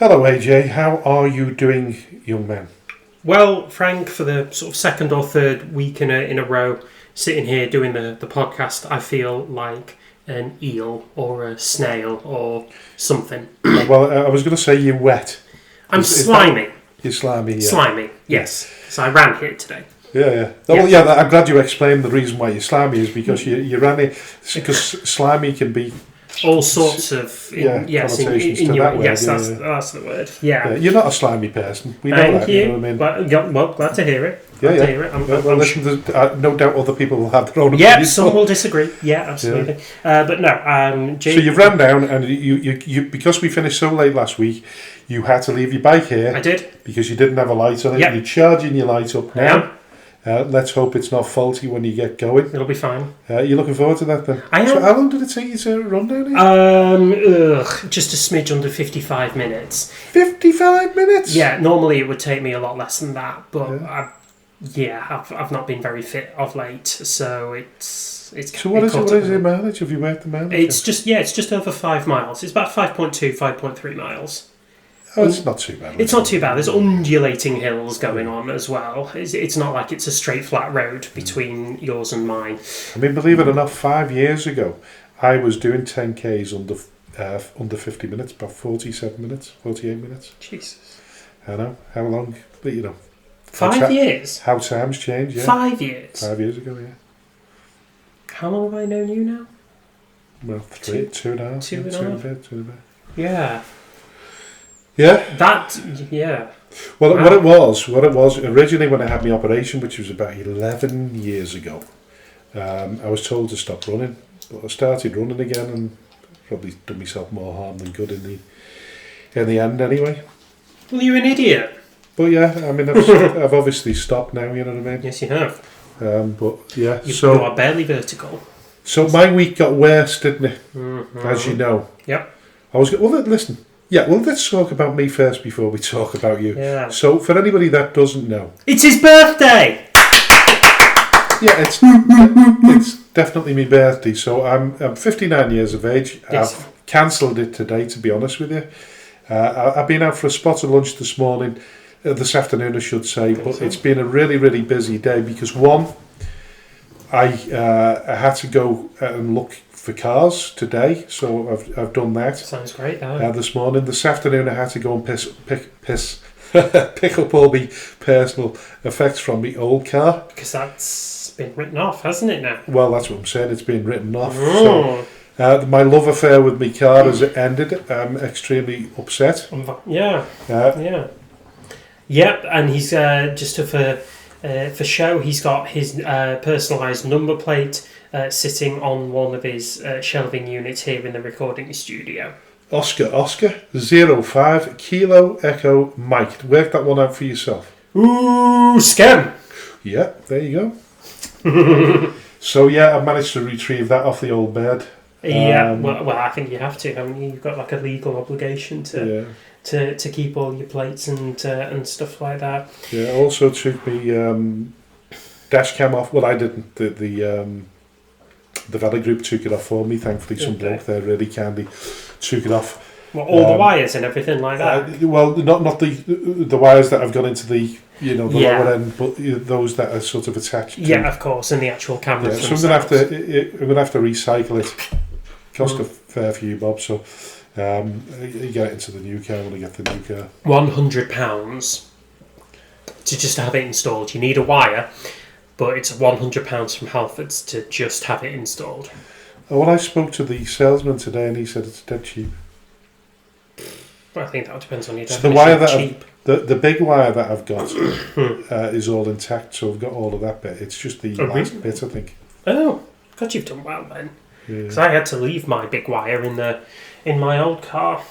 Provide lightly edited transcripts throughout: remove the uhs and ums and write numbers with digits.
Hello AJ, how are you doing, young man? Well, Frank, for the sort of second or third week in a row, sitting here doing the podcast, I feel like an eel or a snail or something. Well, I was going to say you're wet. I'm slimy. You're slimy, yeah. Slimy, yes. So I ran here today. Yeah. Well, yeah, I'm glad you explained the reason why you're slimy is because you ran it, because slimy can be all sorts of connotations to that word. Yes, that's the word. Yeah. You're not a slimy person. We know Thank that. you. You know what I mean? Well, glad to hear it. To hear it. Listen, no doubt other people will have their own opinions. Yeah, some will disagree. Yeah, absolutely. Yeah. But no, so you've ran down, and you because we finished so late last week, you had to leave your bike here. I did because you didn't have a light on it. Yep. You're charging your light up now. Let's hope it's not faulty when you get going. It'll be fine. You're looking forward to that then? I am. So how long did it take you to run down here? Just a smidge under 55 minutes. 55 minutes? Yeah, normally it would take me a lot less than that, but I've not been very fit of late, so it's. So what is your mileage? Have you worked the mileage? It's just over 5 miles. It's about 5.2, 5.3 miles. Oh, it's not too bad. It's not too bad. There's undulating hills going on as well. It's not like it's a straight flat road between yours and mine. I mean, believe it or not, 5 years ago, I was doing 10Ks under 50 minutes, about 47 minutes, 48 minutes. Jesus. I know. How long? But, 5 years? How times change, yeah. 5 years? 5 years ago, yeah. How long have I known you now? Well, two and a half. Two and a half. Yeah. Yeah. Well, wow. what it was originally when I had my operation, which was about 11 years ago, I was told to stop running, but I started running again and probably done myself more harm than good in the end anyway. Well, you're an idiot. But yeah, I mean, I've obviously stopped now, you know what I mean? Yes, you have. But yeah, you are barely vertical. So my week got worse, didn't it? Mm-hmm. As you know. Yep. Listen. Yeah, well, let's talk about me first before we talk about you. Yeah. So, for anybody that doesn't know... It's his birthday! Yeah, it's definitely my birthday. So, I'm 59 years of age. Yes. I've cancelled it today, to be honest with you. I've been out for a spot of lunch this morning, this afternoon, I should say, but it's been a really, really busy day because, one, I had to go and look for cars today, so I've done that. Sounds great. This morning, this afternoon, I had to go and pick up all the personal effects from my old car because that's been written off, hasn't it now? Well, that's what I'm saying. It's been written off. So, my love affair with my car has ended. I'm extremely upset. Yeah. Yep, and he's just for show. He's got his personalised number plate. Sitting on one of his shelving units here in the recording studio. Oscar 05 Kilo Echo Mike. Work that one out for yourself. Ooh, scam! Yeah, there you go. So yeah, I managed to retrieve that off the old bed. Yeah, well, I think you have to, haven't you? You've got like a legal obligation to keep all your plates and stuff like that. Yeah, I also took the dash cam off. Well, I didn't. The Valley Group took it off for me. Thankfully, some bloke there really kindly took it off. Well, all the wires and everything like that. Well, not the wires that have gone into the lower end, but those that are sort of attached. Yeah, of course, and the actual cameras. So I'm gonna have to recycle it. Cost a fair few bob, so you get it into the new car when I get the new car. £100 to just have it installed. You need a wire. But it's £100 from Halfords to just have it installed. Oh, well, I spoke to the salesman today and he said it's dead cheap. Well, I think that depends on your definition. So the wire that the big wire that I've got is all intact, so I've got all of that bit. It's just the last bit, I think. Oh, God, you've done well then. Because I had to leave my big wire in my old car,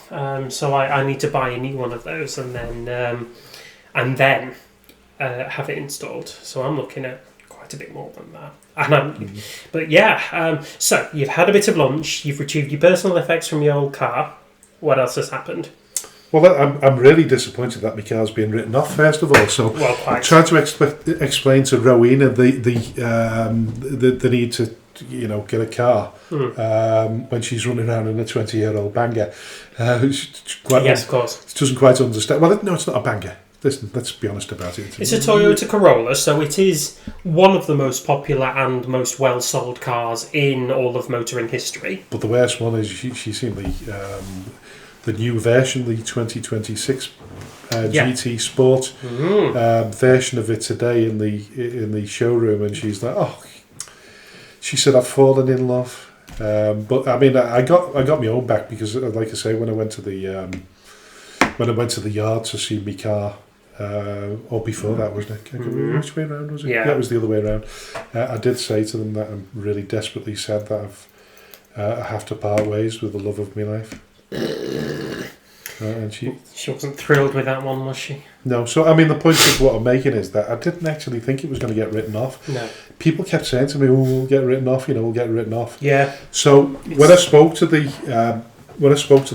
so I need to buy a new one of those and then have it installed. So I'm looking at a bit more than that. But yeah, so you've had a bit of lunch, you've retrieved your personal effects from your old car. What else has happened? Well, I'm really disappointed that my car's been written off, first of all. So I'm trying to explain to Rowena the need to get a car when she's running around in a 20-year-old banger. Yes, of course. She doesn't quite understand. Well, no, it's not a banger. Listen, let's be honest about it. It's a Toyota Corolla, so it is one of the most popular and most well-sold cars in all of motoring history. But the worst one is she's seen the new version, the 2026 GT Sport version of it today in the showroom, and she's like, she said, I've fallen in love. But I mean, I got my own back because, like I say, when I went to the yard to see my car. Or before that, wasn't it? Which way around was it? Yeah, that was the other way around. I did say to them that I'm really desperately sad that I have to part ways with the love of my life. And she wasn't thrilled with that one, was she? No. So I mean, the point of what I'm making is that I didn't actually think it was going to get written off. No. People kept saying to me, "We'll get written off. We'll get written off." Yeah. So when I spoke to the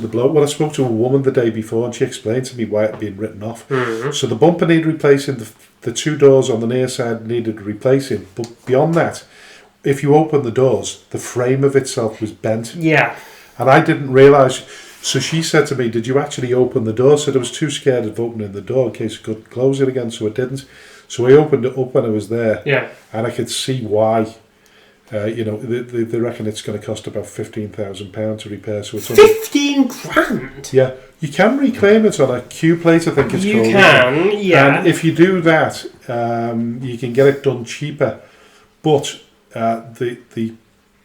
bloke, I spoke to a woman the day before, and she explained to me why it had been written off. Mm-hmm. So the bumper needed replacing, the two doors on the near side needed replacing, but beyond that, if you open the doors, the frame of itself was bent. Yeah. And I didn't realise. So she said to me, "Did you actually open the door?" I said I was too scared of opening the door in case I could close it again, so I didn't. So I opened it up when I was there, and I could see why. They reckon it's going to cost about £15,000 to repair. So it's £15,000. Yeah, you can reclaim it on a Q plate. I think it's called. You can, yeah. And if you do that, you can get it done cheaper. But the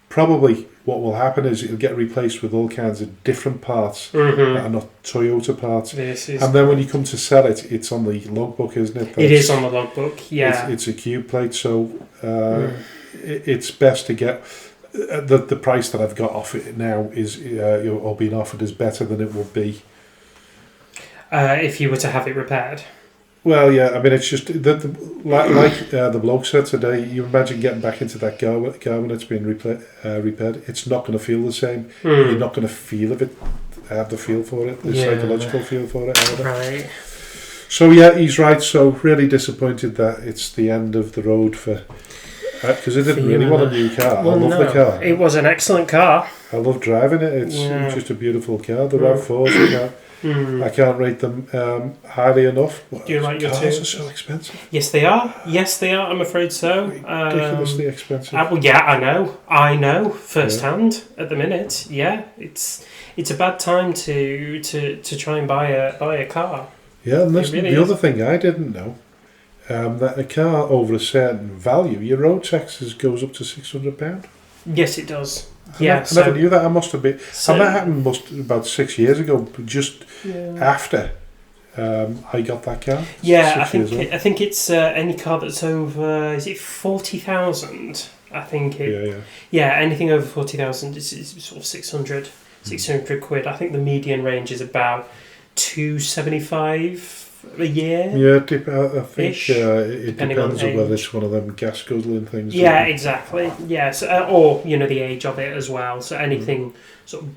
probably what will happen is it'll get replaced with all kinds of different parts that are not Toyota parts. And then when you come to sell it, it's on the logbook, isn't it? It is on the logbook. Yeah, it's a Q plate, so. It's best to get the price that I've got off it now is or being offered is better than it would be if you were to have it repaired. Well, yeah, I mean it's just like the bloke said today. You imagine getting back into that car when it's been repaired. It's not going to feel the same. You're not going to feel of it. Have the feel for it, the psychological feel for it. Either. Right. So yeah, he's right. So really disappointed that it's the end of the road for. Because I didn't really want a new car. Well, I love the car. It was an excellent car. I love driving it. It's just a beautiful car. The RAV4s, I can't rate them highly enough. Do you like your cars two? are so expensive. Yes, they are. I'm afraid so. Ridiculously expensive. I know firsthand at the minute. Yeah, it's a bad time to try and buy a car. Yeah, and the other thing I didn't know. That a car over a certain value, your road taxes goes up to £600. Yes, it does. I never knew that. I must have been. And that happened about 6 years ago, just after I got that car. Yeah, I think it's any car that's over. Is it 40,000? I think it. Yeah, anything over 40,000 is sort of 600 quid. I think the median range is about 275. A year? Yeah, I think it depends on whether it's one of them gas guzzling things. Yeah, exactly. Yes, or the age of it as well. So anything sort of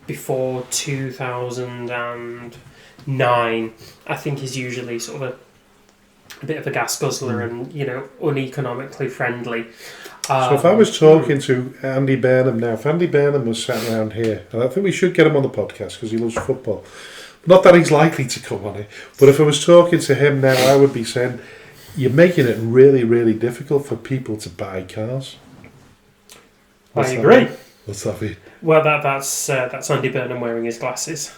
before 2009, I think, is usually sort of a bit of a gas guzzler and uneconomically friendly. So if I was talking to Andy Burnham now, if Andy Burnham was sat around here, and I think we should get him on the podcast because he loves football. Not that he's likely to come on it, but if I was talking to him now, I would be saying, you're making it really, really difficult for people to buy cars. I agree. What's that mean? Well, that's Andy Burnham wearing his glasses.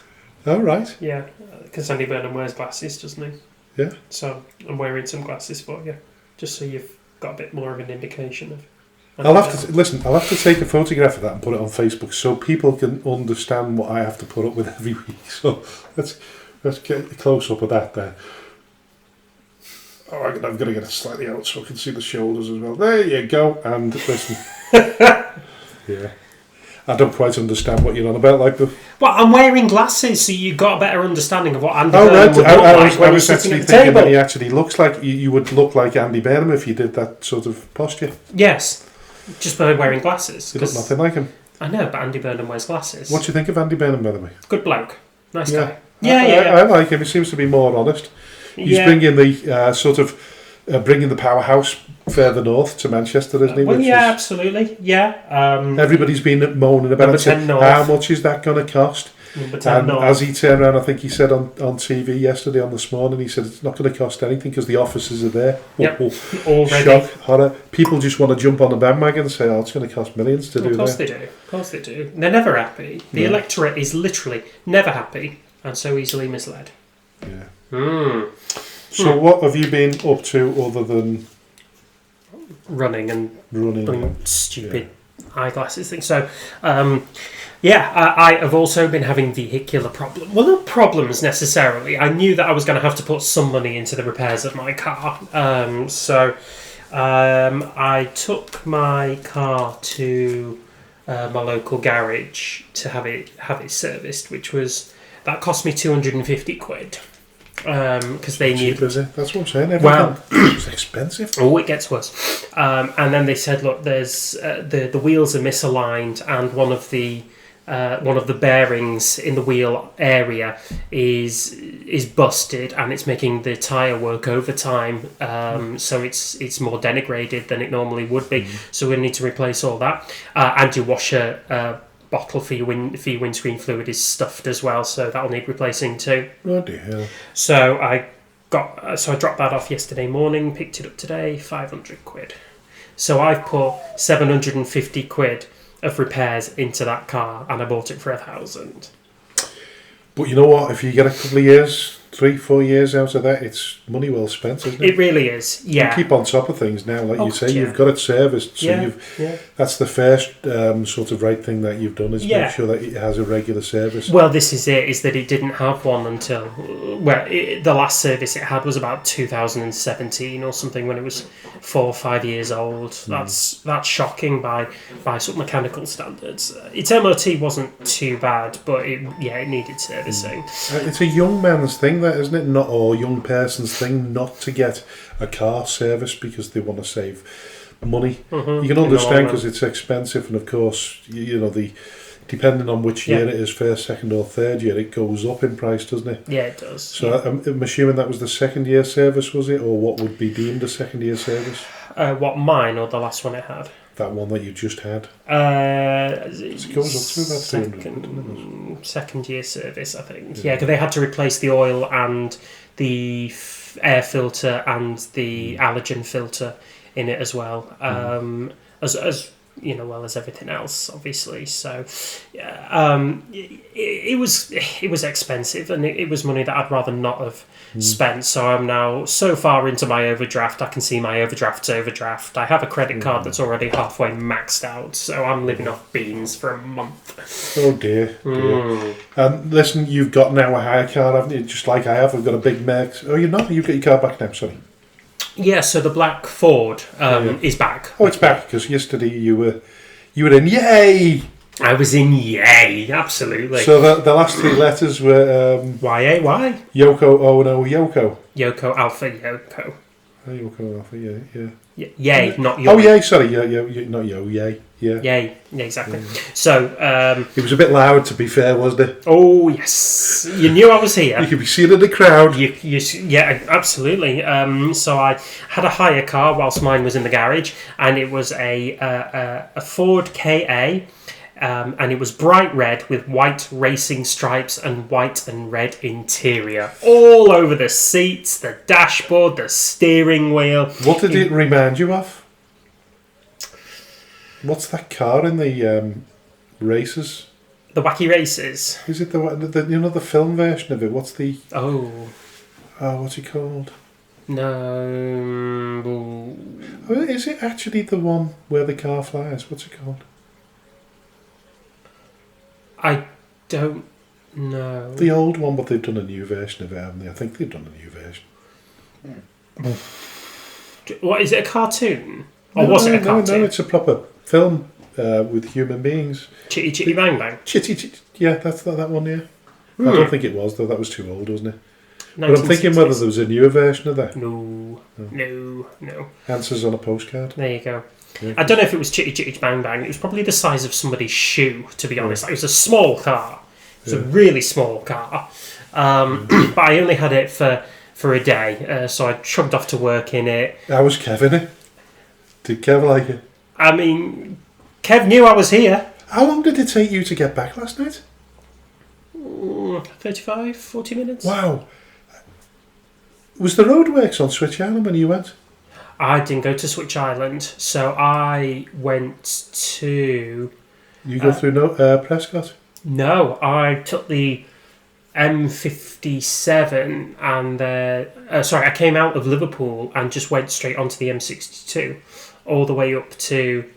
Oh, right. Yeah, because Andy Burnham wears glasses, doesn't he? Yeah. So I'm wearing some glasses for you, just so you've got a bit more of an indication of... I'll have to take a photograph of that and put it on Facebook so people can understand what I have to put up with every week. So let's get a close up of that there. Oh, I'm going to get it slightly out so I can see the shoulders as well. There you go. And listen, yeah, I don't quite understand what you're on about. Well, I'm wearing glasses, so you got a better understanding of what Andy Burnham would look like when he's sitting at the thinking table. that he actually looks like you would look like Andy Burnham if you did that sort of posture. Yes. Just by wearing glasses. You look nothing like him. I know, but Andy Burnham wears glasses. What do you think of Andy Burnham, by the way? Good bloke. Nice guy. I like him. He seems to be more honest. He's bringing the sort of bringing the powerhouse further north to Manchester, isn't he? Well, yeah, absolutely. Yeah. Everybody's been moaning about it. How much is that going to cost? And as he turned around, I think he said on TV yesterday, on This Morning, he said it's not going to cost anything because the offices are there. Yep. Already. Shock, horror. People just want to jump on the bandwagon and say, oh, it's going to cost millions to do that. Of course they do. Of course they do. They're never happy. The electorate is literally never happy and so easily misled. Yeah. So what have you been up to other than running and stupid eyeglasses thing? So, I have also been having vehicular problems. Well, not problems necessarily. I knew that I was going to have to put some money into the repairs of my car. I took my car to my local garage to have it serviced, that cost me £250. Because they need. That's what I'm saying. It's expensive. Oh, it gets worse. And then they said, look, there's the wheels are misaligned, and one of the bearings in the wheel area is busted, and it's making the tyre work overtime. So it's more denigrated than it normally would be. So we need to replace all that. And your washer bottle for your windscreen fluid is stuffed as well, so that'll need replacing too. Bloody hell. So I dropped that off yesterday morning, picked it up today, £500. So I've put £750 of repairs into that car, and I bought it for £1,000. But you know what? If you get a couple of years, 3-4 years out of that, it's money well spent, isn't it? It really is. Yeah. You keep on top of things now, like you say. You've got it serviced, so that's the first sort of right thing that you've done is make sure that it has a regular service. Well, this is it. Is that it didn't have one until the last service it had was about 2017 or something, when it was 4 or 5 years old. That's shocking by sort of mechanical standards. Its MOT wasn't too bad, but it needed servicing. It's a young man's thing, that isn't it? Not or young person's thing not to get a car serviced because they want to save money. You can understand because it's expensive, and of course, depending on which year it is, first, second, or third year, it goes up in price, doesn't it? Yeah, it does. So I'm assuming that was the second year service, was it, or what would be deemed a second year service? What, mine or the last one it had? That one that you just had. It goes up to about 300. Second year service, I think. Yeah, because they had to replace the oil and the air filter and the allergen filter in it as well, as as everything else, obviously. So, it was expensive, and it was money that I'd rather not have spent. So I'm now so far into my overdraft, I can see my overdraft's overdraft. I have a credit card that's already halfway maxed out, so I'm living off beans for a month. Oh dear. And listen, you've got now a hire car, haven't you? Just like I have. I've got a big Merc. Oh, you're not? You've got your car back now, sorry. Yeah, so the black Ford is back. Oh, it's back, because yesterday you were in Yay! I was in Yay, absolutely. So the last 3 letters were... Y-A-Y? Yoko, oh no, Yoko. Yoko, Alpha, Yoko. Oh, Yoko, Alpha, yeah. Yay, not Yo. Oh, Yay, sorry, not Yo, Yay. Yeah. Yay, yeah, exactly. So... it was a bit loud, to be fair, wasn't it? Oh, yes. You knew I was here. You could be seen in the crowd. Yeah, absolutely. So I had a hire car whilst mine was in the garage, and it was a Ford KA, and it was bright red with white racing stripes and white and red interior. All over the seats, the dashboard, the steering wheel. What did it remind you of? What's that car in the races? The Wacky Races. Is it the film version of it? What's the... Oh, what's it called? No. Is it actually the one where the car flies? What's it called? I don't know. The old one, but they've done a new version of it, haven't they? I think they've done a new version. What, is it a cartoon? Or was it a cartoon? No, it's a proper film with human beings. Chitty Chitty Bang Bang? Chitty, yeah, that's that one, yeah. I don't think it was, though. That was too old, wasn't it? But I'm thinking whether there was a newer version of that. No. Answers on a postcard. There you go. Yeah. I don't know if it was Chitty Chitty Bang Bang. It was probably the size of somebody's shoe, to be honest. It was a small car. It was a really small car. But I only had it for for a day. So I chugged off to work in it. How was Kev in it? Did Kev like it? I mean, Kev knew I was here. How long did it take you to get back last night? 35, 40 minutes. Wow. Was the roadworks on Switch Island when you went? I didn't go to Switch Island, so I went to... You go through Prescott? No, I took the M57 and... I came out of Liverpool and just went straight onto the M62, all the way up to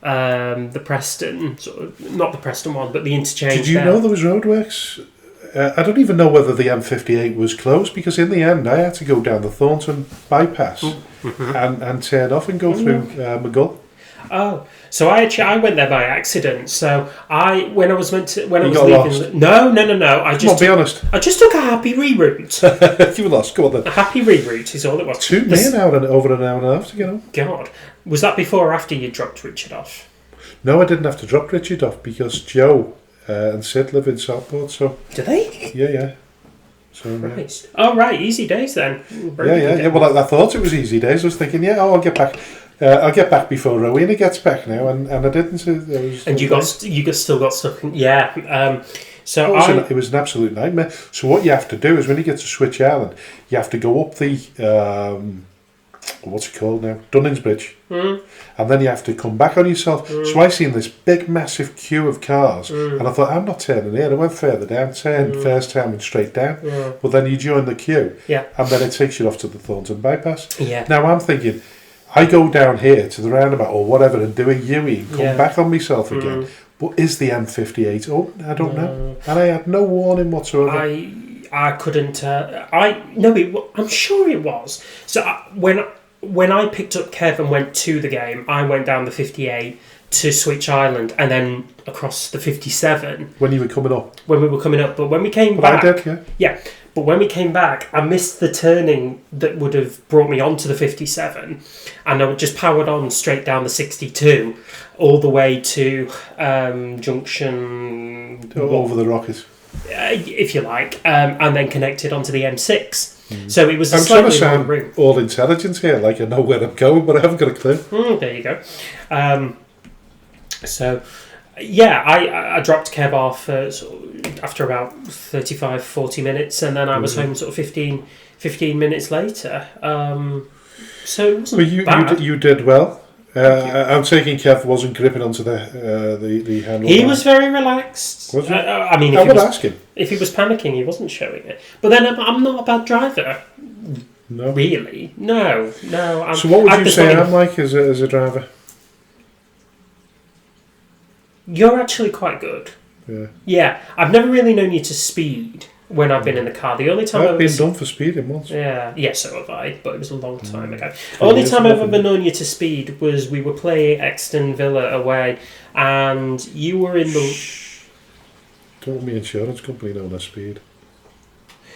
the Preston... not the Preston one, but the interchange. Did you know there was roadworks? I don't even know whether the M58 was closed, because in the end I had to go down the Thornton bypass and turn off and go through McGull. Oh, so I went there by accident. So when I was leaving. Lost. No. Be honest. I just took a happy reroute. You were lost. Go on then. A happy reroute is all it was. Took me over an hour and a half to get home. God, was that before or after you dropped Richard off? No, I didn't have to drop Richard off because Joe and Sid live in Southport. So do they? Yeah. So, Christ. Oh right, easy days then. Yeah. Well, I thought it was easy days. I was thinking, I'll get back. I'll get back before Rowena gets back now, and I didn't. So you still got stuck. Yeah. It was an absolute nightmare. So what you have to do is when you get to Switch Island, you have to go up the what's it called now, Dunning's Bridge, and then you have to come back on yourself. So I seen this big massive queue of cars, and I thought, I'm not turning here. I went further down, turned first time and straight down. But then you join the queue, and then it takes you off to the Thornton bypass. Yeah. Now I'm thinking, I go down here to the roundabout or whatever and do a U-E and come back on myself again. But is the M58 open? I don't know. And I had no warning whatsoever. I couldn't. I'm sure it was. So when I picked up Kev and went to the game, I went down the 58 to Switch Island and then across the 57. When you were coming up? When we were coming up. But when we came back... I did, yeah. Yeah. But when we came back, I missed the turning that would have brought me onto the 57, and I just powered on straight down the 62, all the way to junction... Over the Rockets. If you like, and then connected onto the M6. So it was a I'm slightly trying to sound route. all intelligent here, like I know where I'm going, but I haven't got a clue. There you go. I dropped Kev off after about 35, 40 minutes, and then I was home sort of 15 minutes later. So it wasn't bad. You did well. I'm taking Kev wasn't gripping onto the handle. He was very relaxed. Was he? I mean, I would ask him. If he was panicking, he wasn't showing it. But then I'm not a bad driver. No. Really? No. So what would you say I'm like as a driver? You're actually quite good. Yeah. I've never really known you to speed when I've been in the car. The only time I've been done for speeding once. Yeah, so have I, but it was a long time ago. Only time I've ever known you to speed was we were playing Exton Villa away, and you were in the... Don't let me insurance company know that speed.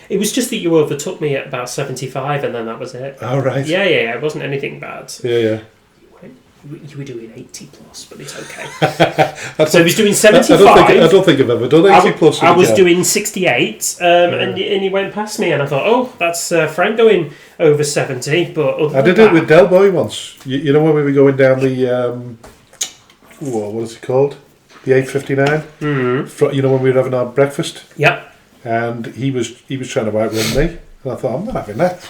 It was just that you overtook me at about 75, and then that was it. Oh, right. Yeah, it wasn't anything bad. Yeah. You were doing 80 plus, but it's okay. So he was doing 75. I don't think I've ever done 80 plus. I was doing 68, and he went past me, and I thought, oh, that's Frank going over 70. But I did it with Del Boy once. You know when we were going down the what is it called? The 859. You know when we were having our breakfast. Yep. And he was trying to outrun me, and I thought, I'm not having that.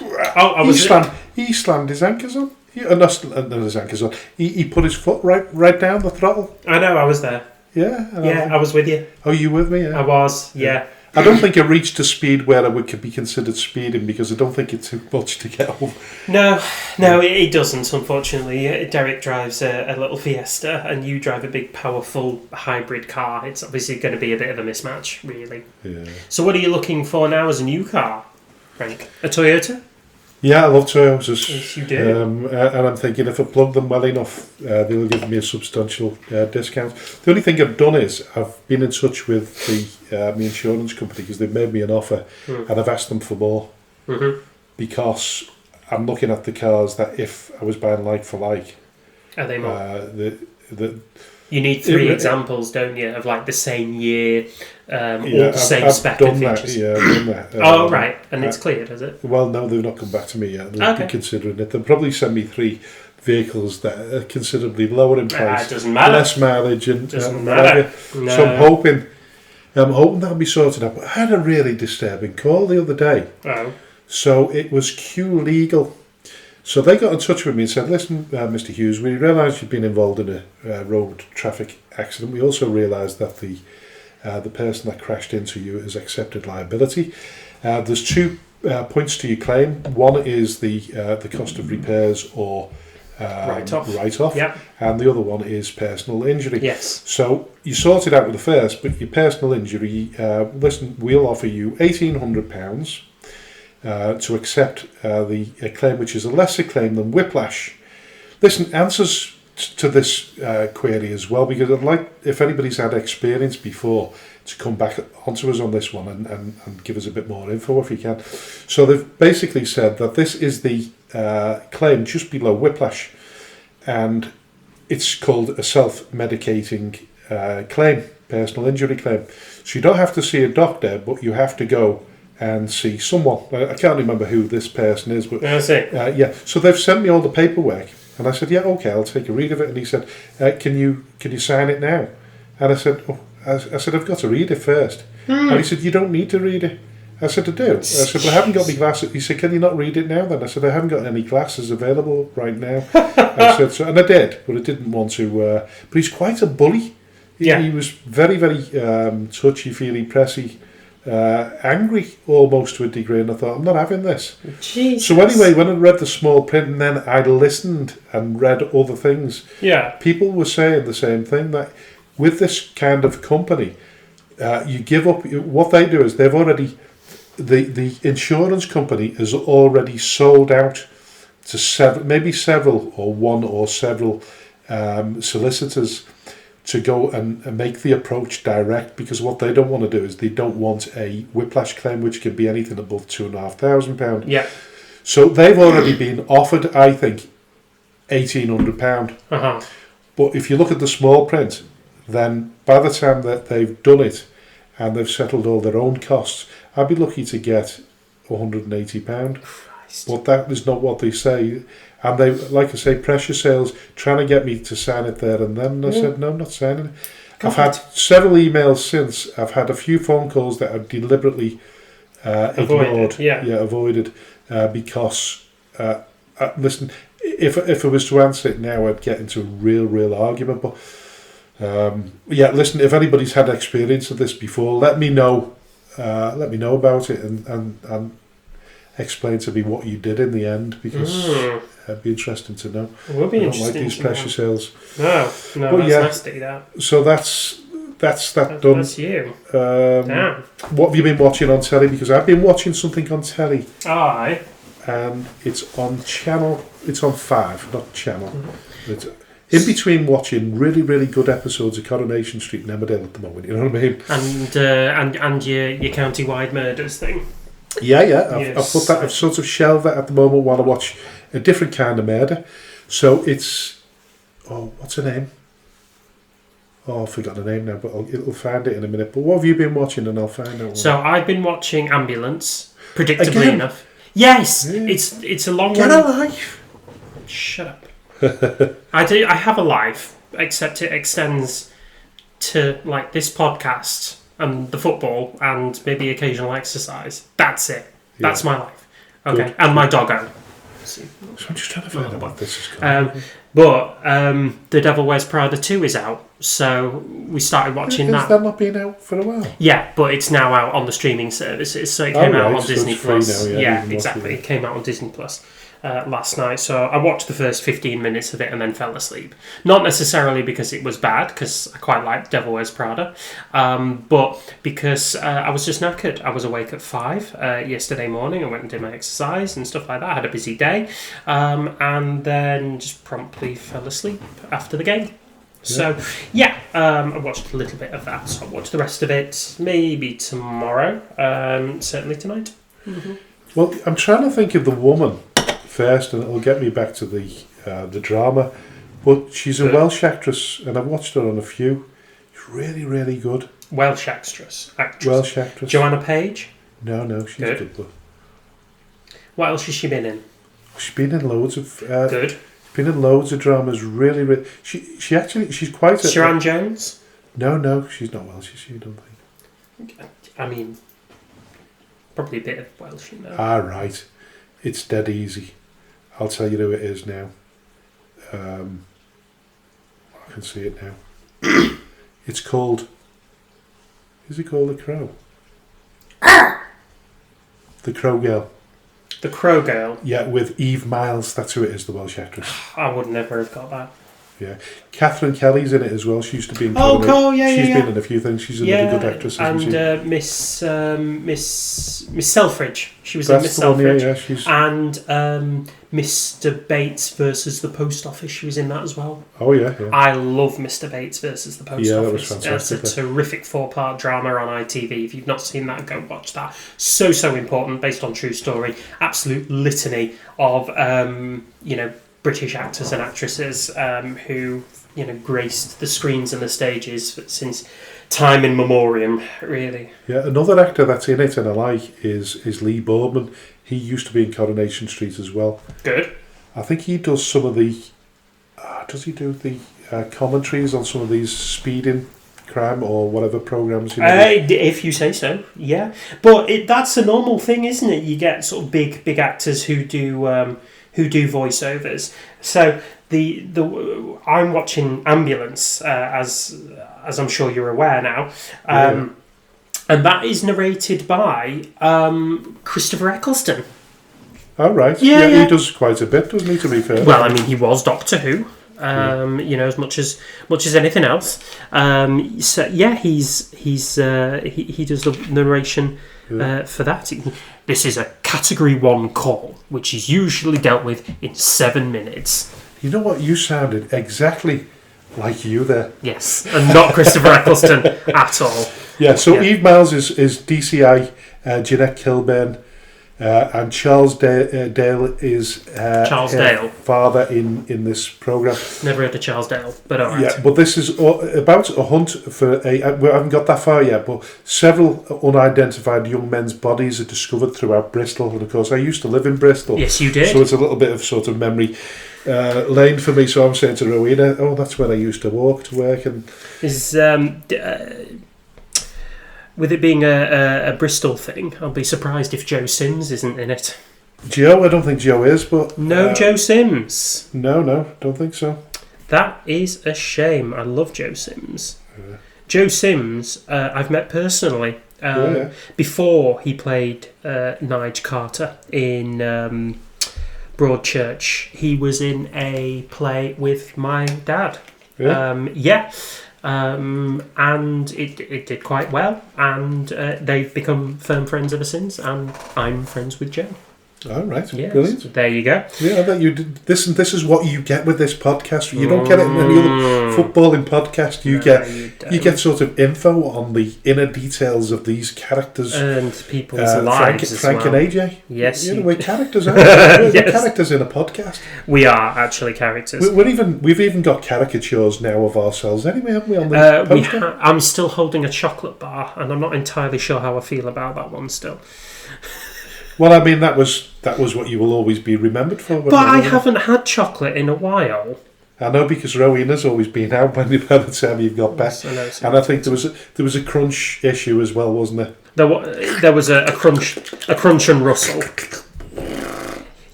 He slammed his anchors on. Not his anchors on. He put his foot right down the throttle. I know, I was there. Yeah? I was with you. Oh, you with me? Yeah. I was, yeah. I don't think I reached a speed where I could be considered speeding, because I don't think it's too much to get over. No, it doesn't, unfortunately. Derek drives a little Fiesta, and you drive a big, powerful hybrid car. It's obviously going to be a bit of a mismatch, really. Yeah. So what are you looking for now as a new car, Frank? A Toyota? Yeah, I love Toyotas. Yes, you do. And I'm thinking if I plug them well enough, they'll give me a substantial discount. The only thing I've done is I've been in touch with my insurance company, because they've made me an offer, and I've asked them for more, because I'm looking at the cars that if I was buying like for like, are they more? You need three examples, don't you, of like the same year, all the same spec and features. I've done that. Oh, right. And it's cleared, has it? Well, no, they've not come back to me yet. They'll be considering it. They'll probably send me 3 vehicles that are considerably lower in price. It doesn't matter. Less mileage and doesn't matter. No. So I'm hoping that'll be sorted out. But I had a really disturbing call the other day. Oh. So it was Q Legal. So they got in touch with me and said, listen, Mr. Hughes, we realise you've been involved in a road traffic accident. We also realise that the person that crashed into you has accepted liability. There's 2 points to your claim. One is the cost of repairs or write-off. Yep. And the other one is personal injury. Yes. So you sorted out with the first, but your personal injury, listen, we'll offer you £1,800 to accept a claim which is a lesser claim than whiplash. Listen, answers to this query as well, because I'd like, if anybody's had experience before, to come back onto us on this one and give us a bit more info if you can. So they've basically said that this is the claim just below whiplash, and it's called a self-medicating claim, personal injury claim. So you don't have to see a doctor, but you have to go and see someone. I can't remember who this person is, but so they've sent me all the paperwork, and I said, yeah, okay, I'll take a read of it. And he said, can you sign it now? And I said, I've got to read it first. And he said, you don't need to read it. I said, I do. I said, but I haven't got my glasses. He said, can you not read it now then? I said, I haven't got any glasses available right now. I said, so, and I did, but I didn't want to. But he's quite a bully. He was very, very touchy-feely, pressy, angry almost to a degree, and I thought, I'm not having this. Jesus. So anyway, when I read the small print and then I listened and read other things, people were saying the same thing, that with this kind of company, you give up. What they do is they've already, the insurance company has already sold out to several or one or several solicitors to go and make the approach direct, because what they don't want to do is they don't want a whiplash claim which can be anything above £2,500. Yeah. So they've already been offered, I think, £1,800. But if you look at the small print, then by the time that they've done it and they've settled all their own costs, I'd be lucky to get £180. Christ. But that is not what they say. And they, like I say, pressure sales, trying to get me to sign it there and then. I said, no, I'm not signing it. God. I've had several emails since. I've had a few phone calls that I've deliberately ignored. Avoided. Because, listen, if I was to answer it now, I'd get into a real argument. But, listen, if anybody's had experience of this before, let me know. Let me know about it and explain to me what you did in the end, because it'd be interesting to know. It would be interesting. I don't like these pressure sales. No, but that's nasty. That. So that's that done. That's you. Damn. What have you been watching on telly? Because I've been watching something on telly. Aye. And it's on channel. It's on 5, not channel. It's in between watching really good episodes of Coronation Street and Emmerdale at the moment. You know what I mean? And your county-wide murders thing. I've put that. I've sort of shelved that at the moment while I watch a different kind of murder. So it's what's her name? Oh, I've forgotten her name now, but it'll find it in a minute. But what have you been watching? And I'll find out. So I've been watching Ambulance, predictably enough. Yes, it's a long one. Get a life. Shut up. I have a life, except it extends to like this podcast and the football and maybe occasional exercise. That's it. That's my life. Okay, Good. and my doggo. So I'm just trying to find out what this is called. But The Devil Wears Prada 2 is out, so we started watching that. Has that not been out for a while? Yeah, but it's now out on the streaming services, so it came out on so Disney it's free Plus. now, Yeah, exactly. It came out on Disney Plus last night, so I watched the first 15 minutes of it and then fell asleep. Not necessarily because it was bad, because I quite liked Devil Wears Prada, but because I was just knackered. I was awake at 5 yesterday morning. I went and did my exercise and stuff like that. I had a busy day, and then just promptly fell asleep after the game. So, I watched a little bit of that. So I'll watch the rest of it maybe tomorrow, certainly tonight. Mm-hmm. Well, I'm trying to think of the woman first, and it'll get me back to the drama. But she's a Good. Welsh actress, and I've watched her on a few. She's really, really good. Welsh actress. Welsh actress. Joanna Page? No, she's Good. good. What else has she been in? She's been in loads of. Good. Been in loads of dramas. Really, really. She's quite. Sharon Jones? No, she's not Welsh. Is she? I don't think. I mean, probably a bit of Welsh, you know. Ah, right. It's dead easy. I'll tell you who it is now. I can see it now. It's called. Is it called The Crow? The Crow Girl. The Crow Girl. Yeah, with Eve Miles. That's who it is, the Welsh actress. I would never have got that. Yeah. Catherine Kelly's in it as well. She used to be in She's been in a few things. She's another good actress, isn't she? And Miss Selfridge. She was in Miss Selfridge. And Mr. Bates versus the Post Office. She was in that as well. Oh, yeah. I love Mr. Bates versus the Post Office. Yeah, that was fantastic. It's a terrific 4-part drama on ITV. If you've not seen that, go watch that. So important, based on true story. Absolute litany of, British actors and actresses who, graced the screens and the stages since time in memoriam, really. Yeah, another actor that's in it and I like is Lee Boardman. He used to be in Coronation Street as well. Good. I think he does some of the... does he do the commentaries on some of these speeding crime or whatever programmes? If you say so, yeah. But that's a normal thing, isn't it? You get sort of big actors who do voiceovers. So I'm watching Ambulance, as I'm sure you're aware now, and that is narrated by Christopher Eccleston. Oh, right. Yeah, he does quite a bit, doesn't he, to be fair? Well, I mean, he was Doctor Who. As much as anything else. He does the narration for that. This is a Category 1 call, which is usually dealt with in 7 minutes. You know what? You sounded exactly like you there. Yes, and not Christopher Eccleston at all. Yeah. So Eve Miles is DCI, Jeanette Kilburn. And Charles Dale is Charles Dale, father in this programme. Never heard of Charles Dale, but all right. Yeah, but this is about a hunt for we haven't got that far yet, but several unidentified young men's bodies are discovered throughout Bristol. And of course, I used to live in Bristol. Yes, you did. So it's a little bit of sort of memory lane for me. So I'm saying to Rowena, that's where I used to walk to work. And is with it being a Bristol thing, I'll be surprised if Joe Sims isn't in it. Joe? I don't think Joe is, but... No Joe Sims? No, don't think so. That is a shame. I love Joe Sims. Joe Sims, I've met personally. Before he played Nige Carter in Broadchurch, he was in a play with my dad. And it did quite well, and they've become firm friends ever since, and I'm friends with Joe. All right, yes. Brilliant. There you go. Yeah, I bet you did. This is what you get with this podcast. You don't get it in any other footballing podcast. You get sort of info on the inner details of these characters and people's lives. Frank and AJ. Yes, we're characters. We're characters in a podcast. We are actually characters. We've even got caricatures now of ourselves. Anyway, haven't we? On the I'm still holding a chocolate bar, and I'm not entirely sure how I feel about that one still. Well, I mean, that was what you will always be remembered for. But I haven't had chocolate in a while. I know, because Rowena's always been out by the time you've got back. And I think there was a crunch issue as well, wasn't there? There was a crunch and rustle.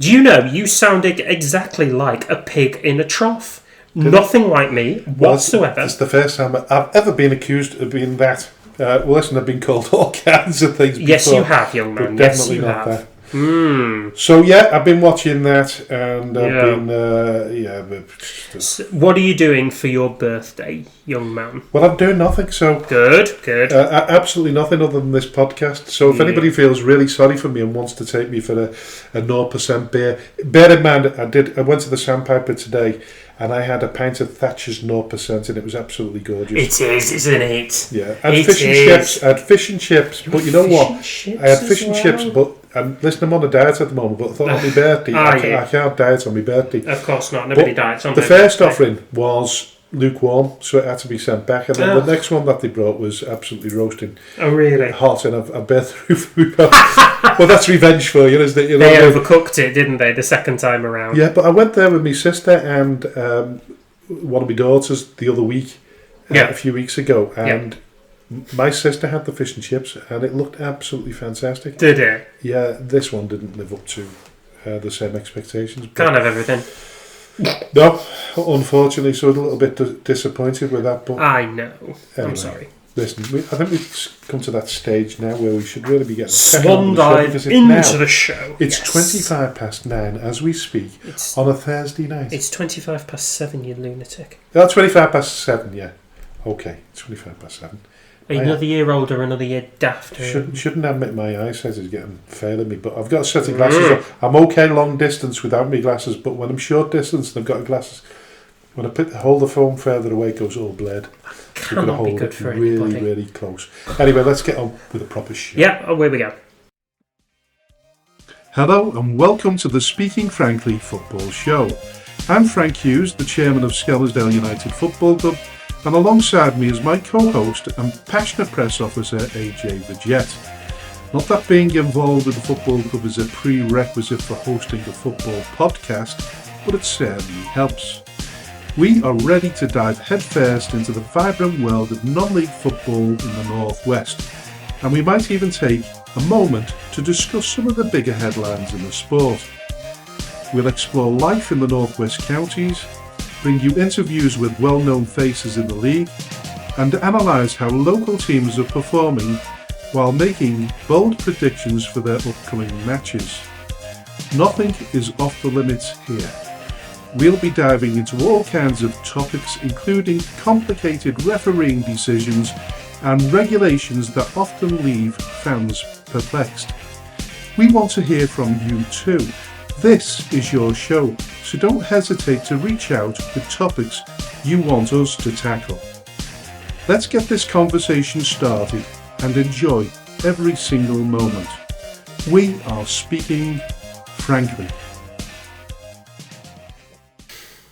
Do you know, you sounded exactly like a pig in a trough. Nothing like me whatsoever. It's the first time I've ever been accused of being that. Listen, I've been called all kinds of things before. Yes, you have, young man. Yes, you have. That. So, I've been watching that, and I've been, What are you doing for your birthday, young man? Well, I'm doing nothing, so... Good. Absolutely nothing other than this podcast. So if anybody feels really sorry for me and wants to take me for a 0% beer, bear in mind, I went to the Sandpiper today, and I had a pint of Thatcher's 0%, and it was absolutely gorgeous. It is, isn't it? Yeah. I had fish and chips, but you know what? I had fish and chips, but And listen, I'm on a diet at the moment, but I thought on my birthday, I can't diet on my birthday. Of course not. Nobody diets on the their first birthday. offering was lukewarm, so it had to be sent back. And then the next one that they brought was absolutely roasting. Oh, really? Hot, and I've been through. Well, that's revenge for you, isn't it? You know, they overcooked it, didn't they, the second time around? Yeah, but I went there with my sister and one of my daughters the other week, a few weeks ago, and my sister had the fish and chips, and it looked absolutely fantastic. Did it? Yeah, this one didn't live up to the same expectations. Can't have everything. No, unfortunately, so a little bit disappointed with that. But I know. Anyway, I'm sorry. Listen, I think we've come to that stage now where we should really be getting swan dive into the show. It's 9:25 as we speak on a Thursday night. It's 7:25, you lunatic. Oh, 7:25, yeah. Okay, 7:25. Another year older, another year dafter. Shouldn't admit my eyesight is failing me, but I've got a set of glasses on. I'm okay long distance without my glasses, but when I'm short distance and I've got glasses, when I hold the phone further away, it goes all bled. Cannot hold be good for really, anybody. Really close. Anyway, let's get on with the proper show. Yeah, away we go. Hello and welcome to the Speaking Frankly Football Show. I'm Frank Hughes, the chairman of Skelmersdale United Football Club, and alongside me is my co-host and passionate press officer AJ Vijet. Not that being involved with the football club is a prerequisite for hosting a football podcast, but it certainly helps. We are ready to dive headfirst into the vibrant world of non-league football in the Northwest, and we might even take a moment to discuss some of the bigger headlines in the sport. We'll explore life in the Northwest counties, bring you interviews with well-known faces in the league, and analyse how local teams are performing while making bold predictions for their upcoming matches. Nothing is off the limits here. We'll be diving into all kinds of topics, including complicated refereeing decisions and regulations that often leave fans perplexed. We want to hear from you too. This is your show, so don't hesitate to reach out with topics you want us to tackle. Let's get this conversation started and enjoy every single moment. We are speaking frankly.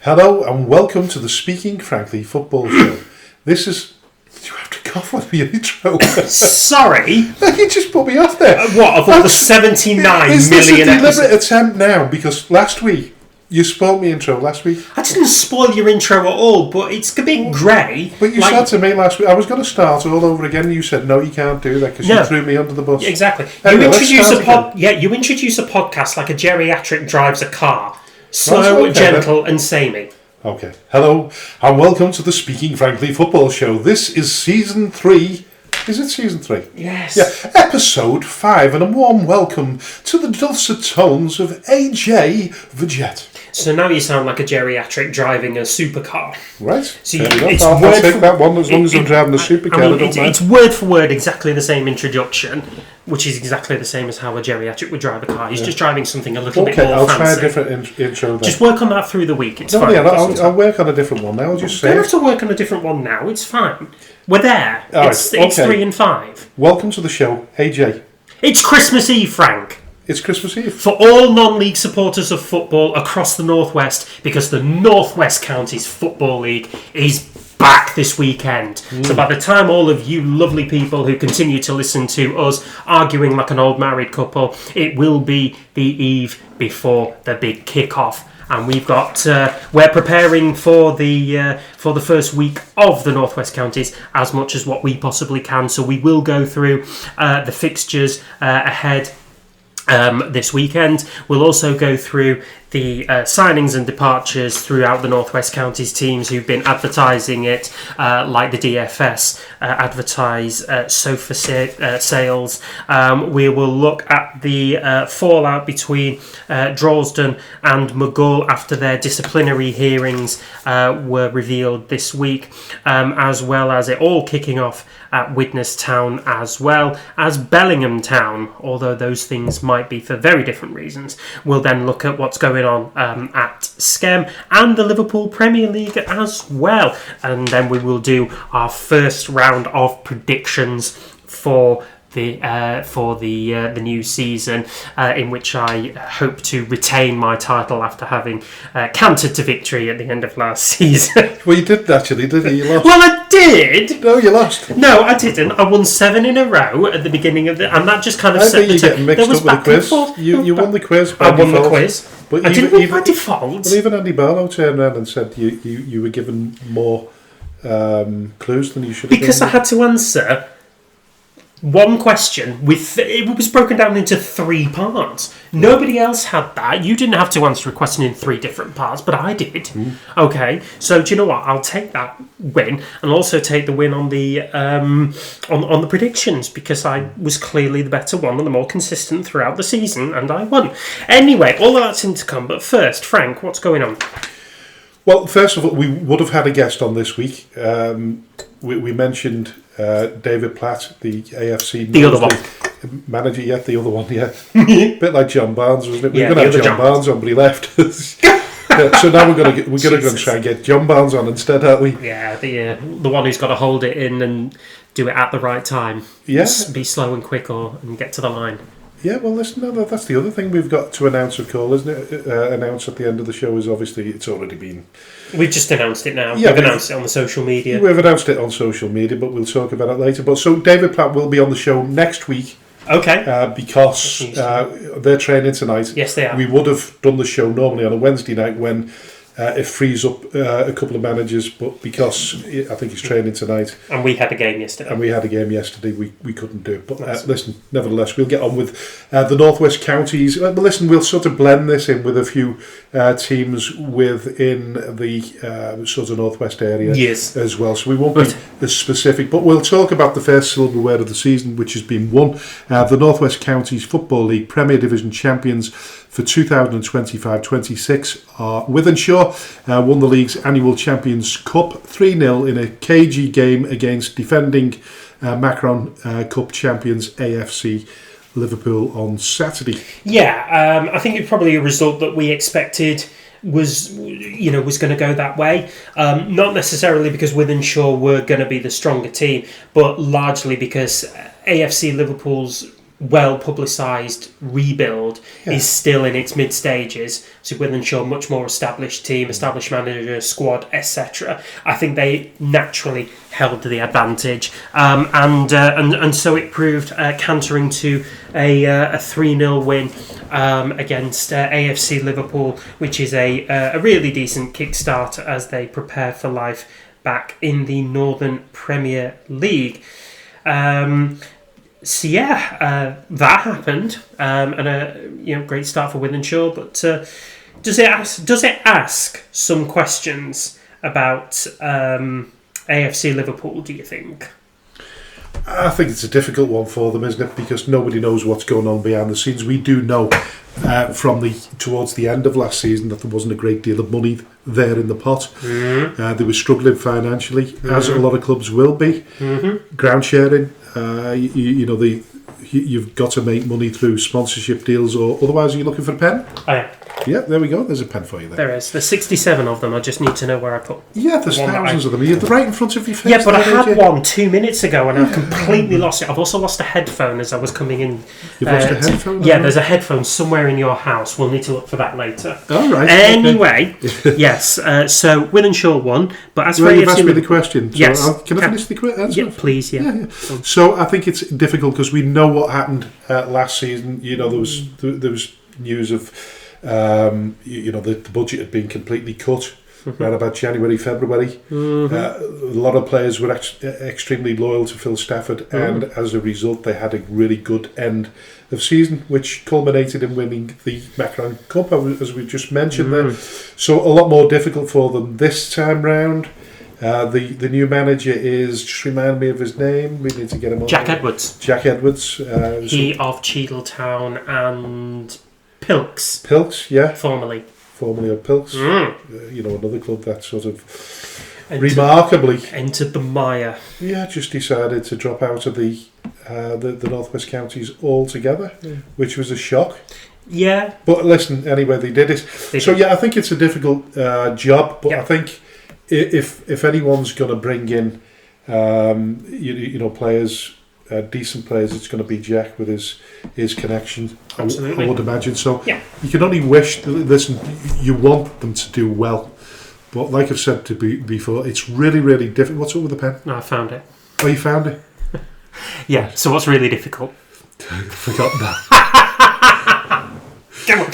Hello and welcome to the Speaking Frankly Football Show. This is... Do you have to cough on the intro? Sorry? You just put me off there. What, of all the 79 million Is this a deliberate episodes? attempt now? Because last week, you spoiled me intro last week. I didn't spoil your intro at all, but it's a bit grey. But you said to me last week, I was going to start all over again, and you said, no, you can't do that, because you threw me under the bus. Exactly. Anyway, You introduce a podcast like a geriatric drives a car. Slow, gentle, and samey. Okay. Hello, and welcome to the Speaking Frankly Football Show. This is Season 3. Is it Season 3? Yes. Yeah, Episode 5, and a warm welcome to the dulcet tones of AJ Vijet. So now you sound like a geriatric driving a supercar. Right. So I'll take that one as long as I'm driving a supercar. It's word for word exactly the same introduction, which is exactly the same as how a geriatric would drive a car. He's just driving something a little bit more I'll fancy. try a different intro then. Just work on that through the week. It's fine. Yeah, I'll work on a different one now. I'll just say. You don't have to work on a different one now. It's fine. We're there. It's 3 and 5. Welcome to the show, AJ. It's Christmas Eve, Frank. It's Christmas Eve. For all non-league supporters of football across the Northwest, because the Northwest Counties Football League is back this weekend. So by the time all of you lovely people who continue to listen to us arguing like an old married couple, it will be the eve before the big kick-off. And we've got we're preparing for the first week of the Northwest Counties as much as what we possibly can. So we will go through the fixtures ahead this weekend. We'll also go through the signings and departures throughout the Northwest Counties teams who've been advertising it, like the DFS advertise sofa sales. We will look at the fallout between Droylsden and McGull after their disciplinary hearings were revealed this week, as well as it all kicking off at Widnes Town as well as Bellingham Town, although those things might be for very different reasons. We'll then look at what's going on at Skem and the Liverpool Premier League as well, and then we will do our first round of predictions for the new season, in which I hope to retain my title after having cantered to victory at the end of last season. Well, you did actually, didn't you? You lost. Well, I did. No, you lost. No, I didn't. I won 7 in a row at the beginning of and that just kind of I set think the you're getting mixed up with the quiz. You won the quiz. I won the quiz. But I didn't win by default. Well, even Andy Barlow turned around and said you were given more clues than you should have. Because I had to answer one question with it was broken down into 3 parts. Nobody else had that. You didn't have to answer a question in 3 different parts, but I did. Okay, so do you know what? I'll take that win and also take the win on the on the predictions, because I was clearly the better one and the more consistent throughout the season, and I won. Anyway, all of that's in to come. But first, Frank, what's going on? Well, first of all, we would have had a guest on this week. We mentioned David Platt, the AFC the other one manager. Yeah, the other one. Yeah, a bit like John Barnes, wasn't it? We were going to have John Barnes on, but he left. So now we're going to go and try and get John Barnes on instead, aren't we? Yeah, the one who's got to hold it in and do it at the right time. Yeah, be slow and quick, and get to the line. Yeah, well, listen, no, that's the other thing we've got to announce, of course, isn't it? Announce at the end of the show is obviously it's already been. We've just announced it now. Yeah, we've announced it on the social media. We've announced it on social media, but we'll talk about it later. But so David Platt will be on the show next week. Okay. Because they're training tonight. Yes, they are. We would have done the show normally on a Wednesday night when it frees up a couple of managers, but because I think he's training tonight. And we had a game yesterday. We couldn't do it. But listen, nevertheless, we'll get on with the Northwest Counties. Listen, we'll sort of blend this in with a few teams within the sort of Northwest area as well. So we won't be as specific, but we'll talk about the first silverware of the season, which has been won. The Northwest Counties Football League Premier Division champions for 2025-26 are Wythenshawe, won the league's annual Champions Cup 3-0 in a cagey game against defending Macron Cup champions AFC Liverpool on Saturday. Yeah, I think it's probably a result that we expected was going to go that way. Not necessarily because Wythenshawe were going to be the stronger team, but largely because AFC Liverpool's well-publicised rebuild is still in its mid-stages. So Wythenshawe, much more established team, established manager, squad, etc. I think they naturally held the advantage, and so it proved cantering to a 3-0 win against AFC Liverpool, which is a really decent kickstart as they prepare for life back in the Northern Premier League. So that happened, and a great start for Wythenshawe. But does it ask some questions about AFC Liverpool? Do you think? I think it's a difficult one for them, isn't it? Because nobody knows what's going on behind the scenes. We do know towards the end of last season that there wasn't a great deal of money there in the pot. They were struggling financially, as a lot of clubs will be. Ground sharing. You've got to make money through sponsorship deals, or otherwise are you looking for a pen? Oh, yeah. Yeah, there we go. There's a pen for you there. There is. There's 67 of them. I just need to know where I put. Yeah, there's thousands of them. You're right in front of your face. Yeah, but I had one 2 minutes ago and I've completely lost it. I've also lost a headphone as I was coming in. You've lost a headphone? Yeah, there's a headphone somewhere in your house. We'll need to look for that later. All right. Anyway, yes. So Wythenshawe won, but as for you've asked me the question. So yes. Can I finish the answer? Yeah, please. Yeah. So I think it's difficult because we know what happened last season. There was news of. The budget had been completely cut around about January, February. A lot of players were extremely loyal to Phil Stafford, and as a result they had a really good end of season, which culminated in winning the Macron Cup, as we just mentioned there. So a lot more difficult for them this time round. The new manager is, just remind me of his name, we need to get him on. Jack Edwards. He of Cheadletown and Pilks, yeah. Formerly of Pilks. Another club that sort of remarkably entered the mire. Yeah, just decided to drop out of the Northwest Counties altogether, which was a shock. Yeah. But listen, anyway, they did it. I think it's a difficult job, but I think if anyone's going to bring in, players decent players, it's going to be Jack with his connection. Absolutely. I would imagine. So Yeah. you can only wish. Listen, you want them to do well, but like I've said before, it's really, really difficult. What's up with the pen? No, I found it. Oh, you found it? Yeah. So what's really difficult? Forgotten that. Come on.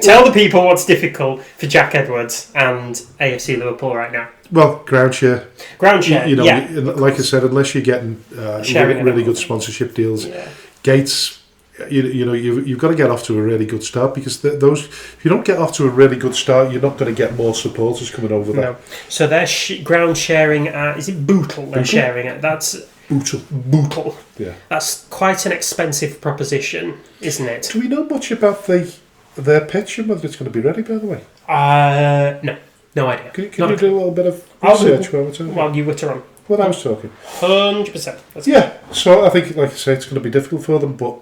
Tell the people what's difficult for Jack Edwards and AFC Liverpool right now. Well, ground share. Ground share. You know, yeah. like I said, unless you're getting really good sponsorship deals, Gates. You know, you've got to get off to a really good start, because if you don't get off to a really good start, you're not going to get more supporters coming over there. No. So they're ground sharing at, is it Bootle they're sharing at? That's Bootle. Yeah. That's quite an expensive proposition, isn't it? Do we know much about their pitch and whether it's going to be ready, by the way? No idea. Can you do a little bit of research while we're talking? While you were on. When I was talking. 100%. Yeah, so I think, like I say, it's going to be difficult for them, but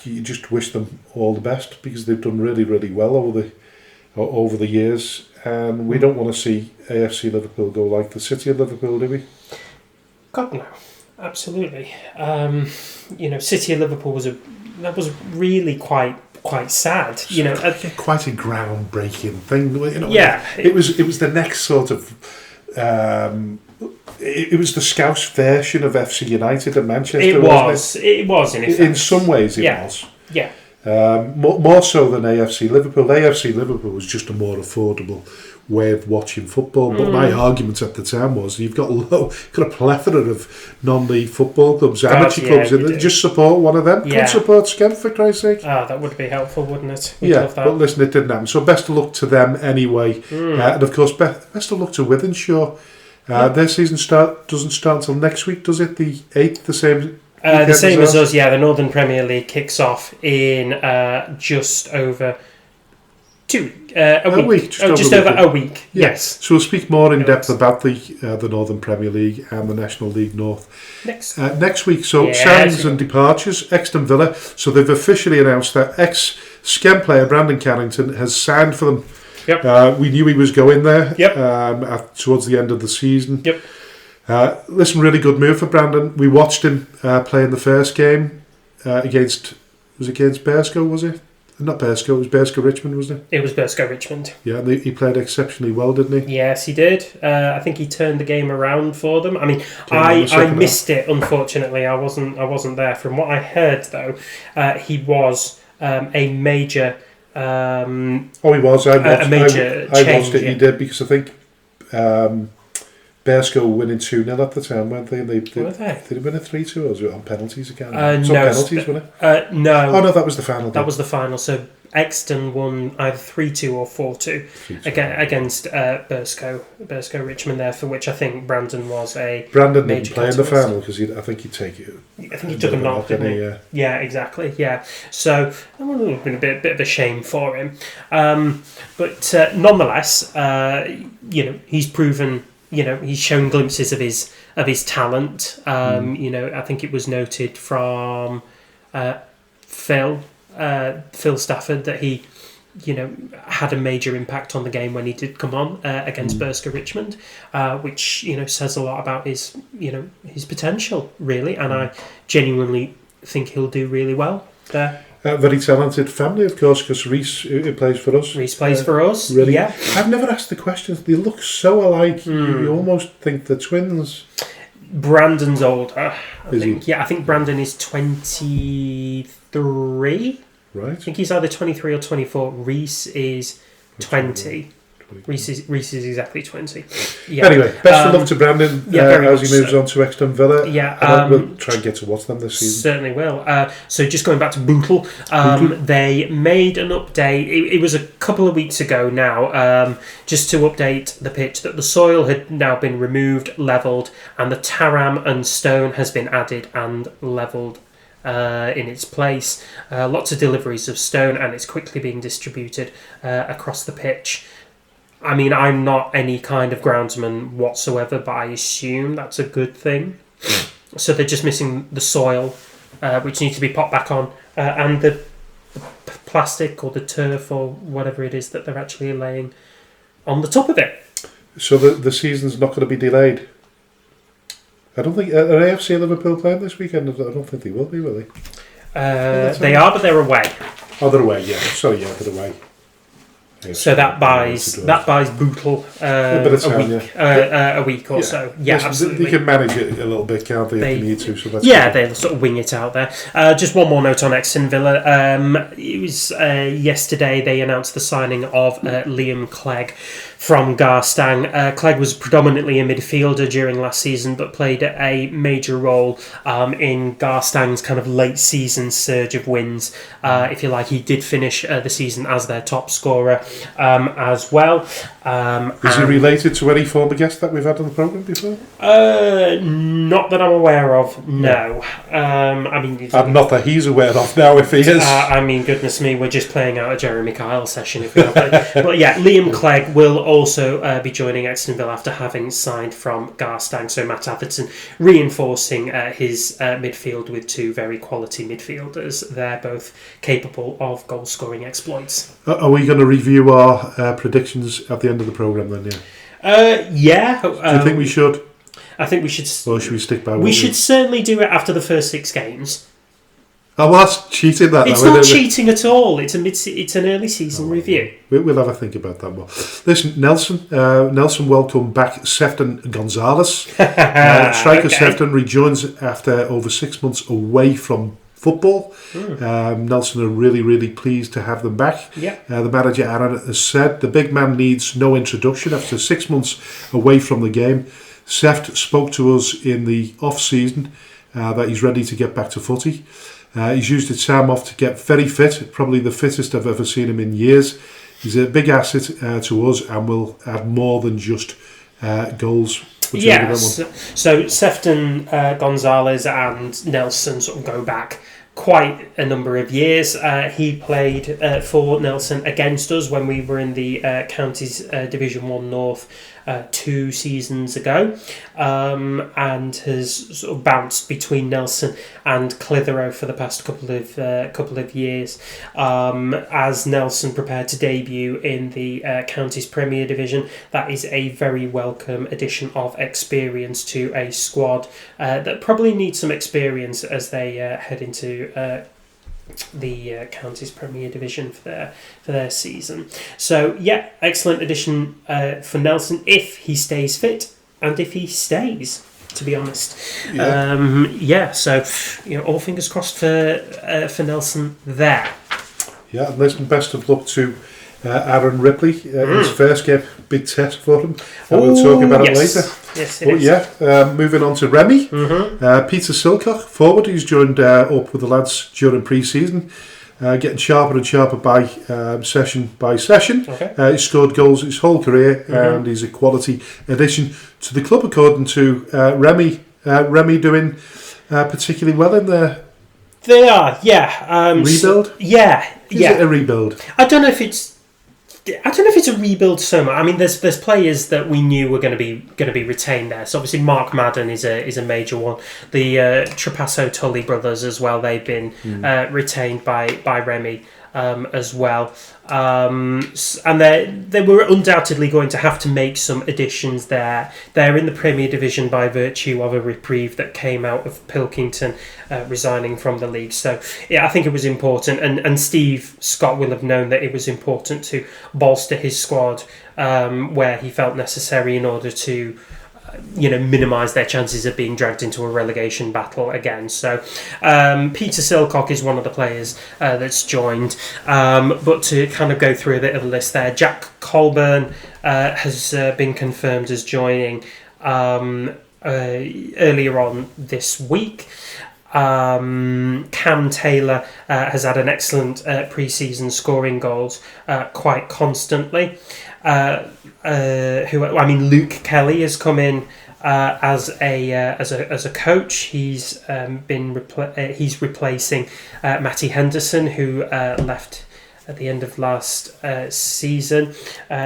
you just wish them all the best, because they've done really, really well over the years, and we don't want to see AFC Liverpool go like the City of Liverpool, do we? God no, absolutely. City of Liverpool was really quite sad. You know, quite a groundbreaking thing. You know, yeah, it was the next sort of. It was the Scouse version of FC United in Manchester. It was in effect. In some ways, it was. Yeah. More so than AFC Liverpool. AFC Liverpool was just a more affordable way of watching football. But my argument at the time was, you've got a plethora of non-league football clubs, amateur clubs, and just support one of them. Could support Skemp, for Christ's sake. Oh, that would be helpful, wouldn't it? We'd love that. But listen, it didn't happen. So best of luck to them anyway. And of course, best of luck to Wythenshawe. Their season doesn't start until next week, does it? The 8th, the same. The same as us, yeah. The Northern Premier League kicks off in just over a week. Just over a week. Yes. So we'll speak more in depth about the Northern Premier League and the National League North next week. So signings and departures. Exton Villa. So they've officially announced that ex-Skemp player Brandon Carrington has signed for them. Yep. We knew he was going there. Yep. Towards the end of the season. Yep. Listen, really good move for Brandon. We watched him play in the first game against Bersco, was it? Not Bersco, it was Bersco Richmond, wasn't it? It was Bersco Richmond. Yeah, and he played exceptionally well, didn't he? Yes, he did. I think he turned the game around for them. I mean, I missed it, unfortunately. I wasn't there. From what I heard, though, he was a major. He was. I watched it. He did, because I think Bersco were winning 2-0 at the time, weren't they? Did they win a 3-2, or was it on penalties again? Penalties, wasn't it? No. Oh no, that was the final. That was the final. So Exton won either 3-2 or 4-2 against Bersco Richmond there, for which I think Brandon was a Brandon major didn't play in the final, because I think he'd take it. I think he took a knock, didn't he? Yeah, exactly. Yeah, so that would have been a bit of a shame for him, but nonetheless, he's proven. He's shown glimpses of his talent. I think it was noted from Phil Stafford that he, had a major impact on the game when he did come on against Bersco Richmond, which says a lot about his potential, really, and I genuinely think he'll do really well there. Very talented family, of course, because Reece plays for us. Reece plays for us, really. Yeah. I've never asked the questions. They look so alike. You almost think they're twins. Brandon's older, I think. He? Yeah, I think Brandon is 23. Right. I think he's either 23 or 24. Reece is 20. Reece is exactly 20. Yeah. Anyway, best of luck to Brandon as he moves on to Exton Villa. Yeah, we'll try and get to watch them this season. Certainly will. So just going back to Bootle, they made an update. It was a couple of weeks ago now, just to update the pitch, that the soil had now been removed, levelled, and the taram and stone has been added and levelled in its place. Lots of deliveries of stone, and it's quickly being distributed across the pitch. I mean, I'm not any kind of groundsman whatsoever, but I assume that's a good thing. So they're just missing the soil, which needs to be popped back on, and the plastic or the turf or whatever it is that they're actually laying on the top of it. So the season's not going to be delayed? I don't think... Are AFC Liverpool playing this weekend? I don't think they will be, will they? They are, but they're away. Oh, they're away, yeah. Sorry, yeah, they're away. So that buys Bootle a week or so. Yeah, listen, absolutely. They can manage it a little bit, can't they, if they need to? So that's they'll sort of wing it out there. Just one more note on Exton Villa. It was yesterday they announced the signing of Liam Clegg from Garstang. Clegg was predominantly a midfielder during last season, but played a major role in Garstang's kind of late season surge of wins. If you like, he did finish the season as their top scorer as well. Is he related to any former guest that we've had on the programme before? Not that I'm aware of, no. Not that he's aware of now, if he is. Goodness me, we're just playing out a Jeremy Kyle session if we are. But yeah, Liam Clegg will also be joining Exton Villa after having signed from Garstang. So Matt Atherton reinforcing his midfield with two very quality midfielders. They're both capable of goal-scoring exploits. Are we going to review our predictions at the end of the programme then, yeah? Do you think we should? I think we should... Or should we stick by... We should certainly do it after the first 6 games. Oh, well, that's cheating, that. It's not cheating at all. It's an early season review. We'll have a think about that more. Listen, Nelson welcomed back Sefton Gonzalez. Striker Sefton rejoins after over 6 months away from football. Nelson are really, really pleased to have them back. Yeah. The manager, Aaron, has said the big man needs no introduction after 6 months away from the game. Seft spoke to us in the off-season that he's ready to get back to footy. He's used his time off to get very fit, probably the fittest I've ever seen him in years. He's a big asset to us and will add more than just goals. Yes, so Sefton Gonzalez and Nelson sort of go back quite a number of years. He played for Nelson against us when we were in the Counties Division 1 North 2 seasons ago, and has sort of bounced between Nelson and Clitheroe for the past couple of years, as Nelson prepared to debut in the Counties Premier Division. That is a very welcome addition of experience to a squad that probably needs some experience as they head into the Counties Premier Division for their season. So yeah, excellent addition for Nelson if he stays fit and if he stays, to be honest. So all fingers crossed for Nelson there. Yeah, and listen, best of luck to Aaron Ripley. His first game, big test for him. And we'll talk about it later. Yes, it is. Moving on to Remy. Peter Silcock, forward, who's joined up with the lads during pre-season. Getting sharper and sharper by session by session. Okay. He's scored goals his whole career, and he's a quality addition to the club, according to Remy. Remy doing particularly well in there. They are, yeah. Rebuild? Is it a rebuild? I don't know if it's a rebuild so much. I mean, there's players that we knew were going to be retained there. So obviously Mark Madden is a major one. The Trapasso Tully brothers as well. They've been retained by Remy as well. And they were undoubtedly going to have to make some additions there. They're in the Premier Division by virtue of a reprieve that came out of Pilkington resigning from the league. So yeah, I think it was important, and Steve Scott will have known that it was important to bolster his squad where he felt necessary in order to minimise their chances of being dragged into a relegation battle again. So Peter Silcock is one of the players that's joined. But to kind of go through a bit of a list there, Jack Colburn has been confirmed as joining earlier on this week. Cam Taylor has had an excellent pre-season, scoring goals quite constantly. Luke Kelly has come in as a coach. He's replacing Matty Henderson, who left at the end of last season.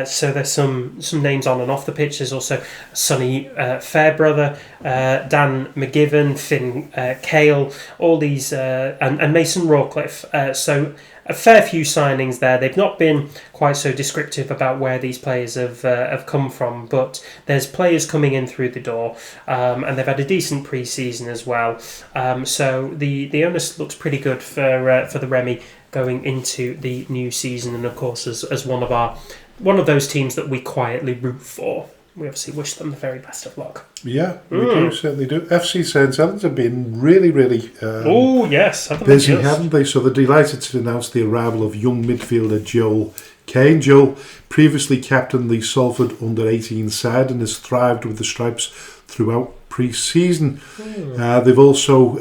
So there's some names on and off the pitch. There's also Sonny Fairbrother, Dan McGiven, Finn Cale, all these, and Mason Rawcliffe. So a fair few signings there. They've not been quite so descriptive about where these players have come from, but there's players coming in through the door, and they've had a decent pre-season as well. So the onus looks pretty good for the Remy going into the new season, and of course as one of those teams that we quietly root for. We obviously wish them the very best of luck. Yeah, we do, certainly do. FC St Helens have been really, really busy, haven't they? So they're delighted to announce the arrival of young midfielder Joel Kane. Joel previously captained the Salford under-18 side and has thrived with the Stripes throughout pre-season. They've also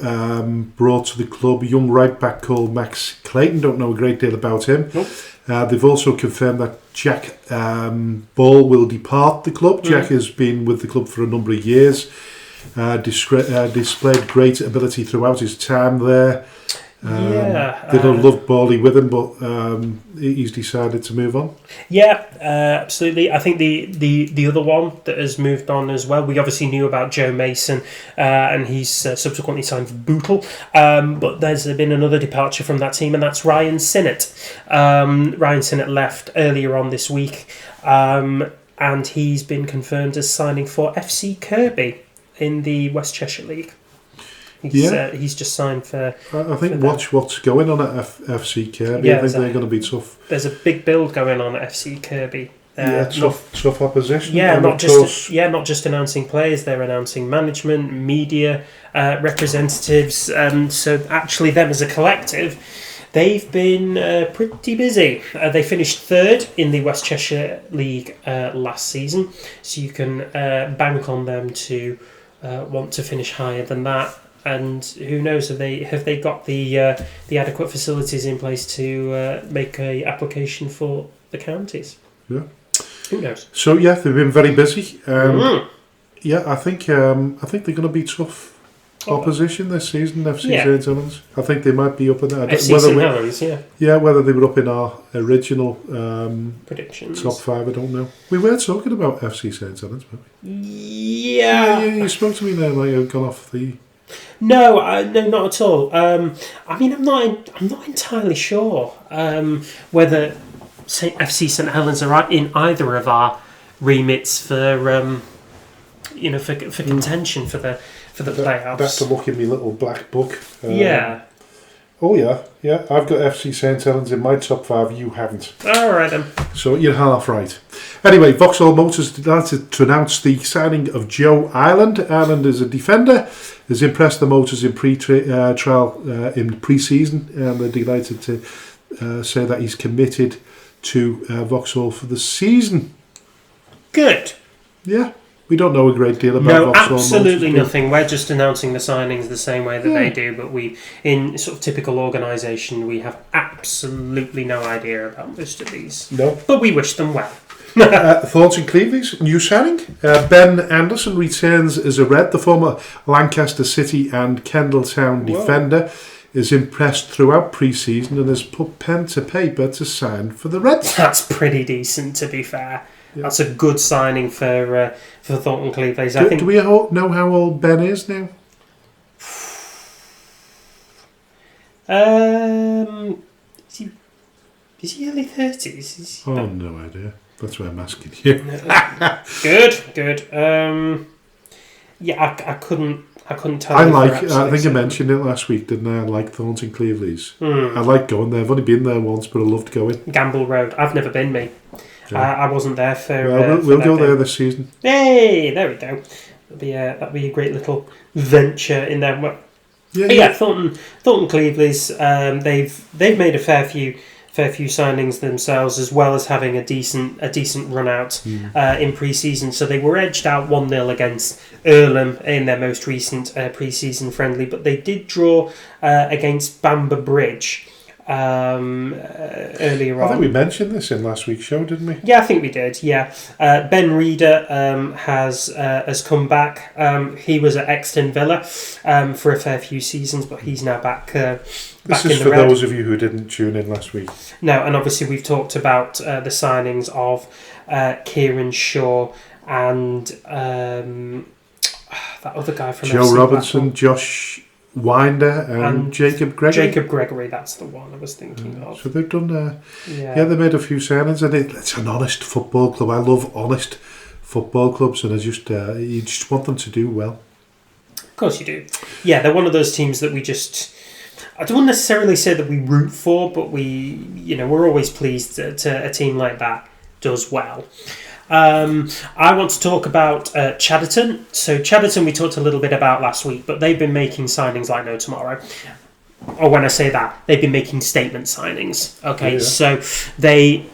brought to the club a young right-back called Max Clayton. Don't know a great deal about him. Nope. They've also confirmed that Jack Ball will depart the club. Jack has been with the club for a number of years, displayed great ability throughout his time there. They'd have loved Bally with him, but he's decided to move on. Yeah, absolutely. I think the other one that has moved on as well, we obviously knew about Joe Mason, and he's subsequently signed for Bootle, but there's been another departure from that team, and that's Ryan Sinnott. Ryan Sinnott left earlier on this week, and he's been confirmed as signing for FC Kirby in the West Cheshire League. He's just signed for... I think watch what's going on at FC Kirby. I think they're going to be tough. There's a big build going on at FC Kirby. Tough opposition. Yeah, not just announcing players. They're announcing management, media, representatives. So actually, them as a collective, they've been pretty busy. They finished third in the West Cheshire League last season, so you can bank on them to want to finish higher than that. And who knows, have they got the adequate facilities in place to make a application for the counties? Yeah. Who knows? So they've been very busy. Yeah, I think they're going to be tough opposition this season. FC St Helens. I think they might be up in that. FC St Helens, yeah. Whether they were up in our original predictions, top 5, I don't know. We were talking about FC St Helens, weren't we? Yeah. You spoke to me there like you'd gone off the. No, not at all. I mean, I'm not entirely sure whether FC St Helens are right in either of our remits for for contention for the playoffs. That's to look in my little black book. Oh yeah. I've got FC St Helens in my top 5. You haven't. All right then. So you're half right. Anyway, Vauxhall Motors delighted to announce the signing of Joe Ireland. Ireland is a defender. Has impressed the Motors in trial in pre-season, and they're delighted to say that he's committed to Vauxhall for the season. Good. Yeah. We don't know a great deal about Vauxhall Motors. Absolutely nothing. We're just announcing the signings the same way that they do, but we, in sort of typical organisation, we have absolutely no idea about most of these. No. But we wish them well. Thoughts and Cleveland's new signing. Ben Anderson returns as a Red. The former Lancaster City and Kendalltown defender is impressed throughout pre-season and has put pen to paper to sign for the Reds. That's pretty decent, to be fair. Yeah. That's a good signing for Thornton Cleveland. Do we know how old Ben is now? Is he early 30s? No idea. That's why I'm asking you. Good. I couldn't tell. I think I mentioned it last week, didn't I? I like Thornton Cleveland's. I like going there. I've only been there once, but I loved going. Gamble Road. I've never been, me. Yeah. I wasn't there for. We'll go there this season. Hey, there we go. That'd be a great little venture in there. Thornton Cleveland's. They've made a fair few signings themselves, as well as having a decent run out in pre-season. So they were edged out 1-0 against Earlham in their most recent pre-season friendly, but they did draw against Bamber Bridge. earlier on. I think we mentioned this in last week's show, didn't we? Yeah, I think we did. Yeah, Ben Reeder has come back. He was at Exton Villa for a fair few seasons, but he's now back. This is for those of you who didn't tune in last week. No, and obviously we've talked about the signings of Kieran Shaw and that other guy from Joe FC Robinson, Blackpool. Josh Winder, and Jacob Gregory. Jacob Gregory, that's the one I was thinking of. So they've done. Yeah, they made a few signings, and it's an honest football club. I love honest football clubs, and you just want them to do well. Of course you do. Yeah, they're one of those teams that we just. I don't necessarily say that we root for, but we're always pleased that a team like that does well. I want to talk about Chadderton. So Chadderton we talked a little bit about last week, but they've been making signings like no tomorrow. Or when I say that, they've been making statement signings. Okay, yeah. So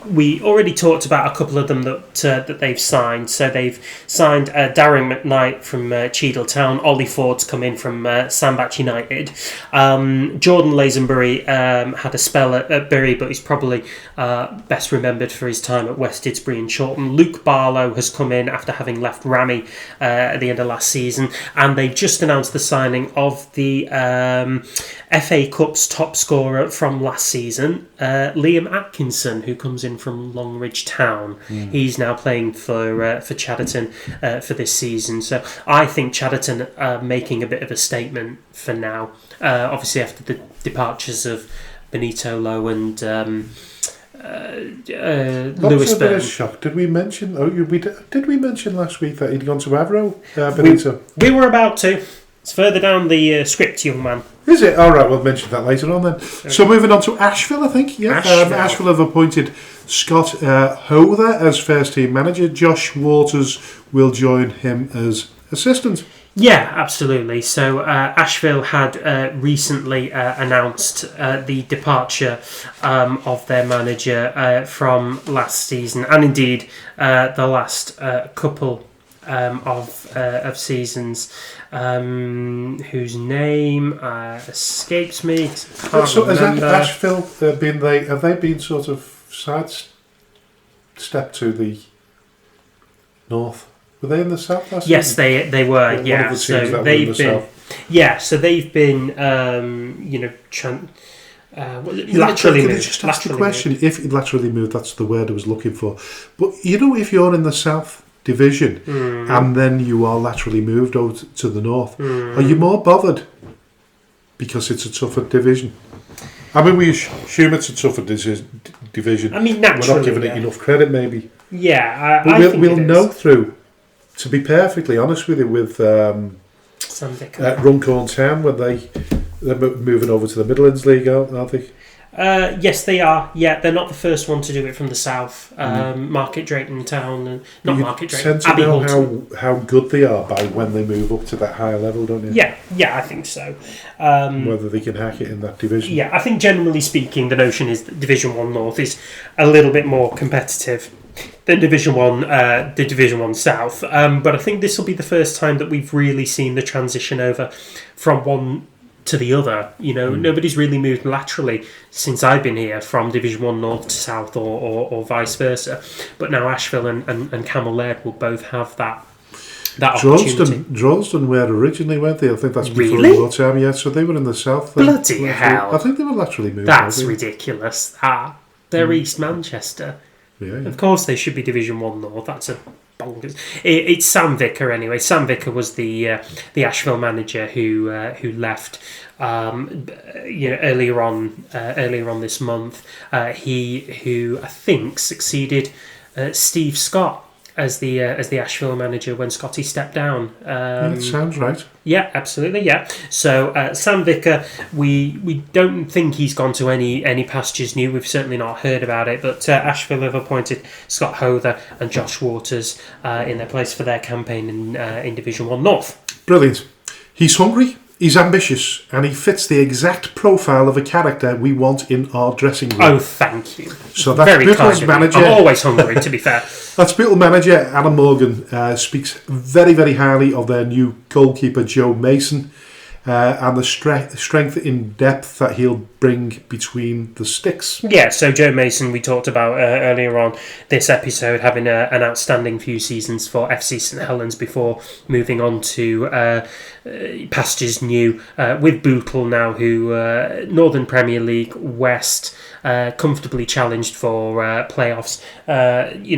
we already talked about a couple of them that they've signed. So they've signed Darren McKnight from Cheadletown. Ollie Ford's come in from Sandbach United. Jordan Lazenbury had a spell at Bury, but he's probably best remembered for his time at West Didsbury and Chorlton. Luke Barlow has come in after having left Rami at the end of last season, and they just announced the signing of the FA Cup's top scorer from last season, Liam Atkinson, who comes in from Longridge Town. He's now playing for Chadderton for this season. So I think Chadderton are making a bit of a statement for now. Obviously, after the departures of Benito Lowe and Lewis Burton. Shock. Did we mention? Did we mention last week that he'd gone to Avro? Benito. We were about to. It's further down the script, young man. Is it? All right, we'll mention that later on then. So moving on to Asheville, I think. Yeah, Asheville have appointed Scott Howther as first team manager. Josh Waters will join him as assistant. Yeah, absolutely. So Asheville had recently announced the departure of their manager from last season, and indeed the last couple of seasons, whose name escapes me. So has Asheville have they been sort of sidestepped to the north? Were they in the south last Yes, season? they were. One Yeah, of the so teams that they've were in the been. south. Yeah, so they've been. Laterally Can I moved. just ask the question? If laterally moved, that's the word I was looking for. But if you're in the south division and then you are laterally moved over to the north, are you more bothered because it's a tougher division? I mean, we assume it's a tougher division. I mean, naturally, we're not giving it enough credit, maybe. Yeah, but we'll know through. To be perfectly honest with you, with Runcorn Town, when they're moving over to the Midlands League, aren't they? Yes, they are. Yeah, they're not the first one to do it from the south. Market Drayton Town, and not Market Drayton. You tend to know how good they are by when they move up to that higher level, don't you? Yeah, I think so. Whether they can hack it in that division. Yeah, I think generally speaking, the notion is that Division 1 North is a little bit more competitive than Division 1, the Division 1 South. But I think this will be the first time that we've really seen the transition over from one to the other. Nobody's really moved laterally since I've been here from Division 1 North to South or vice versa. But now Asheville and Camel Laird will both have that opportunity. Droylsden were originally, weren't they? I think that's before your time. Yeah, so they were in the south. Bloody hell. I think they were laterally moved. That's ridiculous. They're East Manchester. Yeah. Of course they should be Division 1 North. That's a bonkers. It's Sam Vicker anyway. Sam Vicker was the Asheville manager who left earlier on this month. Who I think succeeded Steve Scott as the Asheville manager when Scotty stepped down. It sounds right. Yeah, absolutely. Yeah. So Sam Vicker, we don't think he's gone to any pastures new. We've certainly not heard about it. But Asheville have appointed Scott Howther and Josh Waters in their place for their campaign in Division 1 North. Brilliant. He's hungry. He's ambitious, and he fits the exact profile of a character we want in our dressing room. Oh, thank you. So that's Bittle's manager. I'm always hungry, to be fair. That's Bittle manager Alan Morgan speaks very, very highly of their new goalkeeper Joe Mason. and the strength in depth that he'll bring between the sticks. Yeah, so Joe Mason, we talked about earlier on this episode, having an outstanding few seasons for FC St Helens before moving on to pastures new with Bootle now, who Northern Premier League West comfortably challenged for playoffs,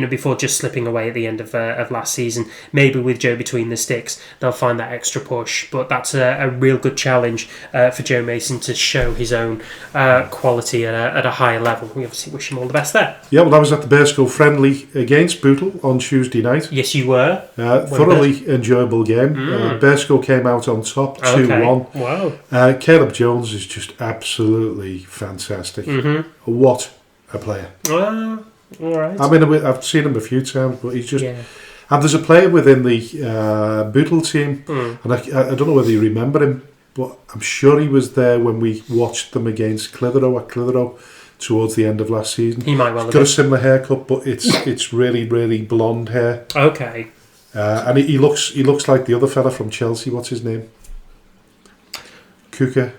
before just slipping away at the end of last season. Maybe with Joe between the sticks, they'll find that extra push, but that's a real good challenge for Joe Mason to show his own quality at a higher level. We obviously wish him all the best there. Yeah, well, I was at the Bearscough friendly against Bootle on Tuesday night. Yes, you were. Thoroughly enjoyable game. Bearscough came out on top, 2-1. Wow. Caleb Jones is just absolutely fantastic. What a player. All right. I mean, I've seen him a few times, but he's just... Yeah. And there's a player within the Bootle team, and I don't know whether you remember him, but I'm sure he was there when we watched them against Clitheroe at Clitheroe towards the end of last season. He might well have got a similar haircut, but it's really, really blonde hair. Okay. And he looks like the other fella from Chelsea. What's his name? Cucurella,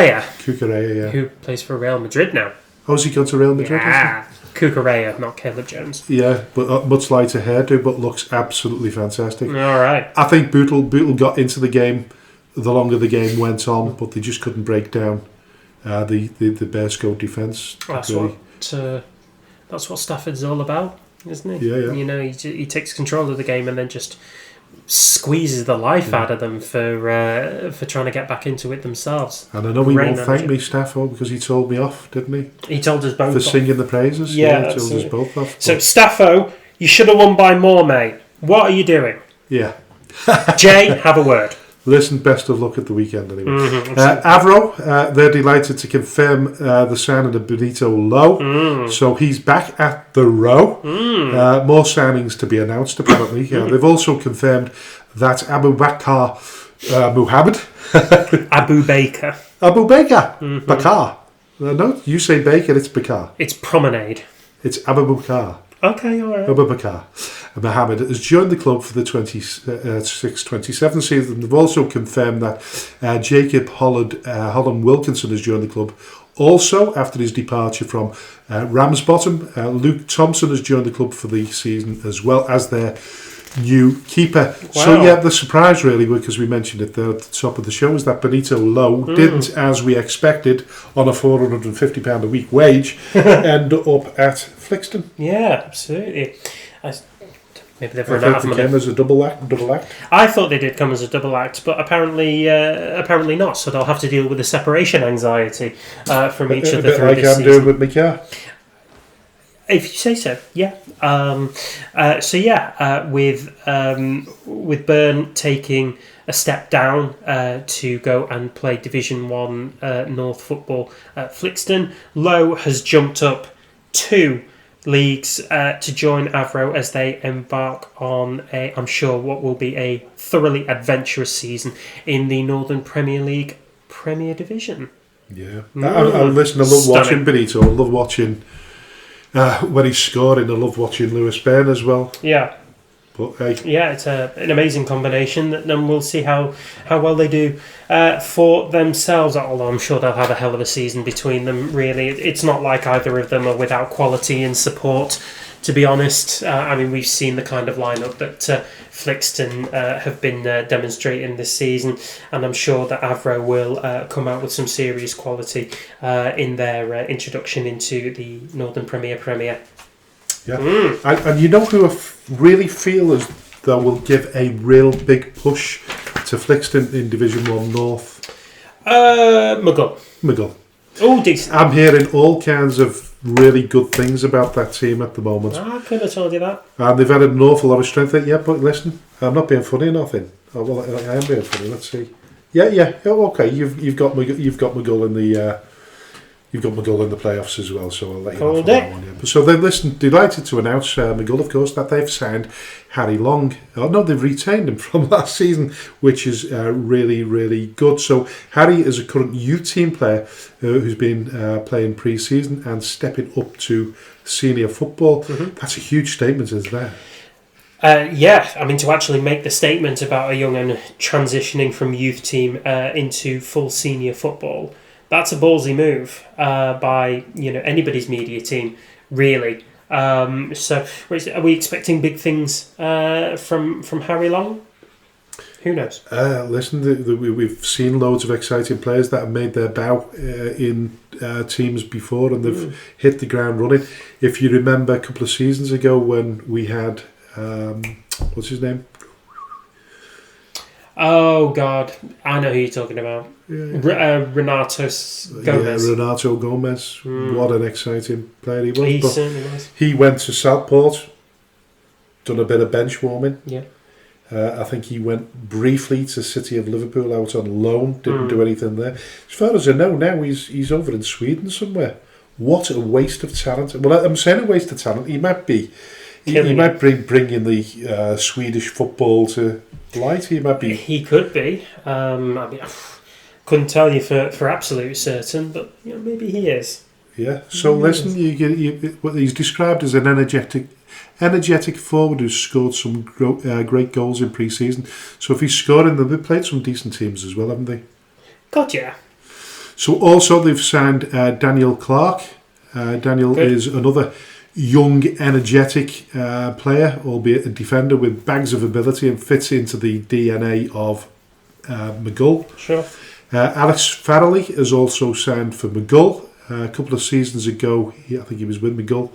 yeah. Who plays for Real Madrid now. Oh, has he gone to Real Madrid? Yeah. Cucurella, not Caleb Jones. Yeah, but much lighter hairdo, but looks absolutely fantastic. All right. I think Bootle got into the game the longer the game went on, but they just couldn't break down the Bearscough defence. That's what Stafford's all about, isn't he? Yeah. He takes control of the game and then just squeezes the life out of them for trying to get back into it themselves. And I know he won't thank me, Staffo, because he told me off, didn't he? He told us both for singing the praises. Yeah, he told us both off. So Staffo, you should have won by more, mate. What are you doing? Yeah. Jay, have a word. Listen, best of luck at the weekend anyway. Avro, they're delighted to confirm the signing of Benito Lowe. So he's back at the Row. More signings to be announced, apparently. They've also confirmed that Abu Bakar Muhammad. Abu Baker. Bakar. No, you say Baker, it's Bakar. It's Promenade. It's Abu Bakar. Okay, all right. Abu Bakar Mohammed has joined the club for the 26-27 season. They've also confirmed that Jacob Holland Wilkinson has joined the club. Also, after his departure from Ramsbottom, Luke Thompson has joined the club for the season as well as their new keeper. Wow. So yeah, the surprise really, because we mentioned it there at the top of the show, is that Benito Lowe didn't, as we expected, on a £450 a week wage, end up at Flixton. Yeah, absolutely. Maybe they've run out of money. Came as a double act. I thought they did come as a double act, but apparently not. So they'll have to deal with the separation anxiety from each of the three. Like I'm doing with my car. If you say so, yeah. With Burn taking a step down to go and play Division 1 North football at Flixton, Lowe has jumped up 2 leagues to join Avro as they embark on I'm sure what will be a thoroughly adventurous season in the Northern Premier League Premier Division. Yeah, I love watching Benito. I love watching when he's scoring. I love watching Lewis Bairn as well. Yeah. But hey. Yeah, it's an amazing combination, and we'll see how well they do for themselves, although I'm sure they'll have a hell of a season between them, really. It's not like either of them are without quality and support, to be honest. We've seen the kind of lineup that Flixton have been demonstrating this season, and I'm sure that Avro will come out with some serious quality in their introduction into the Northern Premier. Yeah, and you know who I really feel as though will give a real big push to Flixton in Division 1 North? Muggle. Oh, decent. I'm hearing all kinds of really good things about that team at the moment. I could have told you that. And they've added an awful lot of strength. Yeah, but listen, I'm not being funny or nothing. Oh, well, I am being funny. Let's see. Yeah. Oh, okay, you've got McGull in the. You've got McGull in the playoffs as well, so I'll let you know for that one. Yeah. So then, listen, delighted to announce McGull, of course, that they've signed Harry Long. Oh no, they've retained him from last season, which is really, really good. So Harry is a current youth team player who's been playing pre-season and stepping up to senior football. That's a huge statement, isn't that? To actually make the statement about a young and transitioning from youth team into full senior football, that's a ballsy move by anybody's media team, really. So, are we expecting big things from Harry Long? Who knows? Listen, we've seen loads of exciting players that have made their bow in teams before, and they've hit the ground running. If you remember a couple of seasons ago when we had, what's his name? Oh God, I know who you're talking about. Renato Gomez. Yeah, Renato Gomez. What an exciting player he was. He certainly was. He went to Southport, done a bit of bench warming. Yeah. I think he went briefly to City of Liverpool out on loan. Didn't do anything there. As far as I know, now he's over in Sweden somewhere. What a waste of talent! Well, I'm saying a waste of talent. He might be. He might bring in the Swedish football to light. He might be. He could be. I couldn't tell you for absolute certain, but maybe he is. Yeah. So listen, what he's described as an energetic forward who's scored some great goals in pre-season. So if he's scoring them, they've played some decent teams as well, haven't they? God, yeah. So also they've signed Daniel Clark. Daniel is another young, energetic player, albeit a defender with bags of ability, and fits into the DNA of McGull. Sure. Alex Farrelly is also signed for McGull. A couple of seasons ago, I think he was with McGull.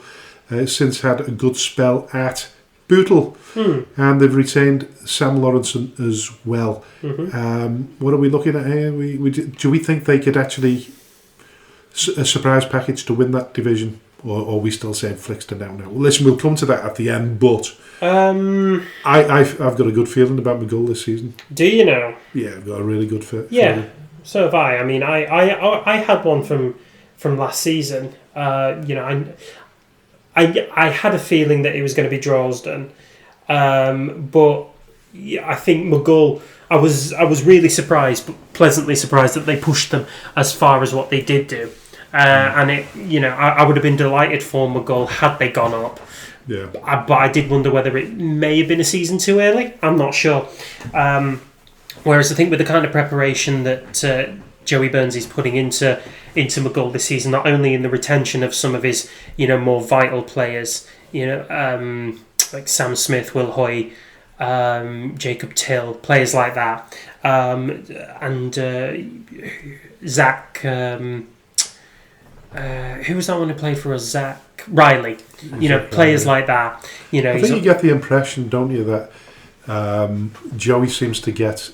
Since had a good spell at Bootle, and they've retained Sam Lawrenson as well. What are we looking at here? Do we think they could actually a surprise package to win that division, or are we still saying Flixton now? Well, listen, we'll come to that at the end, but I've got a good feeling about McGull this season. Do you know? Yeah, I've got a really good feeling. Yeah, so have I. I mean, I had one from last season. I had a feeling that it was going to be Droylsden, but I think McGull. I was really surprised, but pleasantly surprised that they pushed them as far as what they did do, and I would have been delighted for McGull had they gone up. Yeah. But I did wonder whether it may have been a season too early. I'm not sure. Whereas I think with the kind of preparation that Joey Burns is putting into McGull this season, not only in the retention of some of his more vital players, like Sam Smith, Will Hoy, Jacob Till, players like that, and Zach. Who was that one who played for us? Zach Riley. Players like that. I think you get the impression, don't you, that Joey seems to get.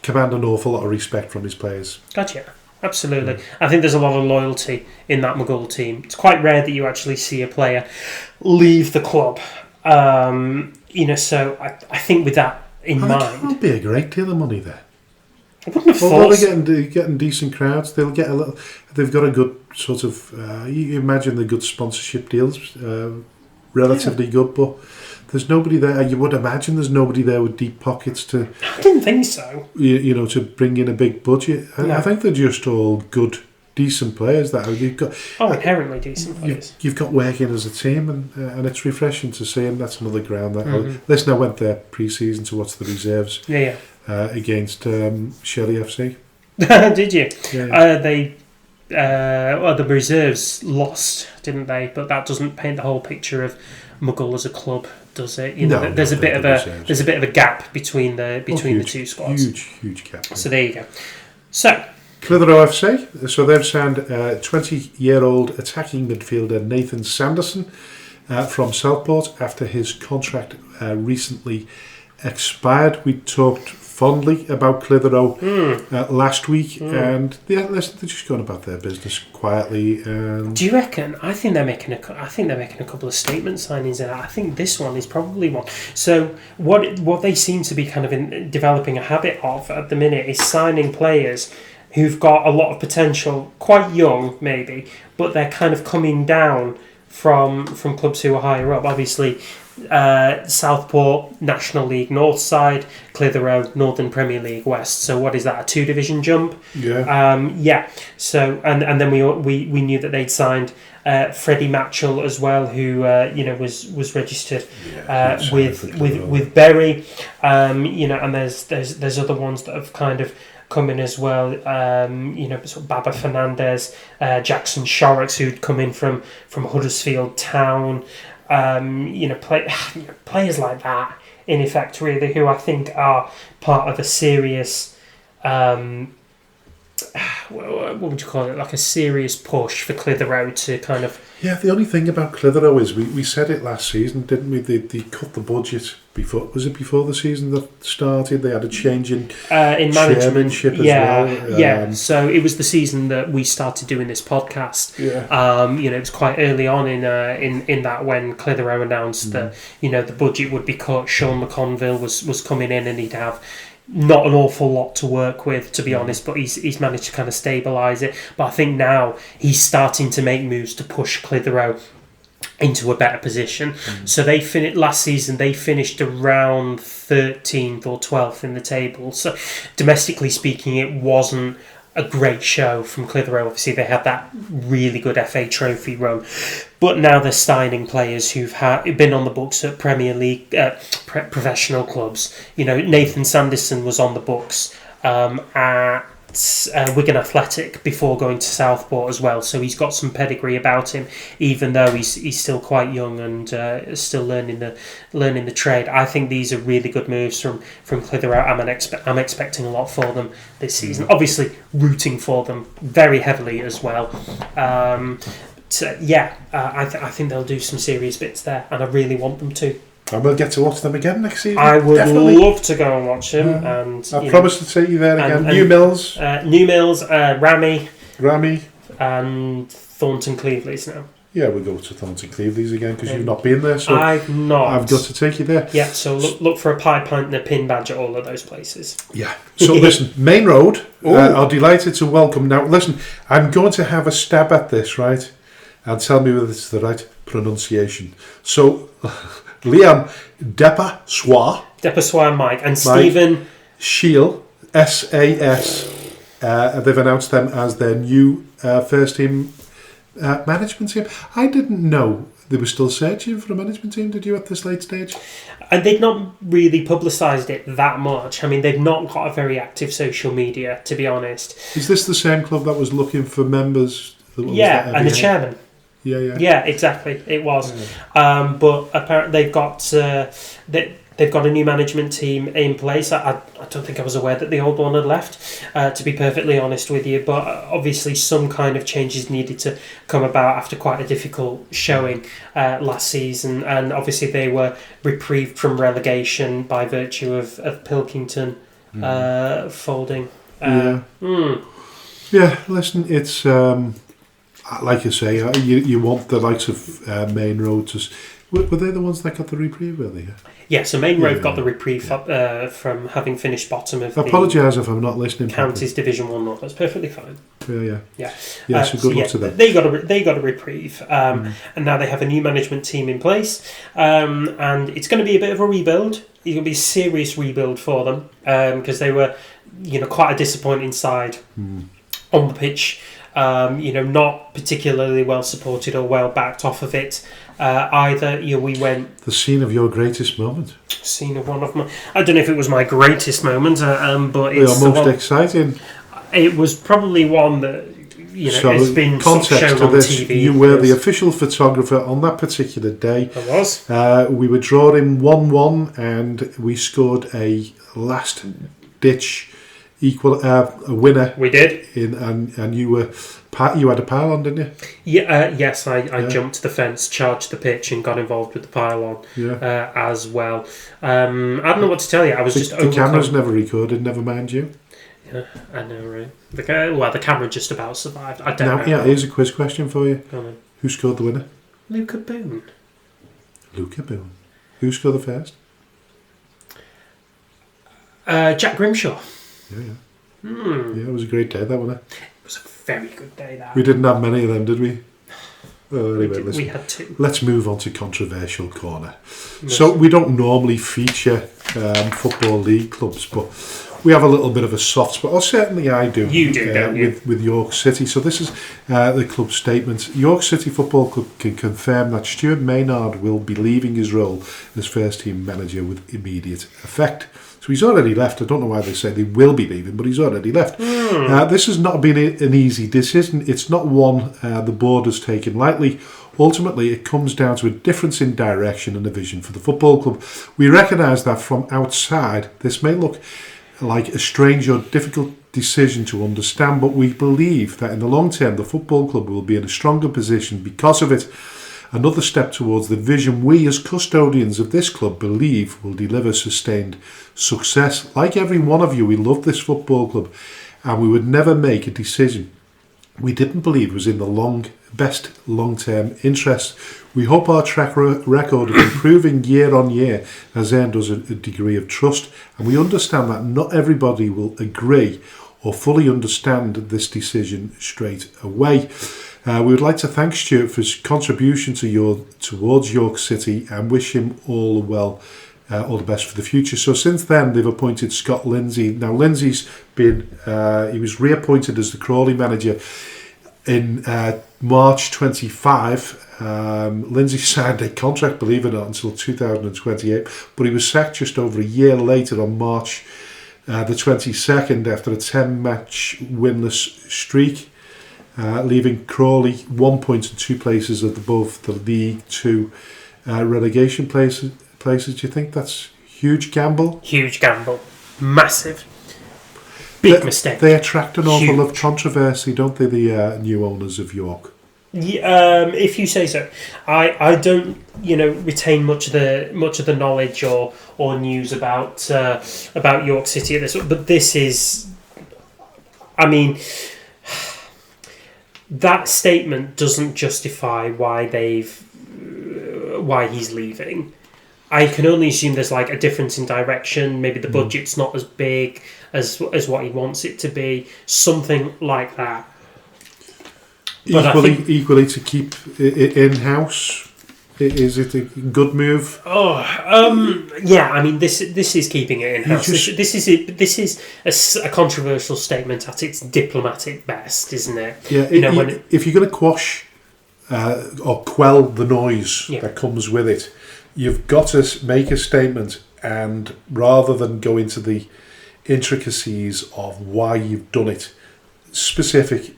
Command an awful lot of respect from his players. Gotcha. Absolutely. I think there's a lot of loyalty in that McGull team. It's quite rare that you actually see a player leave the club. So I think with that in mind... There can't be a great deal of money there. I wouldn't have thought... Although they're getting decent crowds, they'll get a little... They've got a good sort of... you imagine the good sponsorship deals, relatively good, but... There's nobody there. You would imagine there's nobody there with deep pockets to... I didn't think so. To bring in a big budget. I think they're just all good, decent players. You've got. Inherently decent players. You've got working as a team, and it's refreshing to see. And that's another ground that. Listen, I went there pre-season to watch the reserves. Yeah. Against Shelley FC. Did you? Yeah. The reserves lost, didn't they? But that doesn't paint the whole picture of Muggle as a club, does it? There's a bit of a gap between the two squads. Huge gap. So there you go. So Clitheroe FC. So they've signed 20-year-old attacking midfielder Nathan Sanderson from Southport after his contract recently expired. We talked fondly about Clitheroe last week, and they're just going about their business quietly. Do you reckon? I think they're making a couple of statement signings, and I think this one is probably one. So what they seem to be kind of developing a habit of at the minute is signing players who've got a lot of potential, quite young maybe, but they're kind of coming down from clubs who are higher up. Obviously, Southport, National League North side, Clitheroe, Northern Premier League West. So what is that, a 2-division jump? Yeah. So and then we knew that they'd signed Freddie Matchell as well, who was registered with Bury. And there's other ones that have kind of come in as well. Sort of Baba Fernandez, Jackson Shorrocks, who'd come in from Huddersfield Town. Players like that, in effect, really, who I think are part of a serious, what would you call it, like a serious push for Clitheroe to kind of... Yeah, the only thing about Clitheroe is, we said it last season, didn't we? They cut the budget before. Was it before the season that started? They had a change in management as well. Yeah. So it was the season that we started doing this podcast. Yeah. It was quite early on in that, when Clitheroe announced that the budget would be cut. Sean McConville was coming in, and he'd have not an awful lot to work with, to be honest, but he's managed to kind of stabilise it. But I think now he's starting to make moves to push Clitheroe into a better position. So last season they finished around 13th or 12th in the table. So domestically speaking, it wasn't a great show from Clitheroe. Obviously, they had that really good FA Trophy run, but now they're signing players who've been on the books at Premier League professional clubs. Nathan Sanderson was on the books at Wigan Athletic before going to Southport as well, so he's got some pedigree about him, even though he's still quite young and still learning the trade. I think these are really good moves from Clitheroe. I'm expecting a lot for them this season. Obviously, rooting for them very heavily as well. I think they'll do some serious bits there, and I really want them to. And we'll get to watch them again next season. I would love to go and watch them. And I promise to take you there again. New Mills, Rammy, and Thornton Cleveley's now. Yeah, we'll go to Thornton Cleveley's again, because you've not been there. So I've not. I've got to take you there. Yeah, so look for a pie pint and a pin badge at all of those places. Yeah. So listen, Main Road are delighted to welcome. Now listen, I'm going to have a stab at this, right? And tell me whether it's the right pronunciation. So... Liam Depassoir Mike and Stephen Shiel, SAS. They've announced them as their new first team management team. I didn't know they were still searching for a management team. Did you at this late stage? And they've not really publicised it that much. I mean, they've not got a very active social media, to be honest. Is this the same club that was looking for members? And the chairman. Yeah, exactly. It was, but apparently they've got a new management team in place. I don't think I was aware that the old one had left, to be perfectly honest with you. But obviously, some kind of changes needed to come about after quite a difficult showing last season, and obviously they were reprieved from relegation by virtue of Pilkington folding. Yeah, listen, it's. Like you say, you want the likes of Main Road to... Were they the ones that got the reprieve, were they? Yeah, so Main Road got the reprieve from having finished bottom of I apologise if I'm not listening. Counties Division 1 North. That's perfectly fine. Yeah. So good luck to them. They got a reprieve, and now they have a new management team in place, and it's going to be a bit of a rebuild. It's going to be a serious rebuild for them, because they were, quite a disappointing side on the pitch. Not particularly well supported or well backed off of it either. We went... The scene of your greatest moment. Scene of one of my... I don't know if it was my greatest moment, but it's the most exciting. It was probably one that, has been context shown to on this, TV. You were the official photographer on that particular day. I was. We were drawing 1-1 and we scored a last-ditch... a winner. We did. And you had a pylon, didn't you? Yeah. Yes, I jumped the fence, charged the pitch, and got involved with the pylon as well. I don't know what to tell you. I was just the camera's never recorded. Never mind you. Yeah, I know, right? The camera just about survived. I don't know. Yeah, here's a quiz question for you. Go on. Who scored the winner? Luca Boone. Who scored the first? Jack Grimshaw. Yeah, it was a great day, that wasn't it? It was a very good day, that. We didn't have many of them, did we? Anyway, we had two. Let's move on to controversial corner. Yes. So we don't normally feature Football League clubs, but we have a little bit of a soft spot, or certainly I do. You do, don't you? With York City. So this is the club statement. York City Football Club can confirm that Stuart Maynard will be leaving his role as first team manager with immediate effect. So he's already left. I don't know why they say they will be leaving, but he's already left. This has not been an easy decision. It's not one the board has taken lightly. Ultimately, it comes down to a difference in direction and a vision for the football club. We recognise that from outside, this may look like a strange or difficult decision to understand, but we believe that in the long term, the football club will be in a stronger position because of it. Another step towards the vision we as custodians of this club believe will deliver sustained success. Like every one of you, we love this football club and we would never make a decision we didn't believe was in the best long-term interest. We hope our track record of improving year on year has earned us a degree of trust, and we understand that not everybody will agree or fully understand this decision straight away. We would like to thank Stuart for his contribution towards York City and wish him all the best for the future. So since then, they've appointed Scott Lindsay. Now, Lindsay's been, he was reappointed as the Crawley manager in March 25. Lindsay signed a contract, believe it or not, until 2028, but he was sacked just over a year later on March the 22nd after a 10-match winless streak, leaving Crawley 1 point and 2 places above the League 2 relegation places. Do you think that's huge gamble? Huge gamble. Massive. Big mistake. They attract an awful lot of controversy, don't they, the new owners of York? Yeah, if you say so. I don't retain much of the knowledge or news about York City at this, but this is, I mean, that statement doesn't justify why he's leaving. I can only assume there's like a difference in direction. Maybe the budget's not as big as what he wants it to be. Something like that. But equally to keep it in-house, is it a good move? Yeah. I mean, this is keeping it in-house. This is a controversial statement at its diplomatic best, isn't it? Yeah. If you're going to quash or quell the noise that comes with it, you've got to make a statement, and rather than go into the intricacies of why you've done it, specific.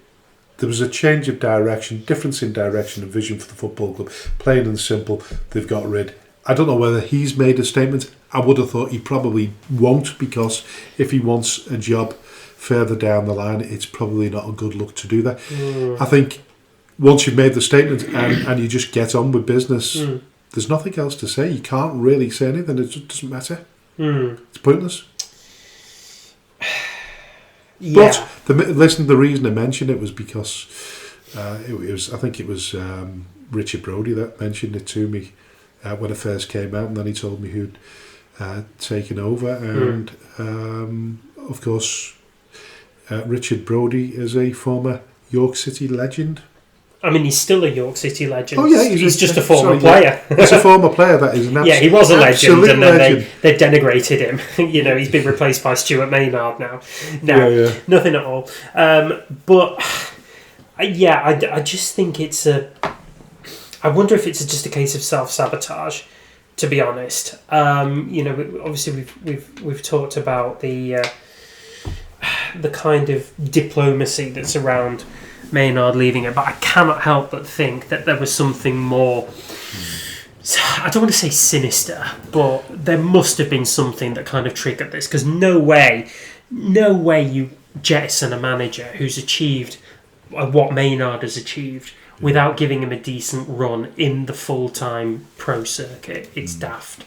There was a change of direction, difference in direction and vision for the football club. Plain and simple, they've got rid. I don't know whether he's made a statement. I would have thought he probably won't, because if he wants a job further down the line, it's probably not a good look to do that. I think once you've made the statement and you just get on with business, there's nothing else to say. You can't really say anything. It just doesn't matter. It's pointless. Yeah. But the reason I mentioned it was because I think it was Richard Brodie that mentioned it to me when it first came out, and then he told me who'd taken over, and of course Richard Brodie is a former York City legend. I mean, he's still a York City legend. Oh yeah, he's just a former player. He's a former player. That is an yeah, he was a legend, and then they denigrated him. He's been replaced by Stuart Maynard now. No, nothing at all. But I just think it's a. I wonder if it's just a case of self-sabotage. To be honest, obviously we've talked about the kind of diplomacy that's around Maynard leaving it, but I cannot help but think that there was something more. I don't want to say sinister, but there must have been something that kind of triggered this, because no way you jettison a manager who's achieved what Maynard has achieved without giving him a decent run in the full-time pro circuit. It's daft.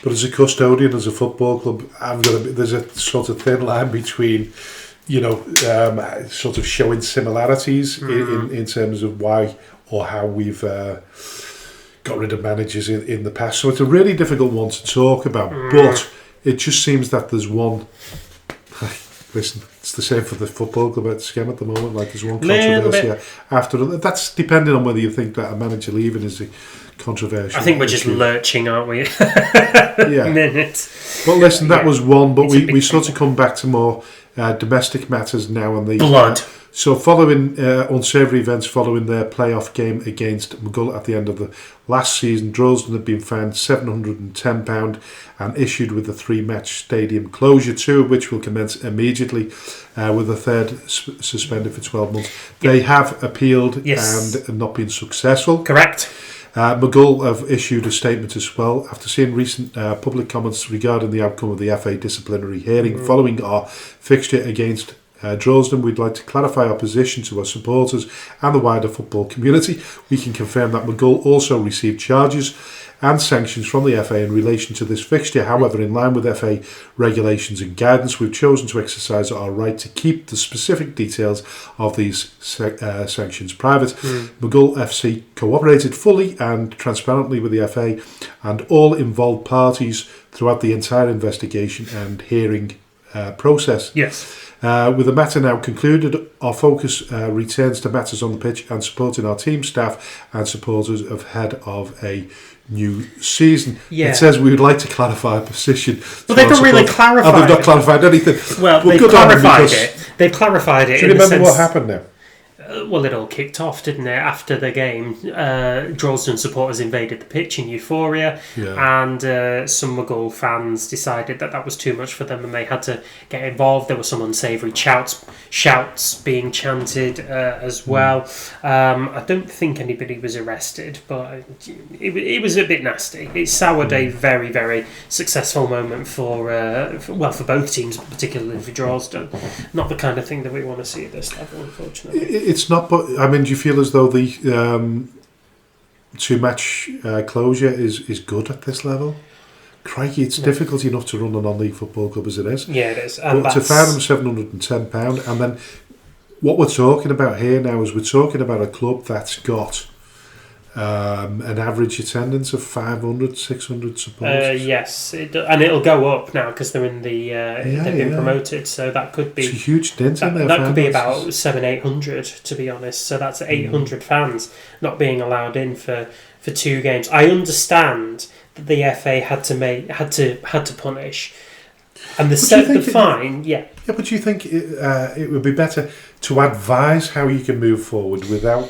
But as a custodian, as a football club, there's a sort of thin line between sort of showing similarities in terms of why or how we've got rid of managers in the past. So it's a really difficult one to talk about, but it just seems that there's one Listen, it's the same for the football club at Skem at the moment. Like there's one Little controversy after another. That's depending on whether you think that a manager leaving is a controversial. I think we're just lurching, aren't we? Yeah. Minute. Well, listen, that was one, but we sort of come back to more domestic matters now on the blood. So following unsavoury events following their playoff game against Mugull at the end of the last season, Droylsden had been fined £710 and issued with a 3-match stadium closure, 2 of which will commence immediately, with a third suspended for 12 months. They have appealed and not been successful. Correct. Mugull have issued a statement as well after seeing recent public comments regarding the outcome of the FA disciplinary hearing following our fixture against Droylsden. We'd like to clarify our position to our supporters and the wider football community. We can confirm that Mugull also received charges and sanctions from the FA in relation to this fixture. However, in line with FA regulations and guidance, we've chosen to exercise our right to keep the specific details of these sanctions private. Mugull FC cooperated fully and transparently with the FA and all involved parties throughout the entire investigation and hearing process. Yes. With the matter now concluded, our focus returns to matters on the pitch and supporting our team, staff and supporters ahead of a new season. Yeah. It says we would like to clarify a position. Well, they've not really clarified it. They've not clarified anything. Well, they've clarified it. They've clarified it. Do you remember what happened now? Well, it all kicked off, didn't it? After the game, Droylsden supporters invaded the pitch in euphoria, and some Mugull fans decided that was too much for them and they had to get involved. There were some unsavoury shouts being chanted as well. I don't think anybody was arrested, but it was a bit nasty. It soured a very, very successful moment for both teams, but particularly for Droylsden. Not the kind of thing that we want to see at this level, unfortunately. It's not, but I mean, do you feel as though the 2-match closure is good at this level? Crikey, it's difficult enough to run a non-league football club as it is. Yeah, it is. And but to fine them £710, and then what we're talking about here now is we're talking about a club that's got an average attendance of 500, 600 supporters. Yes, and it'll go up now because they're in the they've been promoted, so that could be it's a huge dent in there. That could be about 700-800 to be honest. So that's 800 fans not being allowed in for 2 games. I understand that the FA had to punish, and the fine. Yeah, but do you think it would be better to advise how you can move forward without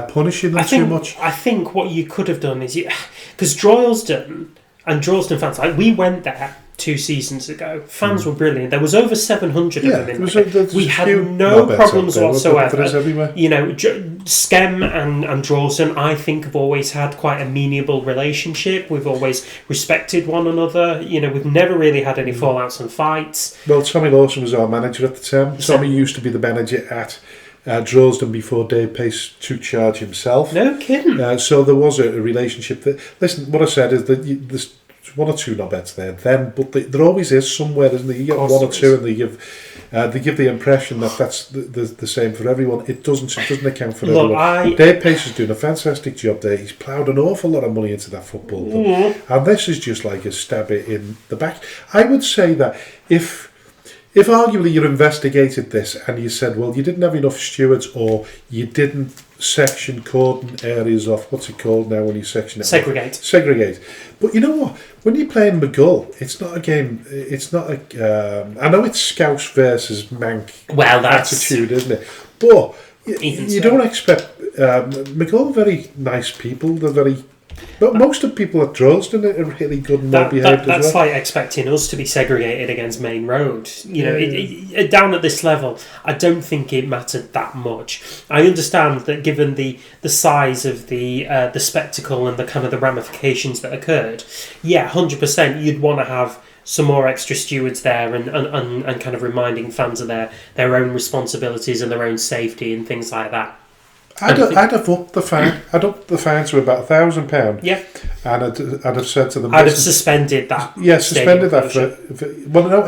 punishing them too much? I think what you could have done is because Droylsden and Droylsden fans, we went there 2 seasons ago. Fans were brilliant. There was over 700 of them in there. We had no problems whatsoever. You know, Skem and Droylsden, I think, have always had quite a amenable relationship. We've always respected one another. You know, we've never really had any fallouts and fights. Well, Tommy Lawson was our manager at the time. Tommy used to be the manager at Droylsden before Dave Pace took charge himself. No kidding. So there was a relationship. Listen, what I said is that there's 1 or 2 knobheads there, but there always is somewhere, isn't there? You get 1 or 2 and they give the impression that that's the same for everyone. It doesn't account for everyone. Dave Pace is doing a fantastic job there. He's ploughed an awful lot of money into that football club. And this is just like a stab in the back. I would say that if arguably you investigated this and you said, well, you didn't have enough stewards or you didn't cordon areas off, what's it called now when you section it? Segregate. But you know what? When you're playing Mugull, it's not a game, it's not a... I know it's Scouse versus Mank attitude, isn't it? But you don't expect... Mugull are very nice people, they're very... But most of the people at Droylsden are really good and well behaved as well. That's like expecting us to be segregated against Main Road. You know, down at this level, I don't think it mattered that much. I understand that given the size of the spectacle and the kind of the ramifications that occurred, 100% you'd want to have some more extra stewards there and kind of reminding fans of their own responsibilities and their own safety and things like that. I'd have upped the fine. I'd up the fine to about £1,000. Yeah. And I'd have said to them... I'd have suspended that. Yeah, suspended that for well, no,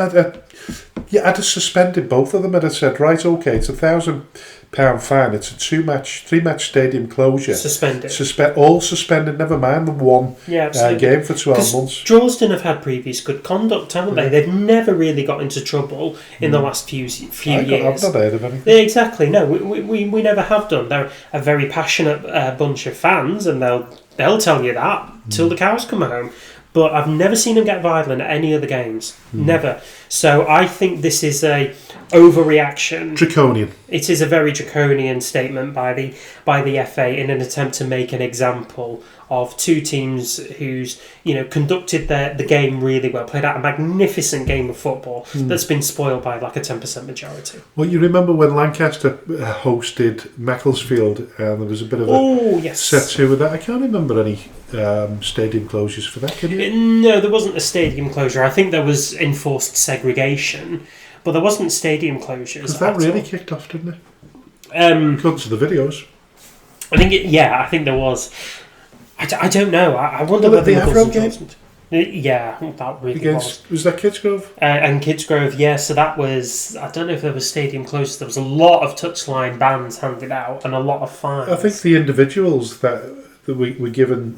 Yeah, I'd have suspended both of them. I'd have said, right, okay, it's £1,000 fine. It's a 3-match stadium closure. Suspended. All suspended. Never mind the one game for 12 months. Droylsden have had previous good conduct, haven't they? They've never really got into trouble in the last few years. I've not heard of anything. Exactly. No, we never have done. They're a very passionate bunch of fans, and they'll tell you that till the cows come home. But I've never seen them get violent at any other games. Never. So I think this is a overreaction. Draconian. It is a very draconian statement by the FA in an attempt to make an example of two teams who's conducted the game really well, played out a magnificent game of football that's been spoiled by like a 10% majority. Well, you remember when Lancaster hosted Macclesfield, and there was a bit of a set to with that. I can't remember any stadium closures for that. Can you? No, there wasn't a stadium closure. I think there was enforced segregation, but there wasn't stadium closures. Because that really kicked off, didn't it? According to the videos. I think there was. I don't know. I wonder whether the Avro game. Yeah, that really was that Kidsgrove? And Kidsgrove, yeah. So that was. I don't know if there was stadium closures. There was a lot of touchline bans handed out and a lot of fines. I think the individuals that we were given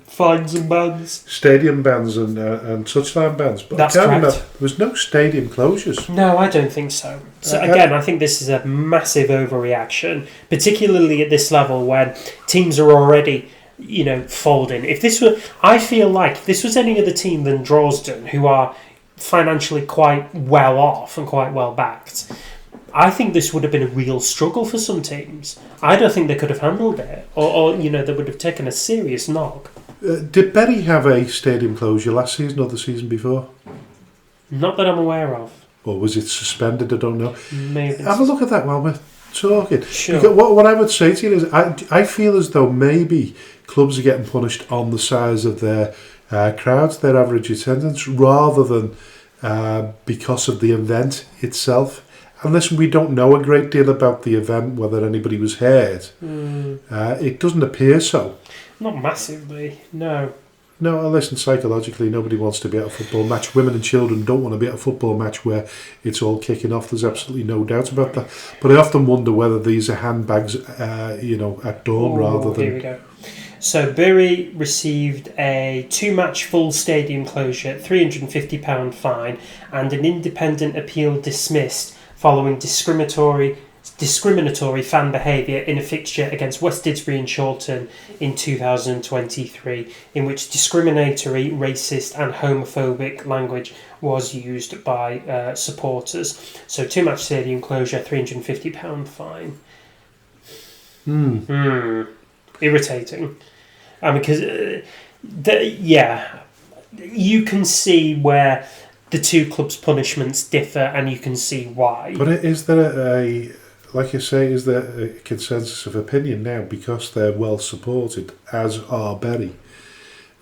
fines and bans, stadium bans and touchline bans. But that's I can't correct. remember. There was no stadium closures. No, I don't think so. So again, I think this is a massive overreaction, particularly at this level when teams are already, folding. I feel like if this was any other team than Droylsden, who are financially quite well off and quite well backed, I think this would have been a real struggle for some teams. I don't think they could have handled it, or they would have taken a serious knock. Did Bury have a stadium closure last season or the season before? Not that I'm aware of. Or was it suspended? I don't know. Maybe. Have a look at that while we're talking. Sure. Because what I would say to you is I feel as though maybe clubs are getting punished on the size of their crowds, their average attendance, rather than because of the event itself. And listen, we don't know a great deal about the event, whether anybody was hurt. It doesn't appear so. Not massively, no. No, listen, psychologically, nobody wants to be at a football match. Women and children don't want to be at a football match where it's all kicking off. There's absolutely no doubt about that. But I often wonder whether these are handbags, at dawn rather than... Here we go. So Bury received a 2-match full stadium closure, £350 fine, and an independent appeal dismissed following discriminatory fan behaviour in a fixture against West Didsbury and Chorlton in 2023, in which discriminatory, racist and homophobic language was used by supporters. So 2-match stadium closure, £350 fine. Irritating. Because, you can see where the two clubs' punishments differ, and you can see why. But is there like you say, is there a consensus of opinion now, because they're well supported, as are Bury,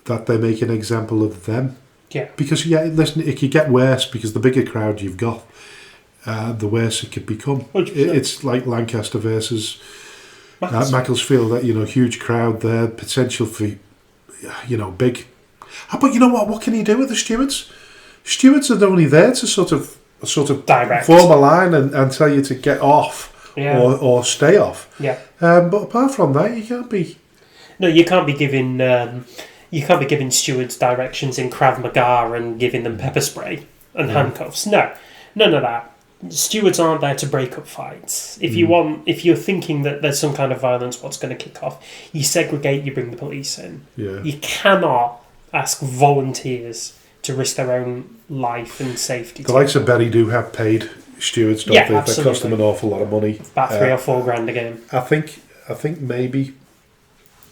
that they make an example of them? Yeah. Because, listen, it could get worse, because the bigger crowd you've got, the worse it could become. 100%. It's like Lancaster versus Macclesfield, that, huge crowd there, potential for, big... But you know what? What can you do with the stewards? Stewards are only there to sort of direct, form a line and tell you to get off or stay off. Yeah. But apart from that, you can't be. No, you can't be giving stewards directions in Krav Maga and giving them pepper spray and handcuffs. No, none of that. Stewards aren't there to break up fights. If you're thinking that there's some kind of violence, what's going to kick off? You segregate. You bring the police in. Yeah. You cannot ask volunteers to risk their own life and safety. The likes of Bury do have paid stewards, don't they? That cost them an awful lot of money. About $3 or $4 a game. I think maybe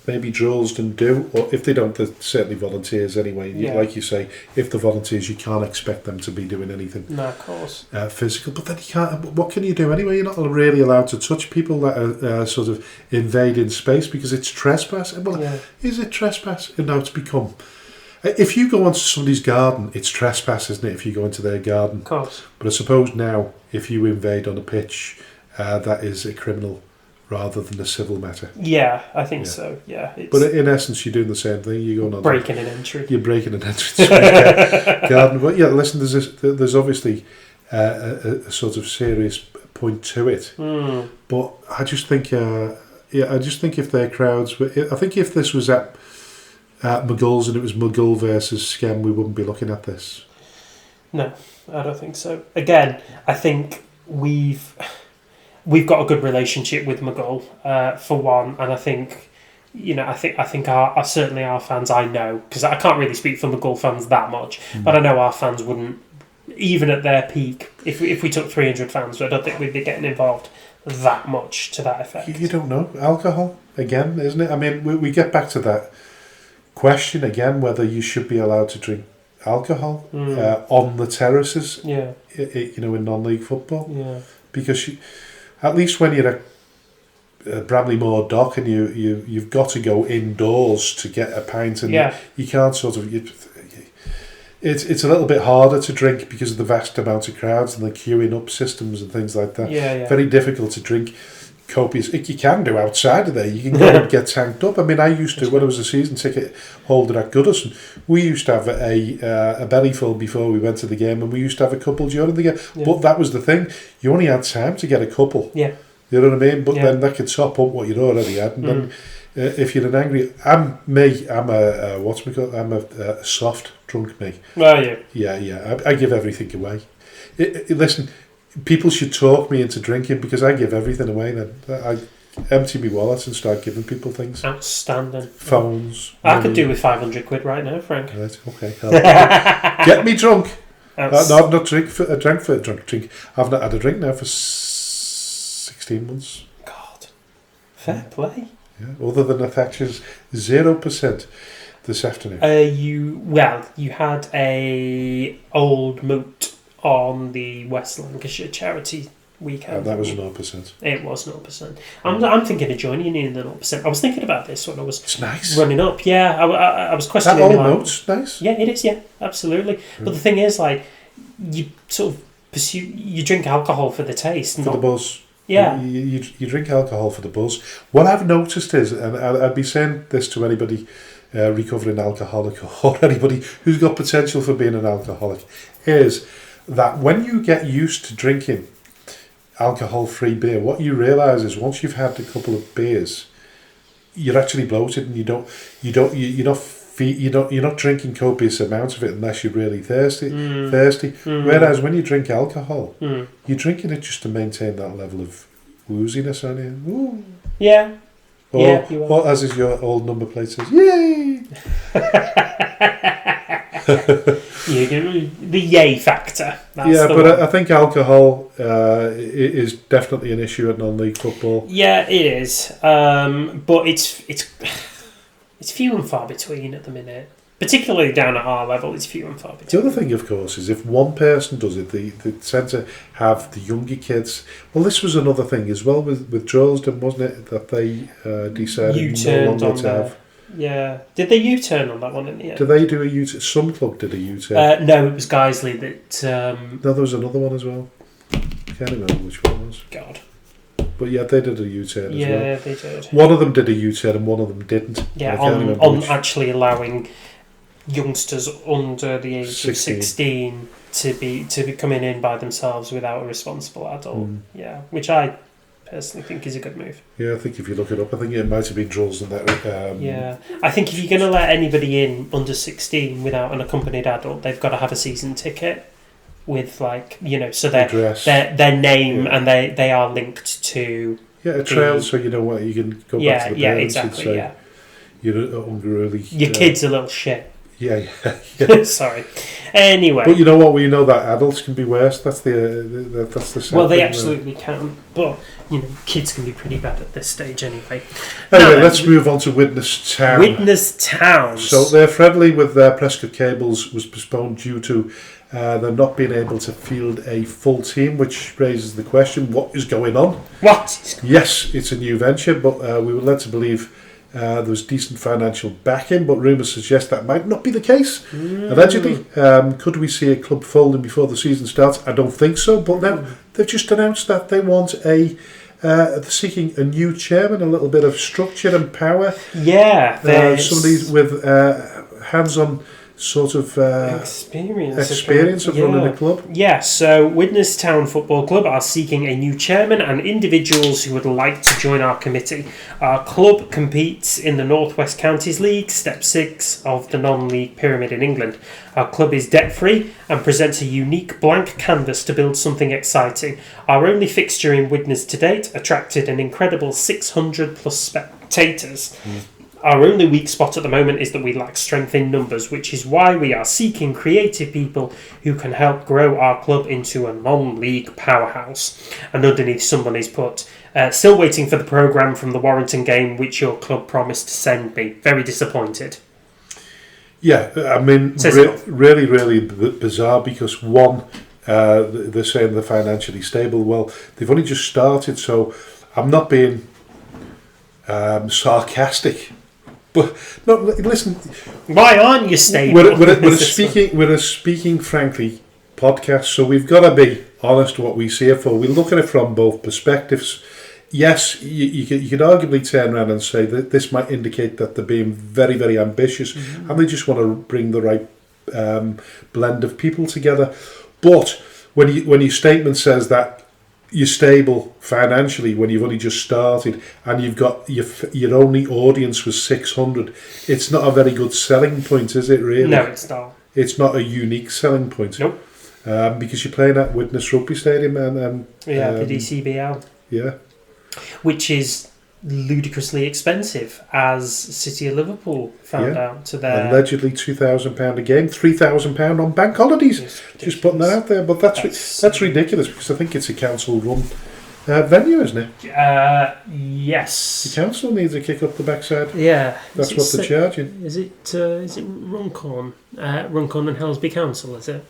Droylsden do, or if they don't, they're certainly volunteers anyway. Yeah. Like you say, if they're volunteers, you can't expect them to be doing anything. No, of course. Physical, but then you can't. What can you do anyway? You're not really allowed to touch people that are sort of invading space, because it's trespass. Well, is it trespass? No, it's become. If you go onto somebody's garden, it's trespass, isn't it? If you go into their garden. Of course. But I suppose now, if you invade on a pitch, that is a criminal rather than a civil matter. Yeah, I think Yeah. so. Yeah, it's But in essence, you're doing the same thing. You're going on breaking an entry. You're breaking an entrance garden. But yeah, listen, there's obviously a sort of serious point to it. But I just think, I just think if their crowds were, I think if this was at McGull's and it was McGull versus Skem, we wouldn't be looking at this. No, I don't think so. Again, I think we've got a good relationship with McGull for one, and I think. I think our certainly our fans, I know, because I can't really speak for McGull fans that much, but I know our fans wouldn't, even at their peak, if we took 300 fans, I don't think we'd be getting involved that much to that effect. You don't know. Alcohol, again, isn't it? I mean, we get back to that question again, whether you should be allowed to drink alcohol on the terraces, in non-league football. Yeah. Because at least when you're at Bramley Moor Dock and you've got to go indoors to get a pint, and you can't sort of... It's a little bit harder to drink because of the vast amount of crowds and the queuing up systems and things like that. Very difficult to drink copious. You can do outside of there. You can go and get tanked up. I mean, I used to, when I was a season ticket holder at Goodison, we used to have a belly full before we went to the game, and we used to have a couple during the game. Yeah. But that was the thing. You only had time to get a couple. Yeah. You know what I mean? But then that could top up what you'd already had. And then if you're an angry... I'm a soft drunk me. Oh, yeah. Yeah. I give everything away. Listen... People should talk me into drinking because I give everything away. Then I empty my wallet and start giving people things. Outstanding. Phones. I could do with 500 quid right now, Frank. Right, okay. Get me drunk. No, I've not drank for a drink. I've not had a drink now for 16 months. God, fair play. Yeah. Other than the Thatcher's 0% this afternoon. You had a old moot on the West Lancashire charity weekend. That was 0%. It was 0%. I'm thinking of joining in the 0%. I was thinking about this when I was it's nice. Running up. Yeah, I was questioning. That old moat's nice. Yeah, it is. Yeah, absolutely. But the thing is, like, you sort of you drink alcohol for the taste, for the buzz. Yeah, you drink alcohol for the buzz. What I've noticed is, and I'd be saying this to anybody recovering alcoholic or anybody who's got potential for being an alcoholic, is that when you get used to drinking alcohol-free beer, what you realise is once you've had a couple of beers, you're actually bloated, and you're not drinking copious amounts of it unless you're really thirsty. Whereas when you drink alcohol, you're drinking it just to maintain that level of wooziness, aren't you? Ooh. Yeah. Or as is your old number plate says, yay! The yay factor. I think alcohol is definitely an issue at non-league football. Yeah, it is, but it's few and far between at the minute. Particularly down at our level, it's few and far between. The other thing, of course, is if one person does it, they tend to have the younger kids. Well, this was another thing as well with Droylsden, wasn't it? That they decided no longer to have. Yeah. Did they U-turn on that one in the end? Did they do a U-turn? Some club did a U-turn. No, it was Guiseley that... No, there was another one as well. I can't remember which one it was. God. But yeah, they did a U-turn as well. Yeah, they did. One of them did a U-turn and one of them didn't. Yeah, on actually allowing youngsters under the age of 16 to be coming in by themselves without a responsible adult. Yeah, which I personally think is a good move. Yeah, I think if you look it up, I think it might have been Droylsden that. I think if you're going to let anybody in under 16 without an accompanied adult, they've got to have a season ticket with, like, so their name and they are linked to a trail, so you know what you can go back to the parents exactly, and say you're unruly. Your kid's a little shit. Yeah. Sorry. Anyway, but you know what? We know that adults can be worse. That's the well, they absolutely can. But kids can be pretty bad at this stage anyway. Anyway, let's move on to Widnes Town. Widnes Town. So their friendly with Prescott Cables was postponed due to them not being able to field a full team, which raises the question: what is going on? What? Yes, it's a new venture, but we were led to believe. There was decent financial backing, but rumours suggest that might not be the case. Allegedly, could we see a club folding before the season starts? I don't think so, but now they've just announced that they want a they're seeking a new chairman, a little bit of structure and power. Yeah, somebody with hands-on sort of experience of running a club. Yeah, so Widnes Town Football Club are seeking a new chairman and individuals who would like to join our committee. Our club competes in the North West Counties League, Step 6 of the non-league pyramid in England. Our club is debt-free and presents a unique blank canvas to build something exciting. Our only fixture in Widnes to date attracted an incredible 600 plus spectators. Our only weak spot at the moment is that we lack strength in numbers, which is why we are seeking creative people who can help grow our club into a non-league powerhouse. And underneath somebody's put, still waiting for the programme from the Warrington game, which your club promised to send me. Very disappointed. Yeah, I mean, really, really bizarre because one, they're saying they're financially stable. Well, they've only just started, so I'm not being sarcastic. But no, listen. Why aren't you stable? We're a speaking frankly podcast, so we've got to be honest what we see it for. We look at it from both perspectives. Yes, you could arguably turn around and say that this might indicate that they're being very, very ambitious and they just want to bring the right blend of people together. But when your statement says that you're stable financially when you've only just started and you've got your only audience was 600, it's not a very good selling point, is it really? No, it's not. It's not a unique selling point. Nope. Because you're playing at Widnes Rugby Stadium and the DCBL. Yeah. Which is ludicrously expensive, as City of Liverpool found out to their... Allegedly £2,000 a game, £3,000 on bank holidays. Just putting that out there. But that's ridiculous because I think it's a council-run venue, isn't it? Yes. The council needs a kick up the backside. Yeah. That's what they're charging. Is it Runcorn? Runcorn and Helsby Council, is it?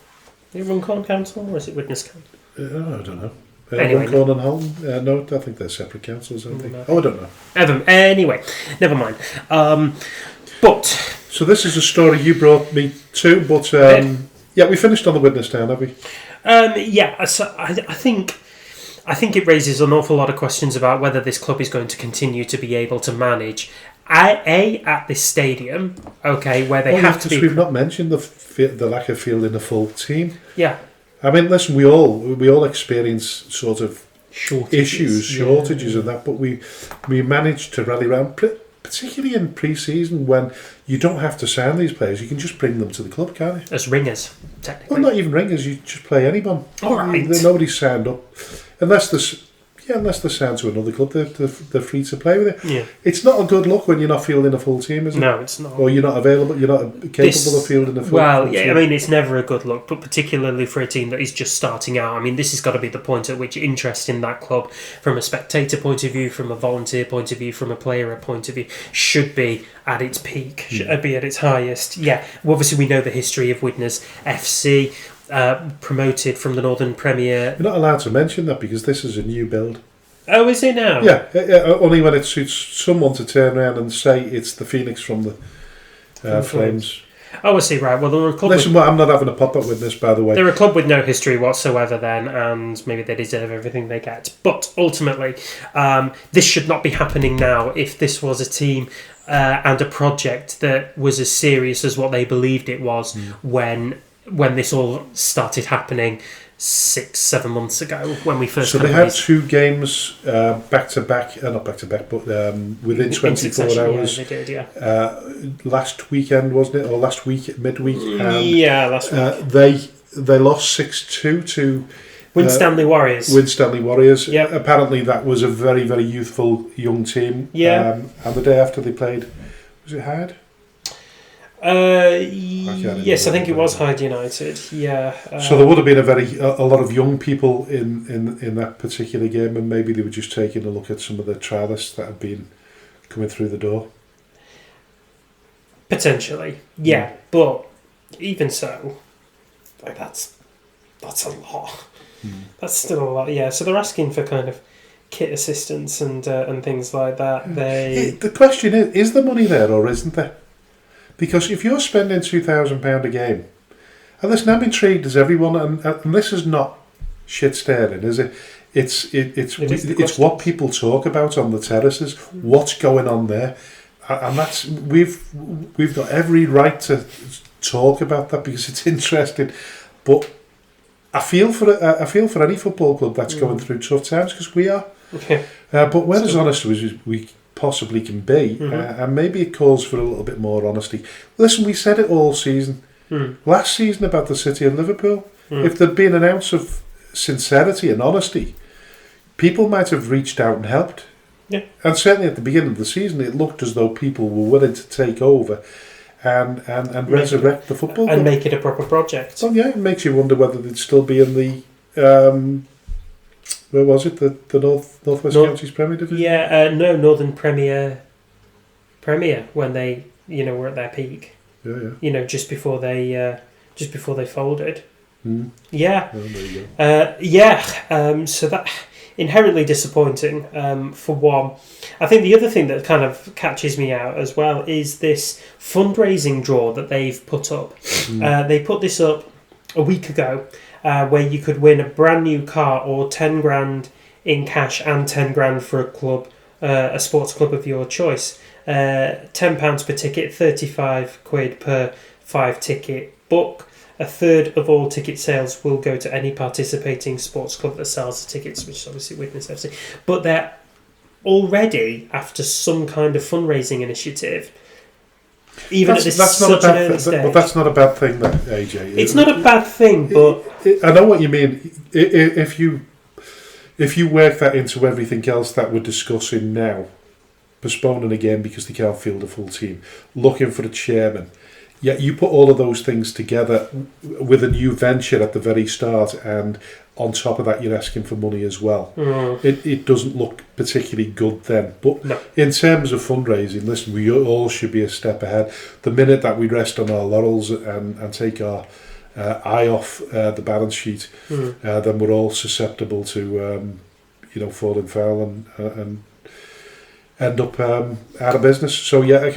Is it Runcorn Council or is it Widnes Council? I don't know. Anyway, Runcorn and Holm? No, I think they're separate councils, aren't they? I don't know. Anyway, never mind. But so this is a story you brought me to, but we finished on the Widnes Town, have we? So I think it raises an awful lot of questions about whether this club is going to continue to be able to manage at this stadium, where they have to be. We've not mentioned the lack of fielding a full team. Yeah. I mean, listen, we all experience sort of shortages and that, but we managed to rally around, particularly in pre-season when you don't have to sign these players, you can just bring them to the club, can't you? As ringers, technically. Well, not even ringers, you just play anyone. All right. Nobody's signed up. Unless they're signed to another club, they're free to play with it. Yeah. It's not a good look when you're not fielding a full team, is it? No, it's not. Or you're not available, you're not capable of fielding a full team. I mean, it's never a good look, but particularly for a team that is just starting out. I mean, this has got to be the point at which interest in that club, from a spectator point of view, from a volunteer point of view, from a player point of view, should be at its peak, should be at its highest. Yeah, obviously we know the history of Widnes FC, promoted from the Northern Premier. You're not allowed to mention that because this is a new build. Oh, is it now? Yeah, only when it suits someone to turn around and say it's the Phoenix from the Flames. Oh, I see, right. Well, they're a club. Listen, I'm not having a pop-up with this, by the way. They're a club with no history whatsoever then, and maybe they deserve everything they get. But ultimately, this should not be happening now. If this was a team and a project that was as serious as what they believed it was when this all started happening 6-7 months ago when we first. So they had 2 games back to back, not back to back, but within 24 hours. Yeah, they did. Yeah. Last weekend, wasn't it, or last week midweek? Last week. They lost 6-2 to Winstanley Warriors. Winstanley Warriors. Yep. Apparently, that was a very, very youthful young team. Yeah. And the day after they played, was it Hyde? Yes, I think it was Hyde United. Yeah. So there would have been a lot of young people in that particular game, and maybe they were just taking a look at some of the trialists that had been coming through the door. Potentially, yeah, but even so, that's a lot. That's still a lot. Yeah. So they're asking for kind of kit assistance and things like that. The question is there money there or isn't there? Because if you're spending £2,000 a game, and listen, I'm intrigued as everyone, and this is not shit staring, is it? it's what people talk about on the terraces. What's going on there, and that's we've got every right to talk about that because it's interesting. But I feel for any football club that's going through tough times because we are. Okay. But we're as honest as we possibly can be, and maybe it calls for a little bit more honesty. Listen, we said it all season, last season about the City and Liverpool. If there'd been an ounce of sincerity and honesty, people might have reached out and helped. Yeah. And certainly at the beginning of the season, it looked as though people were willing to take over and resurrect the football and club. make it a proper project. Well, yeah, it makes you wonder whether they'd still be in the where was it? The Northwest Counties Premier Division? Yeah, no, Northern Premier when they were at their peak. Yeah. Just before they folded. Yeah. Oh, there you go. So that inherently disappointing for one. I think the other thing that kind of catches me out as well is this fundraising draw that they've put up. They put this up a week ago, where you could win a brand new car or 10 grand in cash and 10 grand for a club, a sports club of your choice. £10 per ticket, 35 quid per 5-ticket book. A third of all ticket sales will go to any participating sports club that sells the tickets, which is obviously Witness FC. But they're already after some kind of fundraising initiative. Even at this such an early stage. But that's not a bad thing, though, AJ. It's not a bad thing, but I know what you mean. If you work that into everything else that we're discussing now, postponing again because they can't field a full team, looking for a chairman. Yeah, you put all of those things together with a new venture at the very start, and on top of that, you're asking for money as well. It doesn't look particularly good then. But in terms of fundraising, listen, we all should be a step ahead. The minute that we rest on our laurels and take our eye off the balance sheet, then we're all susceptible to falling foul and end up out of business. So yeah.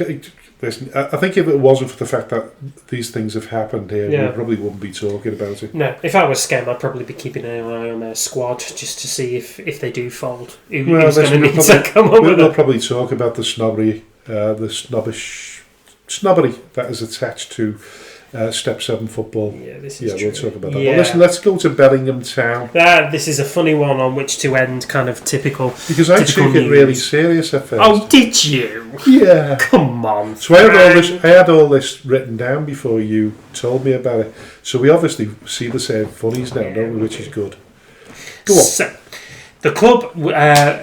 Listen, I think if it wasn't for the fact that these things have happened here, we probably wouldn't be talking about it. No, if I was Scam, I'd probably be keeping an eye on their squad just to see if they do fold. Who's going to need to come up with it? We'll probably talk about the snobbery, snobbery that is attached to Step 7 football. Yeah, this is true. We'll talk about that. Yeah. But listen, let's go to Bellingham Town. This is a funny one on which to end kind of typical. Because I took it really serious at first. Oh, did you? Yeah. Come on. So I had all this written down before you told me about it. So we obviously see the same funnies now, don't we? Which is good. Go on. So, the club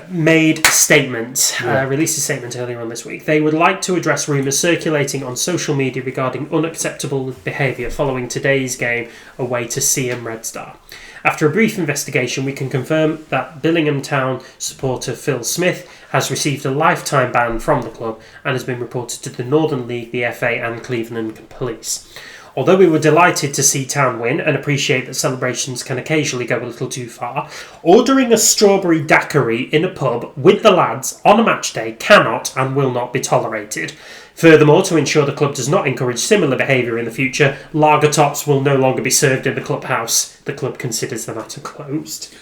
made a statement, released a statement earlier on this week. They would like to address rumours circulating on social media regarding unacceptable behaviour following today's game away to CM Red Star. After a brief investigation, we can confirm that Bellingham Town supporter Phil Smith has received a lifetime ban from the club and has been reported to the Northern League, the FA and Cleveland Police. Although we were delighted to see Town win and appreciate that celebrations can occasionally go a little too far, ordering a strawberry daiquiri in a pub with the lads on a match day cannot and will not be tolerated. Furthermore, to ensure the club does not encourage similar behaviour in the future, lager tops will no longer be served in the clubhouse. The club considers the matter closed.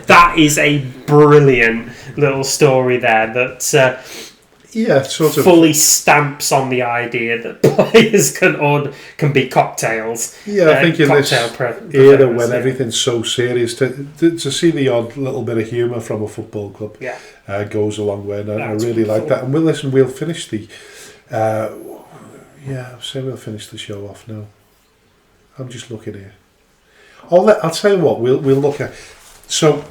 That is a brilliant little story there that sort of fully stamps on the idea that players can be cocktails. Yeah, I think in this era when everything's so serious, to see the odd little bit of humour from a football club goes a long way, and I really like that. And we'll finish the we'll finish the show off now. I'm just looking here. I'll tell you what, we'll look at. So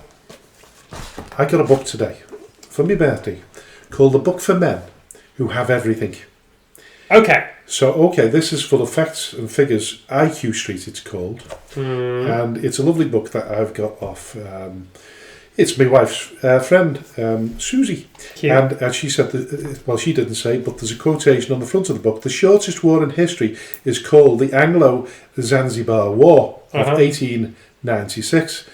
I got a book today for my birthday called The Book for Men Who Have Everything. Okay. So, this is full of facts and figures. IQ Street, it's called. And it's a lovely book that I've got off. It's my wife's friend, Susie. Cute. And she said, she didn't say, but there's a quotation on the front of the book. The shortest war in history is called the Anglo-Zanzibar War of 1896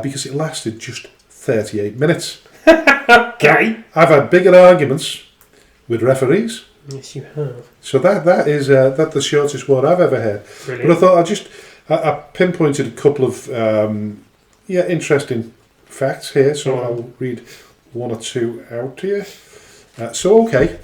because it lasted just 38 minutes. Okay. I've had bigger arguments with referees. Yes, you have. So that is the shortest war I've ever had. Brilliant. But I thought I pinpointed a couple of interesting facts here, so I'll read one or two out to you. Okay.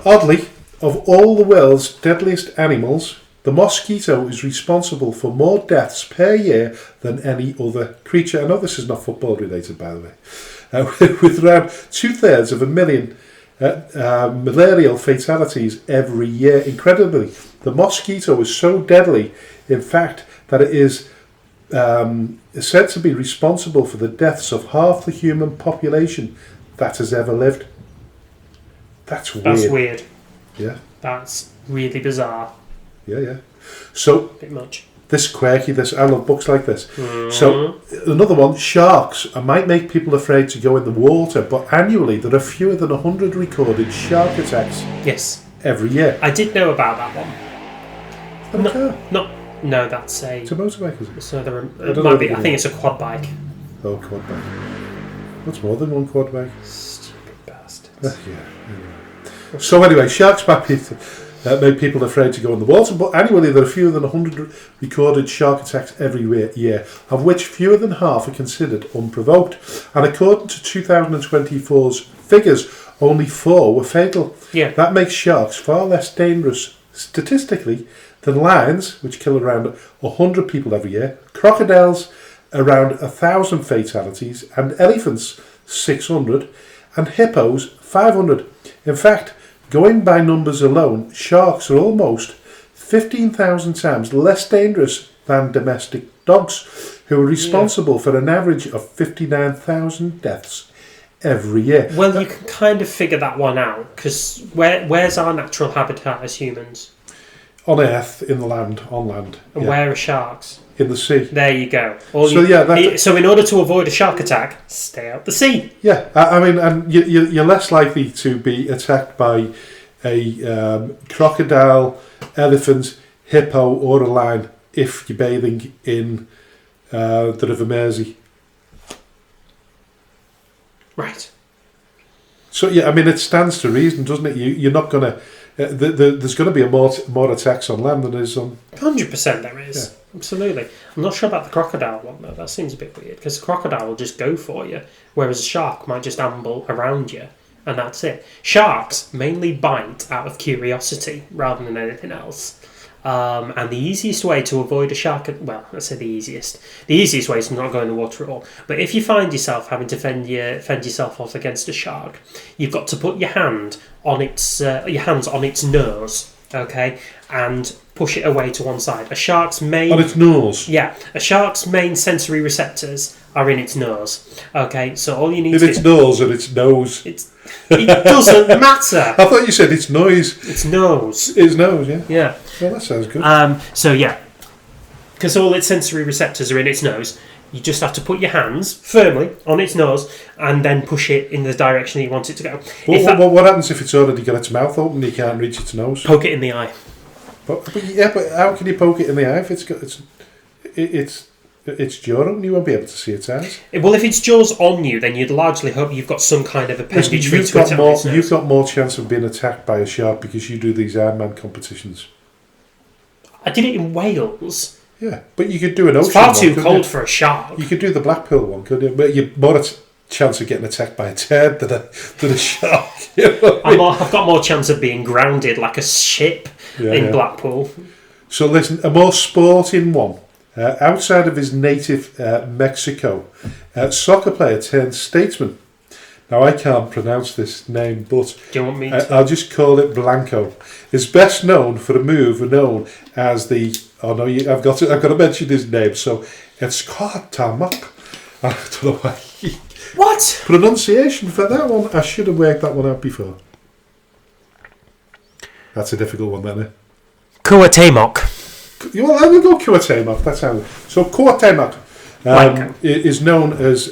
Oddly, of all the world's deadliest animals, the mosquito is responsible for more deaths per year than any other creature. I know this is not football related, by the way. With around 2/3 of a million malarial fatalities every year. Incredibly, the mosquito is so deadly, in fact, that it is said to be responsible for the deaths of half the human population that has ever lived. That's weird. That's weird. Yeah. That's really bizarre. Yeah. So, a bit much. This quirky, I love books like this. So, another one, sharks might make people afraid to go in the water, but annually there are fewer than 100 recorded shark attacks. Yes. Every year. I did know about that one. No, that's a... It's a motorbike, is it? So it might be, I think it's a quad bike. Oh, quad bike. What's more than one quad bike? Stupid bastards. Yeah. Anyway. So anyway, sharks make people afraid to go in the water, but annually there are fewer than 100 recorded shark attacks every year, of which fewer than half are considered unprovoked. And according to 2024's figures, only 4 were fatal. Yeah. That makes sharks far less dangerous statistically than lions, which kill around 100 people every year, crocodiles, around 1,000 fatalities, and elephants, 600, and hippos, 500. In fact, going by numbers alone, sharks are almost 15,000 times less dangerous than domestic dogs, who are responsible for an average of 59,000 deaths every year. Well, you can kind of figure that one out, because where's our natural habitat as humans? On Earth, in the land, on land. And where are sharks? In the sea. There you go. So in order to avoid a shark attack, stay out the sea. Yeah, I mean, and you're less likely to be attacked by a crocodile, elephant, hippo, or a lion if you're bathing in the River Mersey. Right. So yeah, I mean, it stands to reason, doesn't it? You're not going to. There's going to be more attacks on land than there is on. 100% there is. Yeah. Absolutely. I'm not sure about the crocodile one though. That seems a bit weird because the crocodile will just go for you, whereas a shark might just amble around you, and that's it. Sharks mainly bite out of curiosity rather than anything else. And the easiest way to avoid a shark, well, I say the easiest way is to not go in the water at all. But if you find yourself having to fend yourself off against a shark, you've got to put your hands on its nose, okay, and push it away to one side. A shark's main on its nose. Yeah, a shark's main sensory receptors are in its nose. Okay, so all you need its nose or its nose. It doesn't matter. I thought you said its noise. Its nose. Its nose, yeah. Yeah. Well, that sounds good. So yeah, because all its sensory receptors are in its nose, you just have to put your hands firmly on its nose and then push it in the direction you want it to go. What happens if it's already got its mouth open and you can't reach its nose? Poke it in the eye. But how can you poke it in the eye if it's got its jaw open? You won't be able to see its eyes. Well, if its jaw's on you, then you'd largely hope you've got some kind of appendage for it to attack its nose. You've got more chance of being attacked by a shark because you do these Ironman competitions. I did it in Wales. Yeah, but you could do an ocean. It's far too cold for a shark. You could do the Blackpool one, couldn't you? But you've more chance of getting attacked by a turd than a shark. You know what I mean? I've got more chance of being grounded like a ship in Blackpool. So listen, a more sporting one. Outside of his native Mexico, soccer player turned statesman. Now I can't pronounce this name, but do you want me to? I'll just call it Blanco. Is best known for a move known as the. Oh no, I've got to mention his name. So it's Cuauhtémoc. I don't know why. What pronunciation for that one? I should have worked that one out before. That's a difficult one, then. Cuauhtémoc. Well, I will go Cuauhtémoc. That's how. So Cuauhtémoc is known as.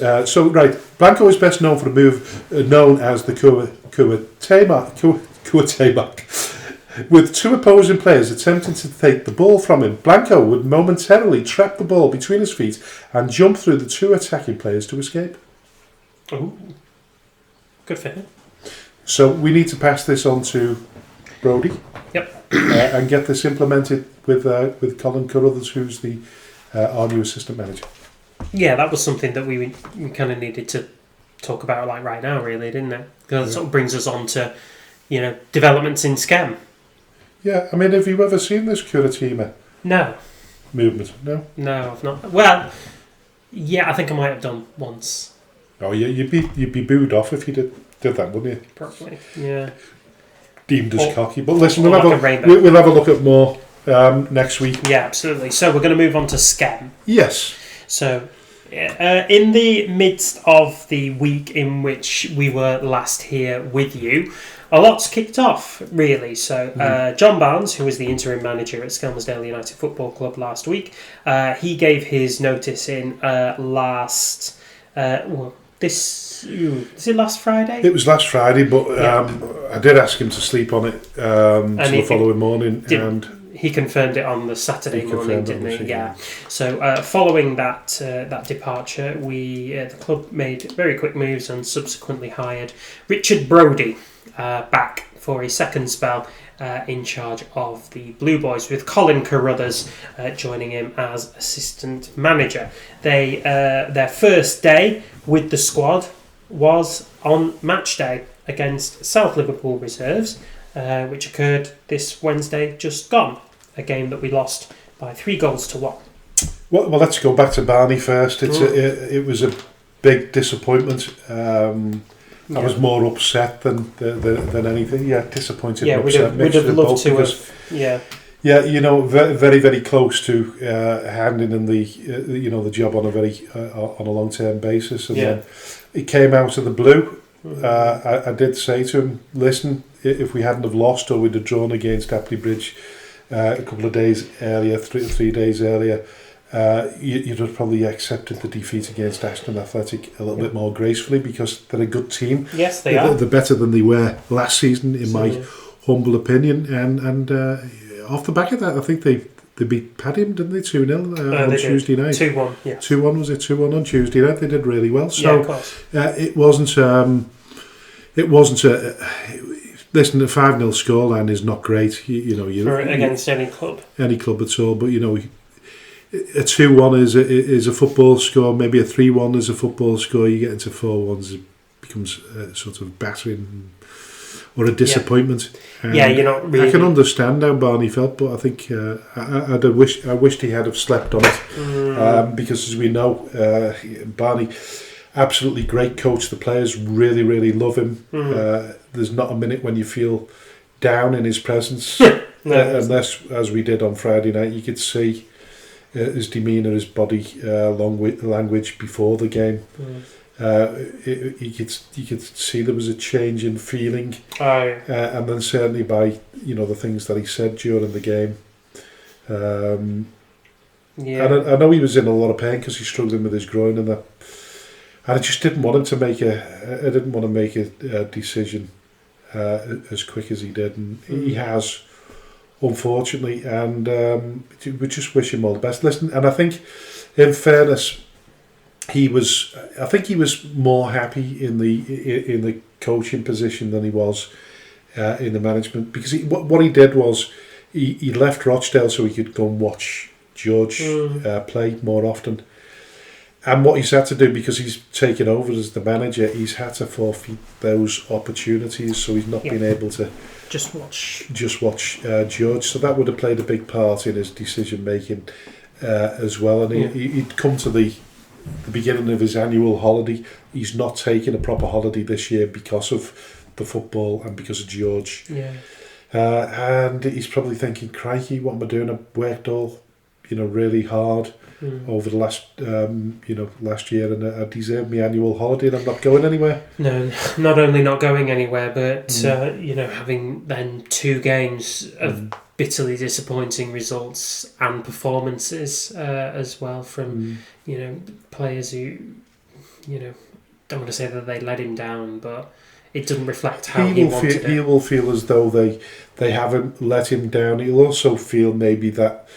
Blanco is best known for a move known as the Cuauhtémoc. With two opposing players attempting to take the ball from him, Blanco would momentarily trap the ball between his feet and jump through the two attacking players to escape. Ooh. Good for him. So we need to pass this on to Brodie. Yep. And get this implemented with Colin Carruthers, who's our new assistant manager. Yeah, that was something that we kind of needed to talk about like right now, really, didn't it? Because it sort of brings us on to, developments in SCEM. Yeah, I mean, have you ever seen this Curatima No. movement? No? No, I've not. Well, yeah, I think I might have done once. Oh, yeah, you'd be booed off if you did that, wouldn't you? Probably, yeah. Deemed as cocky. But listen, we'll we'll have a look at more next week. Yeah, absolutely. So we're going to move on to SCEM. Yes. So, in the midst of the week in which we were last here with you, a lot's kicked off, really. So, John Barnes, who was the interim manager at Skelmersdale United Football Club last week, he gave his notice in was it last Friday? It was last Friday, but I did ask him to sleep on it till the following morning. And he confirmed it on the Saturday morning, didn't he? Yeah. So following that departure, the club made very quick moves and subsequently hired Richard Brodie back for a second spell in charge of the Blue Boys, with Colin Carruthers joining him as assistant manager. Their first day with the squad was on match day against South Liverpool Reserves, which occurred this Wednesday just gone. A game that we lost by 3-1. Well, let's go back to Barney first. It was a big disappointment. I was more upset than anything. Yeah, disappointed. Yeah, and we'd upset. have loved to have. Yeah. Yeah, very, very close to handing in the job on a long-term basis, and then it came out of the blue. I did say to him, listen, if we hadn't have lost or we'd have drawn against Apley Bridge a couple of days earlier, 3 days earlier, you'd have probably accepted the defeat against Ashton Athletic a little bit more gracefully, because they're a good team. Yes, they are. They're better than they were last season, in my humble opinion. And off the back of that, I think they beat Paddington, didn't they? 2-0 on Tuesday night. 2-1, yeah. 2-1, was it? 2-1 on Tuesday night. They did really well. So yeah, of course. It wasn't a... Listen, the 5-0 scoreline is not great. Against any club. Any club at all, but a 2-1 is a football score. Maybe a 3-1 is a football score. You get into 4-1s, it becomes a sort of battering or a disappointment. Yeah, you're not really. I can understand how Barney felt, but I think I wished he had have slept on it, because as we know, Barney, absolutely great coach. The players really, really love him. There's not a minute when you feel down in his presence, unless, as we did on Friday night, you could see his demeanour, his body language before the game. You could see there was a change in feeling, and then certainly by the things that he said during the game. And I know he was in a lot of pain because he's struggling with his groin and that. And I just didn't want him to make a decision as quick as he did, and he has, unfortunately. And we just wish him all the best. Listen, and I think, in fairness, he was more happy in the coaching position than he was in the management, because what he did was he left Rochdale so he could go and watch George play more often. And what he's had to do, because he's taken over as the manager, he's had to forfeit those opportunities, so he's not been able to just watch George. So that would have played a big part in his decision making as well. And he'd come to the beginning of his annual holiday. He's not taken a proper holiday this year because of the football and because of George. And he's probably thinking, crikey, what am I doing? I've worked all really hard over the last year, and I deserve my annual holiday, and I'm not going anywhere. No, not only not going anywhere, but having then 2 games of bitterly disappointing results and performances as well from players who don't want to say that they let him down, but it doesn't reflect how he wanted it. He will feel as though they haven't let him down. He'll also feel maybe that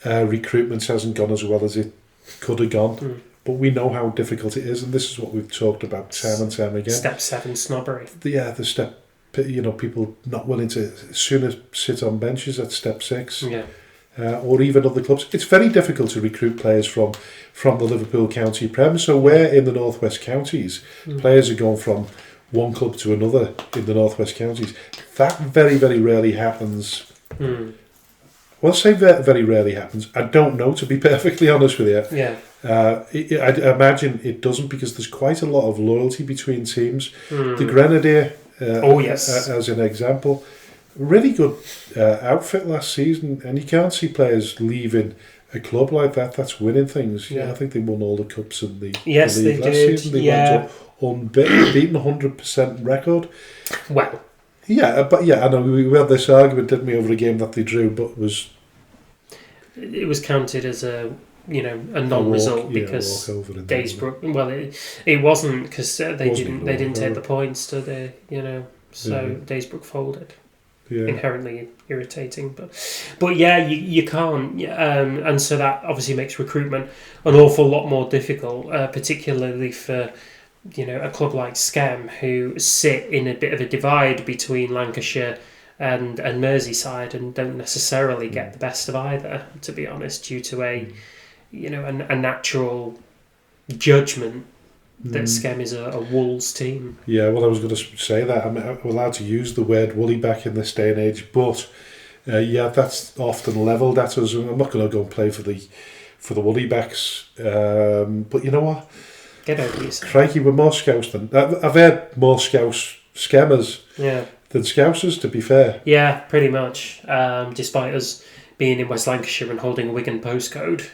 recruitment hasn't gone as well as it could have gone, but we know how difficult it is, and this is what we've talked about time and time again. Step 7 snobbery. The step, people not willing to sooner sit on benches at step 6. or even other clubs. It's very difficult to recruit players from the Liverpool County Prem. So where in the North West Counties players are going from one club to another in the North West Counties, that very, very rarely happens. Well, say very rarely happens. I don't know, to be perfectly honest with you. Yeah. I imagine it doesn't, because there's quite a lot of loyalty between teams. The Grenadier, as an example, really good outfit last season, and you can't see players leaving a club like that that's winning things. Yeah, I think they won all the cups in the league last season. They went up unbeaten, 100% record. Well, but I know we had this argument, didn't we, over a game that they drew, but it was counted as a non-result because Daysbrook. Well, it wasn't, because they didn't take the points, did they? So Daysbrook folded. Yeah. Inherently irritating, but you can't, and so that obviously makes recruitment an awful lot more difficult, particularly for a club like Scam, who sit in a bit of a divide between Lancashire and Merseyside, and don't necessarily get the best of either, to be honest, due to a natural judgment that Scam is a Wolves team. Yeah, well, I was going to say that. I'm allowed to use the word woolly back in this day and age, but that's often levelled at us. I'm not going to go and play for the woolly backs, but you know what? Get over yourself. Crikey, we're more Scouse than... I've heard more Scouse scammers than Scousers, to be fair. Yeah, pretty much. Despite us being in West Lancashire and holding a Wigan postcode.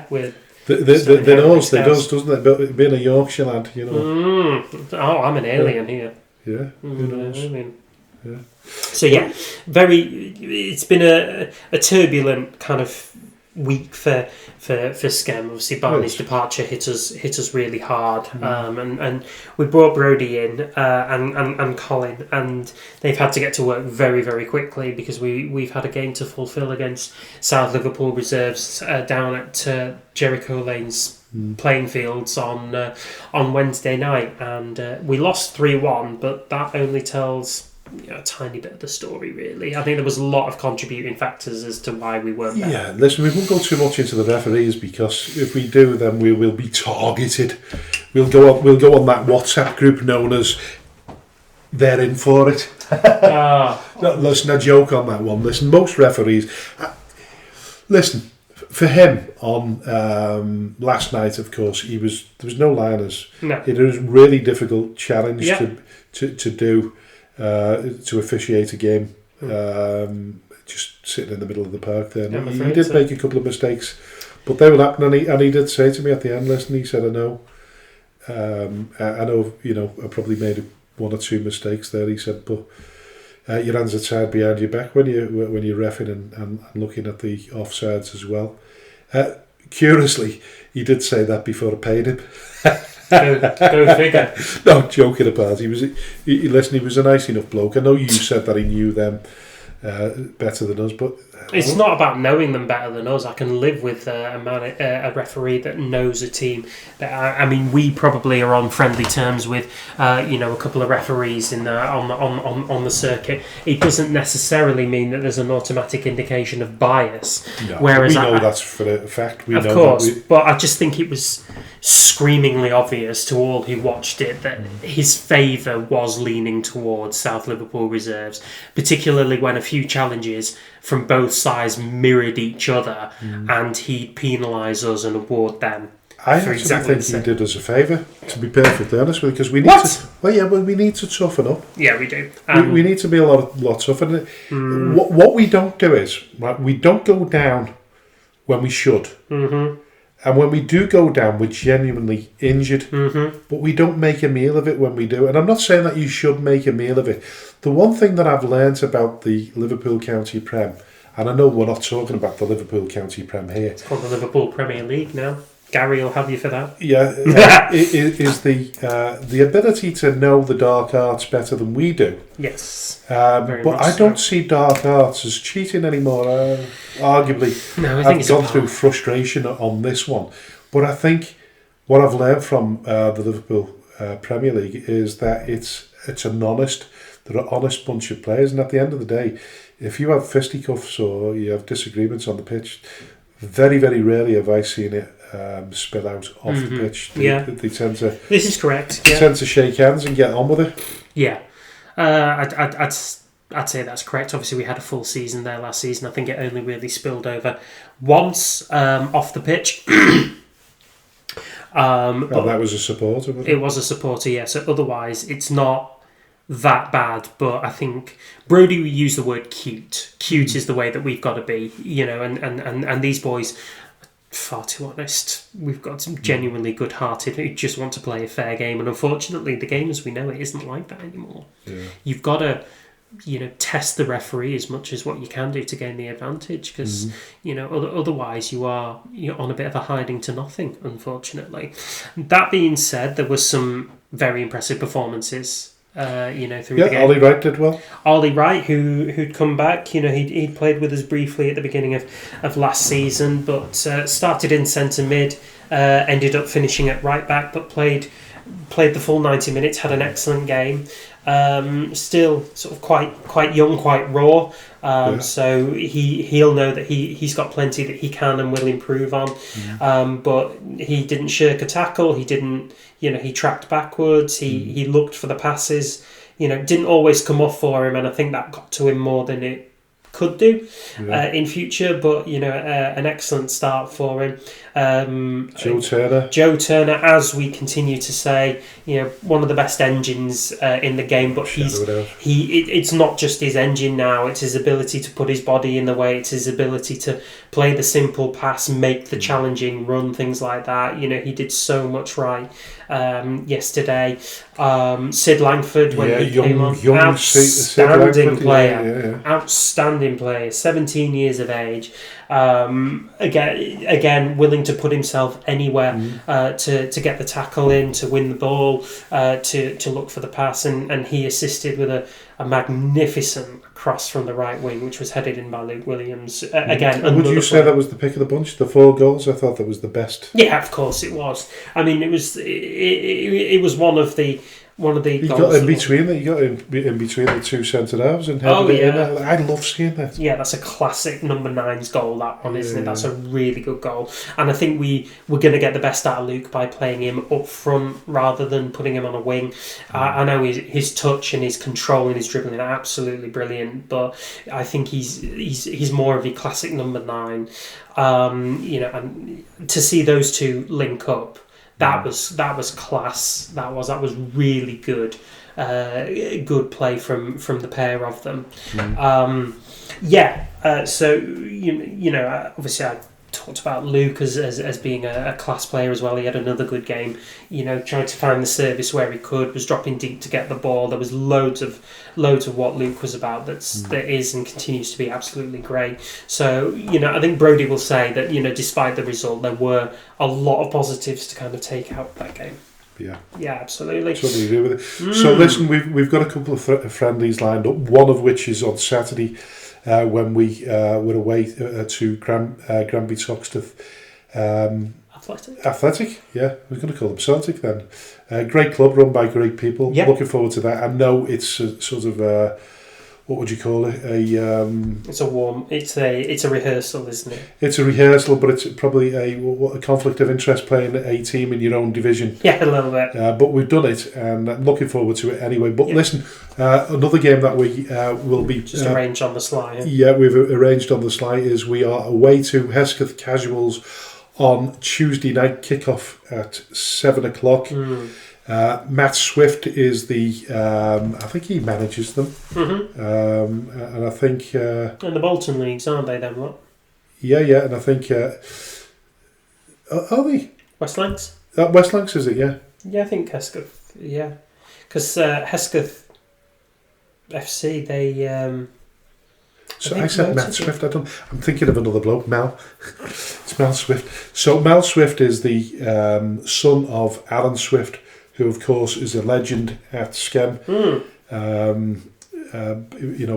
We're... They knows, doesn't it? But being a Yorkshire lad, Oh, I'm an alien here. Yeah, who knows? So it's been a turbulent kind of week for Scam. Obviously, Barney's departure hit us really hard, and we brought Brody in and Colin, and they've had to get to work very, very quickly, because we've had a game to fulfil against South Liverpool reserves down at Jericho Lane's playing fields on Wednesday night, and we lost 3-1, but that only tells a tiny bit of the story, really. I think there was a lot of contributing factors as to why we weren't there. Yeah, listen, we won't go too much into the referees, because if we do, then we will be targeted. We'll go on that WhatsApp group known as "They're in for it." Listen, a joke on that one. Listen, most referees. Listen, for him on last night, of course, there was no liners. No. It was a really difficult challenge to do. To officiate a game, just sitting in the middle of the park there. He did make a couple of mistakes, but they were happening, and he did say to me at the end, listen, he said, I know, I probably made one or two mistakes there, he said, but your hands are tied behind your back when you're reffing and looking at the offsides as well. Curiously, he did say that before I paid him. Go figure. No, joking apart. He was a nice enough bloke. I know you said that he knew them better than us, but it's not about knowing them better than us. I can live with a referee that knows a team. I mean, we probably are on friendly terms with a couple of referees on the circuit. It doesn't necessarily mean that there's an automatic indication of bias. No, whereas we know that's for a fact. Of course, but I just think it was screamingly obvious to all who watched it that his favour was leaning towards South Liverpool reserves, particularly when a few challenges from both sides mirrored each other, and he'd penalise us and award them. I actually think he did us a favour, to be perfectly honest with you, because we need we need to toughen up. Yeah, we do. We need to be a lot tougher. What we don't do is, we don't go down when we should. Mm-hmm. And when we do go down, we're genuinely injured. Mm-hmm. But we don't make a meal of it when we do. And I'm not saying that you should make a meal of it. The one thing that I've learnt about the Liverpool County Prem, and I know we're not talking about the Liverpool County Prem here. It's called the Liverpool Premier League now. Gary will have you for that. Yeah, is the ability to know the dark arts better than we do. Yes. But I don't see dark arts as cheating anymore. Arguably, no, I think I've gone through frustration on this one. But I think what I've learned from the Liverpool Premier League is that it's they're an honest bunch of players, and at the end of the day, if you have fisticuffs or you have disagreements on the pitch, very, very rarely have I seen it spill out off the pitch. They tend to. This is correct. They tend to shake hands and get on with it. Yeah, I'd say that's correct. Obviously, we had a full season there last season. I think it only really spilled over once off the pitch. But that was a supporter, wasn't it? It was a supporter, yeah. So otherwise, it's not that bad. But I think Brodie used the word cute. Cute is the way that we've got to be, and these boys, far too honest. We've got some genuinely good-hearted who just want to play a fair game. And unfortunately, the game as we know it isn't like that anymore. Yeah. You've got to test the referee as much as what you can do to gain the advantage, because otherwise you're on a bit of a hiding to nothing, unfortunately. That being said, there was some very impressive performances through the game. Ollie Wright did well. Ollie Wright, who'd come back, he'd played with us briefly at the beginning of last season, but started in centre mid, ended up finishing at right back, but played the full 90 minutes, had an excellent game. Still sort of quite young, quite raw. So he'll know that he's got plenty that he can and will improve on. But he didn't shirk a tackle. He didn't, he tracked backwards. He looked for the passes. Didn't always come off for him, and I think that got to him more than it could do in future. But an excellent start for him. Joe Turner, as we continue to say, one of the best engines in the game. But it's not just his engine now; it's his ability to put his body in the way. It's his ability to play the simple pass, make the challenging run, things like that. He did so much right yesterday. Sid Langford, when he came on, outstanding player, outstanding player, 17 years of age. Again, willing to put himself anywhere to get the tackle in, to win the ball, to look for the pass, and he assisted with a magnificent cross from the right wing, which was headed in by Luke Williams. Again, would you say that was the pick of the bunch? The 4 goals, I thought that was the best. Yeah, of course it was. I mean, it was one of the. You got in between the two centre halves and headed it in. I love seeing that. Yeah, that's a classic number 9's goal, that one, isn't it? That's a really good goal. And I think we're going to get the best out of Luke by playing him up front rather than putting him on a wing. I know his touch and his control and his dribbling are absolutely brilliant, but I think he's more of a classic number 9. And to see those two link up, that was class. That was really good. Good play from the pair of them. So obviously I talked about Luke as being a class player as well. He had another good game. Tried to find the service where he could. Was dropping deep to get the ball. There was loads of what Luke was about. That is and continues to be absolutely great. So I think Brodie will say that despite the result, there were a lot of positives to kind of take out of that game. Yeah, absolutely. Totally agree with it. So listen, we've got a couple of friendlies lined up. One of which is on Saturday. When we were away to Granby Toxteth Athletic, I was going to call them Celtic then. Great club run by great people. Yep. Looking forward to that. I know it's a sort of what would you call it? It's a rehearsal, isn't it? It's a rehearsal, but it's probably a conflict of interest playing a team in your own division. Yeah, a little bit. But we've done it, and I'm looking forward to it anyway. But listen, another game that we will be just arranged on the sly. Yeah, we've arranged on the sly is we are away to Hesketh Casuals on Tuesday night, kickoff at 7:00. Matt Swift is I think he manages them. And I think... and the Bolton Leagues, aren't they, then, what? Yeah, and I think... are they? West Lancs? West Lancs, is it, yeah? Yeah, I think Hesketh, yeah. Because Hesketh FC, they... So I said Matt Swift. I'm thinking of another bloke, Mel. It's Mel Swift. So Mel Swift is the son of Alan Swift, who of course is a legend at Skem.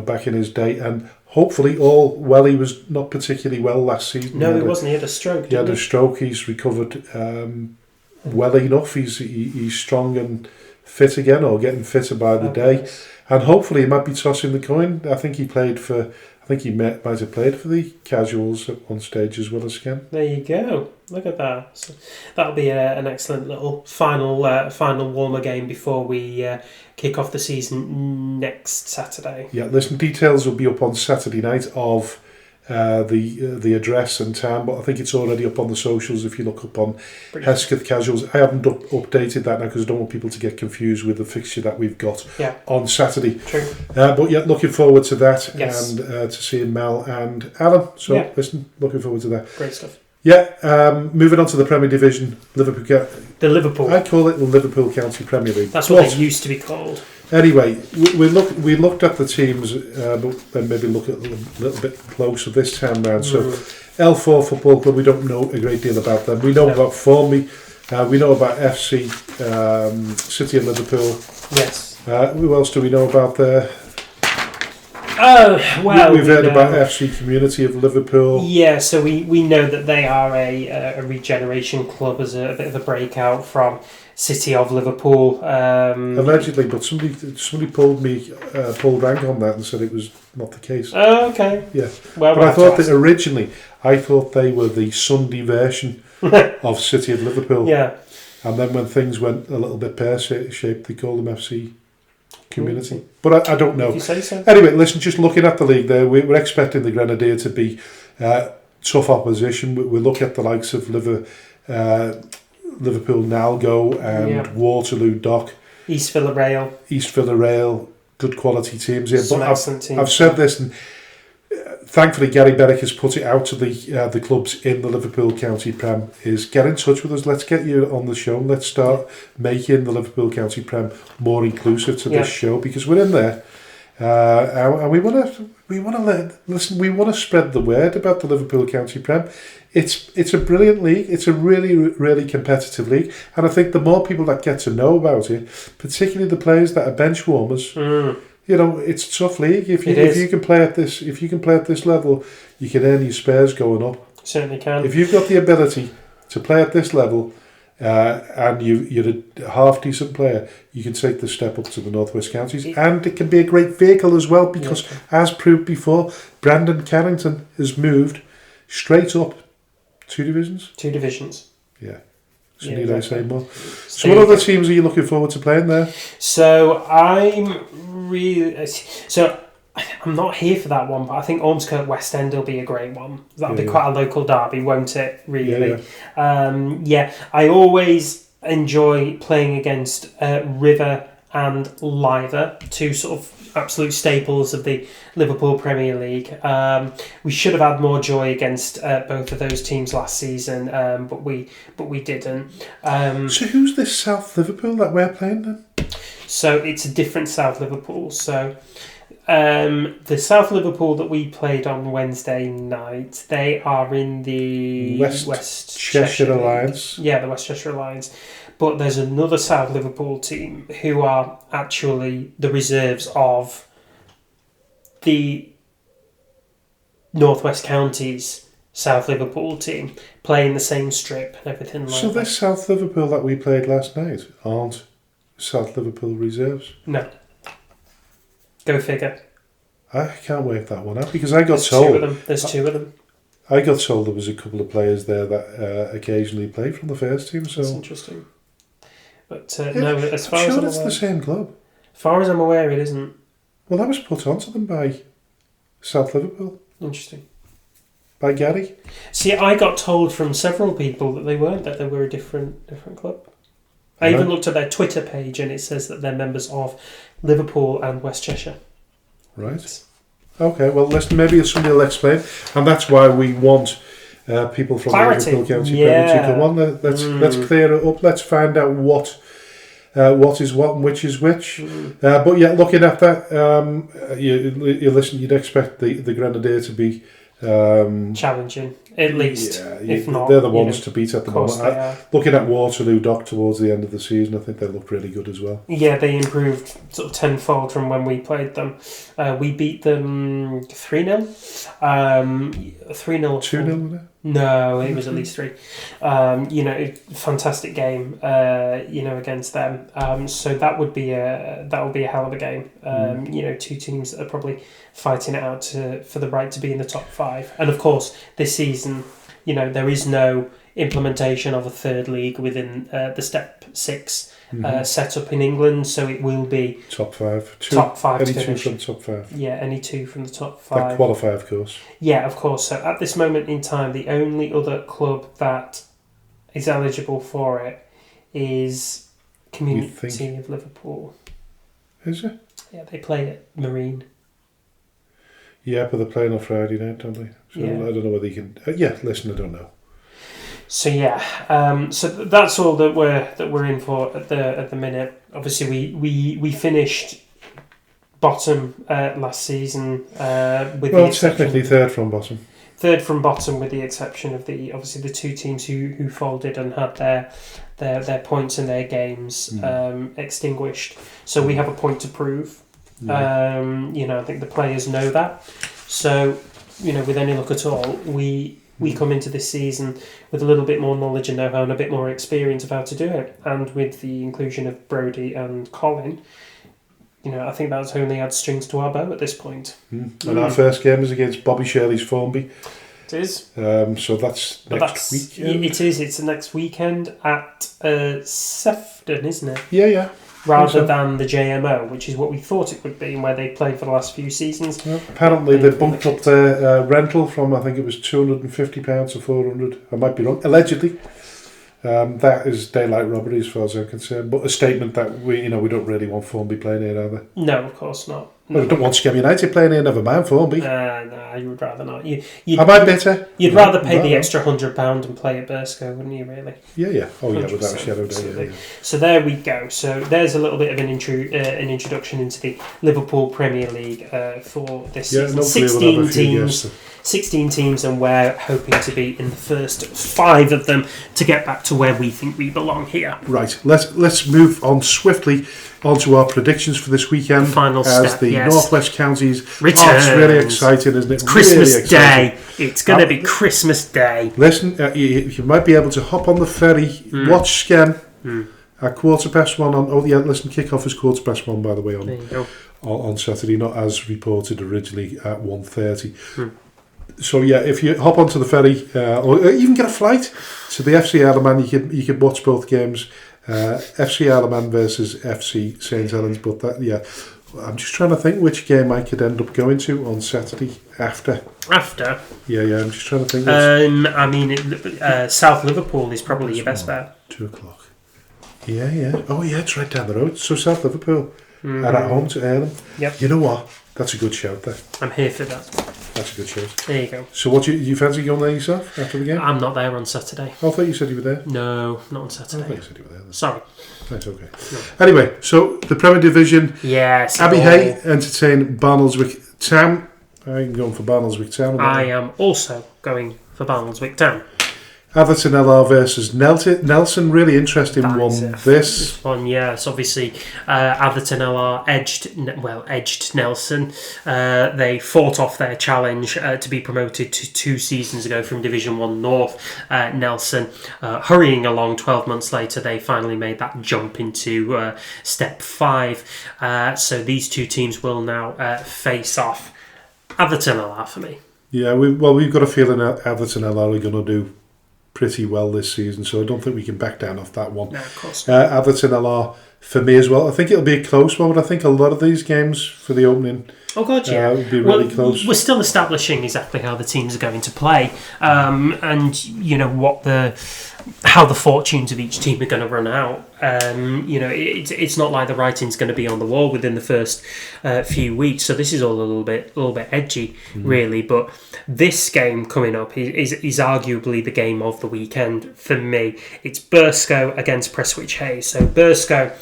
Back in his day, and hopefully he was not particularly well last season. No, he wasn't. He had a stroke. He had a stroke. He's recovered well enough. He's strong and fit again, or getting fitter by the day. And hopefully he might be tossing the coin. I think he played for I think he might have played for the Casuals at one stage as well as Sken. There you go. Look at that. So that'll be an excellent little final warmer game before we kick off the season next Saturday. Yeah, listen, details will be up on Saturday night of the address and time, but I think it's already up on the socials if you look up on Hesketh Casuals. I haven't updated that now because I don't want people to get confused with the fixture that we've got on Saturday. True. But yeah, looking forward to that Yes. and to seeing Mel and Alan. So listen, looking forward to that. Great stuff. Yeah, moving on to the Premier Division, Liverpool. Liverpool. I call it the Liverpool County Premier League. That's what it used to be called. Anyway, we looked at the teams, but then maybe look at a little bit closer this time round. So, L4 Football Club, we don't know a great deal about them. We know about Formby, we know about FC, City of Liverpool. Yes. Who else do we know about there? Oh, well, we've heard about FC Community of Liverpool. Yeah, so we know that they are a regeneration club as a bit of a breakout from City of Liverpool. Allegedly, but somebody pulled rank on that and said it was not the case. Oh, okay. Yeah. Well, but I thought that originally, I thought they were the Sunday version of City of Liverpool. Yeah. And then when things went a little bit pear-shaped, they called them FC Community. But I don't know. If you say so. Anyway, listen, just looking at the league there, we're expecting the Grenadier to be tough opposition. We look at the likes of Liverpool Nalgo and Waterloo Dock. East Villa Rail. Good quality teams here. Some but excellent teams. I've said this, and thankfully Gary Berwick has put it out to the clubs in the Liverpool County Prem, is get in touch with us. Let's get you on the show. Let's start making the Liverpool County Prem more inclusive to this show, because we're in there. And we want to spread the word about the Liverpool County Prem. It's a brilliant league. It's a really, really competitive league, and I think the more people that get to know about it, particularly the players that are bench warmers, you know, it's a tough league. If you can play at this level, you can earn your spares going up. Certainly can. If you've got the ability to play at this level, and you're a half decent player, you can take the step up to the Northwest Counties, and it can be a great vehicle as well, because as proved before, Brandon Carrington has moved straight up 2 divisions. 2 divisions. Yeah. So need I say more? So what other teams are you looking forward to playing there? So I'm not here for that one, but I think Ormskirk West End will be a great one. That'll be quite a local derby, won't it, really? I always enjoy playing against River and Liver, 2 sort of absolute staples of the Liverpool Premier League. We should have had more joy against both of those teams last season, but we didn't. So who's this South Liverpool that we're playing then? So it's a different South Liverpool. So the South Liverpool that we played on Wednesday night, they are in the West Cheshire Alliance. Yeah, the West Cheshire Alliance. But there's another South Liverpool team who are actually the reserves of the Northwest Counties South Liverpool team, playing the same strip and everything like that. So this South Liverpool that we played last night aren't South Liverpool reserves? No. Go figure. I can't work that one out, because I got told... There's two of them. I got told there was a couple of players there that occasionally play from the first team. So that's interesting. But no, as far I'm as sure I'm it's aware, the same club. As far as I'm aware, it isn't. Well, that was put onto them by South Liverpool. Interesting. By Gary. See, I got told from several people that they weren't, that they were a different club. I even looked at their Twitter page, and it says that they're members of Liverpool and West Cheshire. Right. Okay, well, listen, maybe somebody will explain. And that's why we want people from clarity. The Liverpool County Premier to come on. Let's clear it up. Let's find out what is what and which is which. But yeah, looking at that, you listen, you'd expect the Grenadier to be challenging. at least. Yeah, if not, they're the ones to beat at the moment. They are. Looking at Waterloo Dock towards the end of the season, I think they look really good as well. Yeah, they improved sort of tenfold from when we played them. We beat them 3-0. 3-0. 2-0, wasn't it? No, it was at least 3. Fantastic game. Against them. So that would be a hell of a game. Two teams that are probably fighting it out for the right to be in the top 5. And of course, this season, there is no implementation of a third league within the Step 6 set up in England, so it will be top 5. Top 5 any to finish. 2 from the top 5. Yeah, any 2 from the top 5. That qualify, of course. Yeah, of course. So at this moment in time, the only other club that is eligible for it is Community of Liverpool. Is it? Yeah, they play at Marine. Yeah, but they're playing on Friday night, don't they? So Yeah. I don't know whether you can. I don't know. So yeah, so that's all that we're in for at the minute. Obviously, we finished bottom last season. Technically third from bottom. Third from bottom, with the exception of the 2 teams who folded and had their points and their games extinguished. So we have a point to prove. Yeah. I think the players know that. So, with any luck at all, we come into this season with a little bit more knowledge and know-how and a bit more experience of how to do it. And with the inclusion of Brodie and Colin, I think that's only adds strings to our bow at this point. And our first game is against Bobby Shirley's Formby. It is. So that's next weekend. It is. It's the next weekend at Sefton, isn't it? Yeah. Rather than the JMO, which is what we thought it would be, and where they played for the last few seasons. Well, apparently they bumped up their rental from, I think it was £250 to £400. I might be wrong. Allegedly. That is daylight robbery as far as I'm concerned. But a statement that we don't really want Formby playing here either. No, of course not. No. Well, we don't want Scam United playing here, never mind Formby. No, you would rather not. Am I bitter? You'd rather pay the extra £100 and play at Burscough, wouldn't you, really? Yeah. Oh, yeah, without a shadow of a doubt. Yeah. So there we go. So there's a little bit of an introduction into the Liverpool Premier League for this season. 16 teams, and we're hoping to be in the first 5 of them to get back to where we think we belong here. Right, let's move on swiftly onto our predictions for this weekend. Final as step, the yes. Northwest Counties. Returns. Oh, it's really exciting, isn't it? It's Christmas really Day. It's going to be Christmas Day. Listen, you might be able to hop on the ferry, watch Sken at 1:15 on. Oh yeah, listen, kickoff is 1:15, by the way, on Saturday, not as reported originally at 1:30. So yeah, if you hop onto the ferry or even get a flight to the FC Isle of Man, you could watch both games, FC Isle of Man versus FC St Helens. But I'm just trying to think which game I could end up going to on Saturday after. Yeah, I'm just trying to think. South Liverpool is probably your best bet. 2:00. Yeah. Oh yeah, it's right down the road. So South Liverpool are at home to Ireland. Yep. You know what? That's a good shout there. I'm here for that. That's a good shout. There you go. So what, you fancy going there yourself after the game? I'm not there on Saturday. I thought you said you were there. No, not on Saturday. I thought you said you were there. Sorry. That's okay. No. Anyway, so the Premier Division. Yes. Abbey Hay entertain Barnoldswick Town. I'm going for Barnoldswick Town. I am also going for Barnoldswick Town. Atherton LR versus Nelson. Really interesting one. This one, yes. Obviously, Atherton LR edged Nelson. They fought off their challenge to be promoted to 2 seasons ago from Division 1 North. Nelson, hurrying along 12 months later, they finally made that jump into Step 5. So these 2 teams will now face off. Atherton LR for me. Yeah, we've got a feeling that Atherton LR are going to do pretty well this season, so I don't think we can back down off that one. No, of course. Atherton LR for me as well. I think it'll be a close one, but I think a lot of these games for the opening will be really close. We're still establishing exactly how the teams are going to play, and how the fortunes of each team are going to run out. It's not like the writing's going to be on the wall within the first few weeks, so this is all a little bit edgy, really. But this game coming up is arguably the game of the weekend for me. It's Burscough against Prestwich Hay. So Burscough,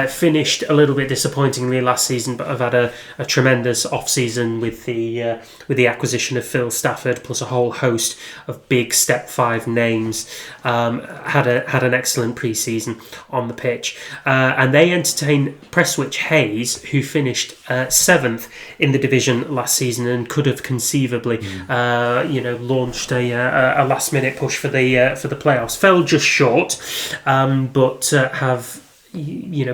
finished a little bit disappointingly last season, but have had a tremendous off-season with the acquisition of Phil Stafford, plus a whole host of big Step 5 names. Had an excellent pre-season on the pitch. And they entertain Prestwich Hayes, who finished 7th in the division last season and could have conceivably launched a last-minute push for the playoffs. Fell just short, but have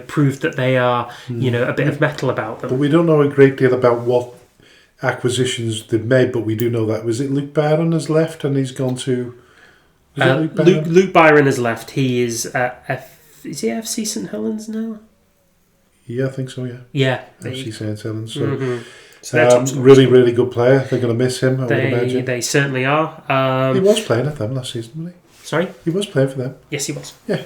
proved that they are a bit of metal about them. But we don't know a great deal about what acquisitions they've made, but we do know that. Was it Luke Byron has left and he's gone to... Luke Byron has left. He is is he FC St Helens now? Yeah, I think so, yeah. Yeah. FC St Helens. So, really, really good player. They're going to miss him, I would imagine. They certainly are. He was playing at them last season, wasn't he? Sorry? He was playing for them. Yes, he was. Yeah.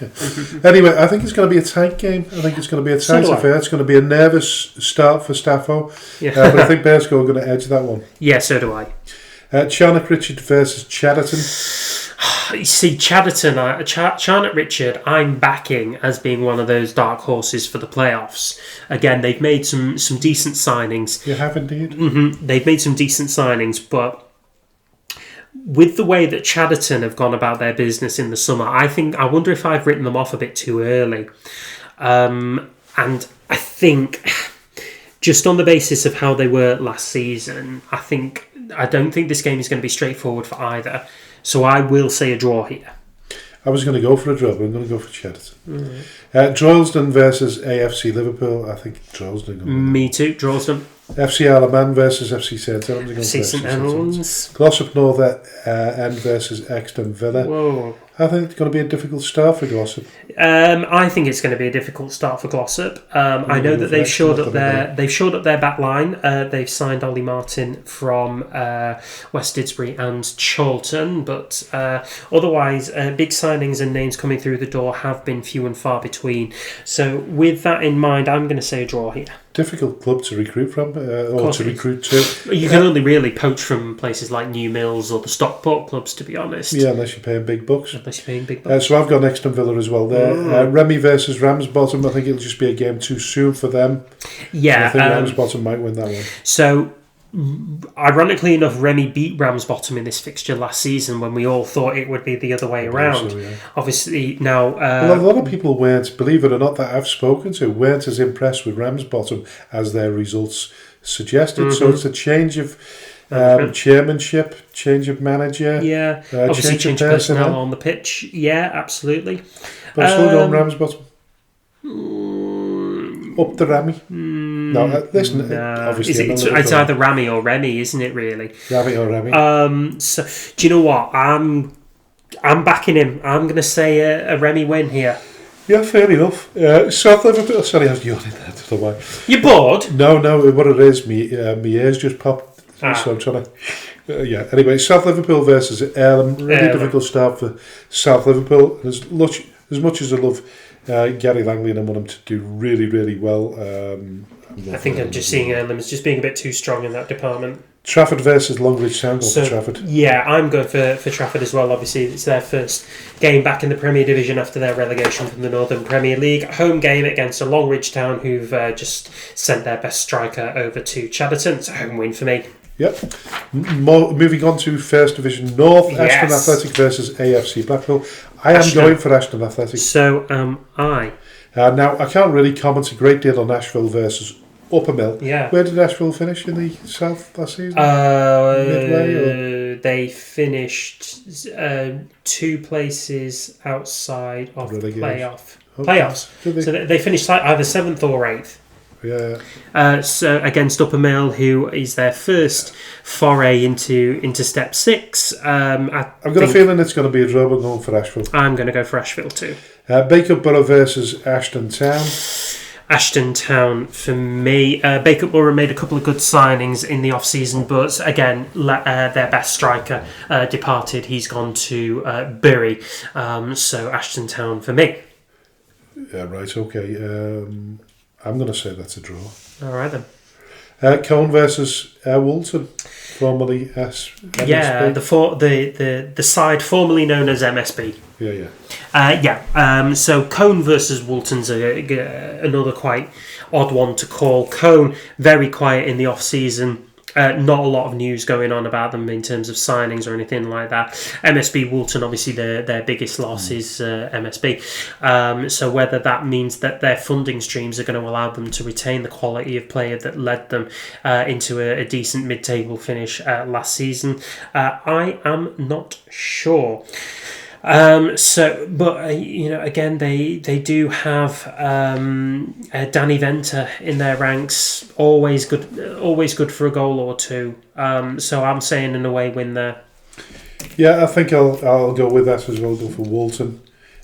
Anyway, I think it's going to be a tight game. I think it's going to be a tight affair. It's going to be a nervous start for Staffo. Yeah. But I think Bearsco are going to edge that one. Yeah, so do I. Charnock Richard versus Chadderton. You see, Charnock Richard, I'm backing as being one of those dark horses for the playoffs. Again, they've made some decent signings. You have indeed. Mm-hmm. They've made some decent signings, but with the way that Chadderton have gone about their business in the summer, I wonder if I've written them off a bit too early. And I think, just on the basis of how they were last season, I don't think this game is going to be straightforward for either. So I will say a draw here. I was going to go for a draw, but I'm going to go for Chadderton. Mm-hmm. Droylsden versus AFC Liverpool. I think Droylsden. Me too, Droylsden. FC Alaman versus FC St Helens. FC St Helens. Glossop North End versus Exton Villa. Whoa. I think it's going to be a difficult start for Glossop. I think it's going to be a difficult start for Glossop. I know that they've shored up their back line. They've signed Ollie Martin from West Didsbury and Chorlton, but otherwise, big signings and names coming through the door have been few and far between. So, with that in mind, I'm going to say a draw here. Difficult club to recruit from, or to recruit to. You can only really poach from places like New Mills or the Stockport clubs, to be honest. Yeah, unless you're paying big bucks. So I've got Exton Villa as well there. Remy versus Ramsbottom. I think it'll just be a game too soon for them. Yeah. I think Ramsbottom might win that one. So, ironically enough, Remy beat Ramsbottom in this fixture last season when we all thought it would be the other way around. So, yeah. Obviously, now... a lot of people weren't, believe it or not, that I've spoken to, weren't as impressed with Ramsbottom as their results suggested. Mm-hmm. So it's a change of chairmanship, change of manager. Yeah, obviously change of personnel on the pitch. Yeah, absolutely. But I'm still going Ramsbottom. Up the Ramy. No, listen. Obviously, it's either Ramy or Remy, isn't it? Really, Ramy or Remy. So, do you know what? I'm backing him. I'm going to say a Remy win here. Yeah, fair enough. South Liverpool. Sorry, I was yawning there. I don't know why. You bored? No. What it is, my ears just popped. So I'm trying to. Yeah. Anyway, South Liverpool versus Earlham. Really difficult start for South Liverpool. As much as I love Gary Langley and I want him to do really, really well. I think I'm just seeing Earlham as just being a bit too strong in that department. Trafford versus Longridge Town. So, Trafford. Yeah, I'm going for Trafford as well. Obviously, it's their first game back in the Premier Division after their relegation from the Northern Premier League. Home game against a Longridge Town who've just sent their best striker over to Chadderton. It's a home win for me. Yep. Moving on to First Division North, yes. Ashton Athletic versus AFC Blackpool. I am going for Ashton Athletic. So am I. Now, I can't really comment a great deal on Ashville versus Uppermill. Yeah. Where did Ashville finish in the South last season? Midway? Or? They finished 2 places outside of the playoffs. So they finished either 7th or 8th. Yeah. So against Uppermill, who is their first foray into Step 6. I've got a feeling it's going to be a draw, but I'm going for Ashville. I'm going to go for Ashville too. Bacup Borough versus Ashton Town. Ashton Town for me. Bacup Borough made a couple of good signings in the off-season, but again, their best striker departed. He's gone to Bury. So Ashton Town for me. Yeah, right, okay. I'm going to say that's a draw. All right then. Cone versus Woolton. formerly MSP. Yeah, the side formerly known as MSB. Yeah. So Cone versus Walton's another quite odd one to call. Cone very quiet in the off season. Not a lot of news going on about them in terms of signings or anything like that. MSB Walton, obviously their biggest loss is MSB. So whether that means that their funding streams are going to allow them to retain the quality of player that led them into a decent mid-table finish last season, I am not sure. Again, they do have Danny Venter in their ranks. Always good for a goal or two. So I'm saying an away win there. Yeah, I think I'll go with that as well. Go for Walton.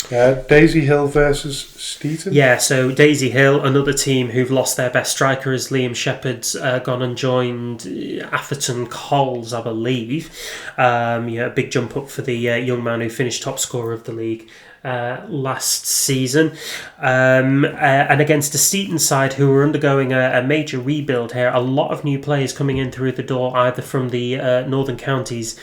Daisy Hill versus Steeton. Yeah, so Daisy Hill, another team who've lost their best striker as Liam Shepherd's gone and joined Atherton Coles, I believe. A big jump up for the young man who finished top scorer of the league last season. And against the Steeton side, who are undergoing a major rebuild here, a lot of new players coming in through the door, either from the Northern Counties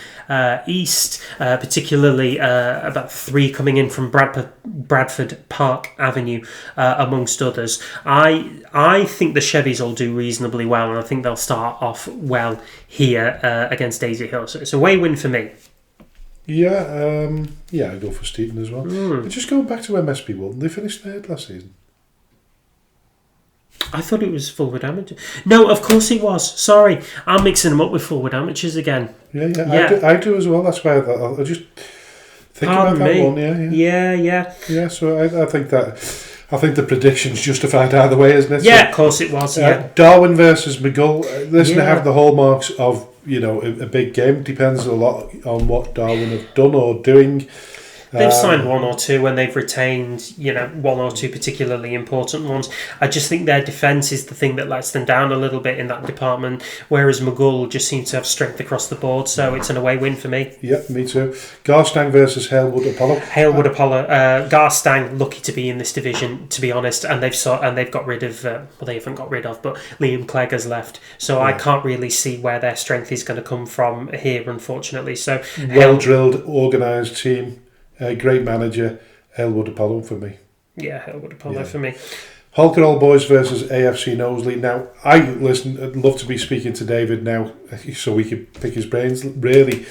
East, particularly about 3 coming in from Bradford Park Avenue, amongst others. I think the Chevys will do reasonably well, and I think they'll start off well here against Daisy Hill. So it's a away win for me. Yeah, I go for Steeton as well. Just going back to MSP Walton, they finished third last season. I thought it was Fulwood Amateurs. No, of course it was. Sorry, I'm mixing them up with Fulwood Amateurs again. Yeah. I do as well. That's why I just think about that one. Yeah. So I think the prediction's justified either way, isn't it? Yeah, of course it was. Darwin versus McGull. Listen, to have the hallmarks of a big game. Depends a lot on what Darwin have done or doing. They've signed one or two and they've retained, one or two particularly important ones. I just think their defence is the thing that lets them down a little bit in that department, whereas McGull just seems to have strength across the board, so it's an away win for me. Yeah, me too. Garstang versus Halewood Apollo. Halewood Apollo. Garstang, lucky to be in this division, to be honest, and they've got rid of, they haven't got rid of, but Liam Clegg has left, so I can't really see where their strength is going to come from here, unfortunately. So well-drilled, organised team. Great manager, Halewood Apollo for me. Yeah, Halewood Apollo for me. Holker Old Boys versus AFC Knowsley. Now, I'd love to be speaking to David now so we could pick his brains, really.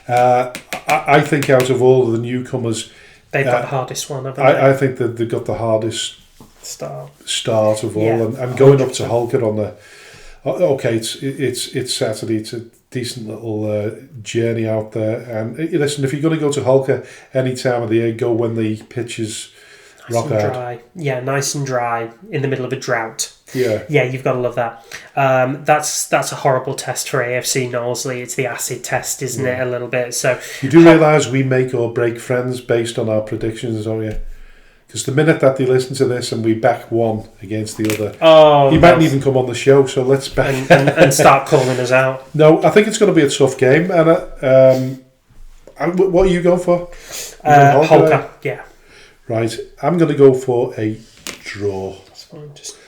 I think out of all of the newcomers... They've got the hardest one, haven't they? I think that they've got the hardest start of all. And going up to Holker on the... Okay, it's Saturday. It's a decent little journey out there. And listen, if you're going to go to Holker any time of the year, go when the pitch is rock hard. Dry. Yeah, nice and dry in the middle of a drought. Yeah, you've got to love that. That's a horrible test for AFC Knowsley. It's the acid test, isn't it? A little bit. So you do realise we make or break friends based on our predictions, don't you? Because the minute that they listen to this and we back one against the other, he mightn't even come on the show. So let's back and start calling us out. No, I think it's going to be a tough game. And what are you going for? Holker, yeah. Right, I'm going to go for a draw. That's fine. Just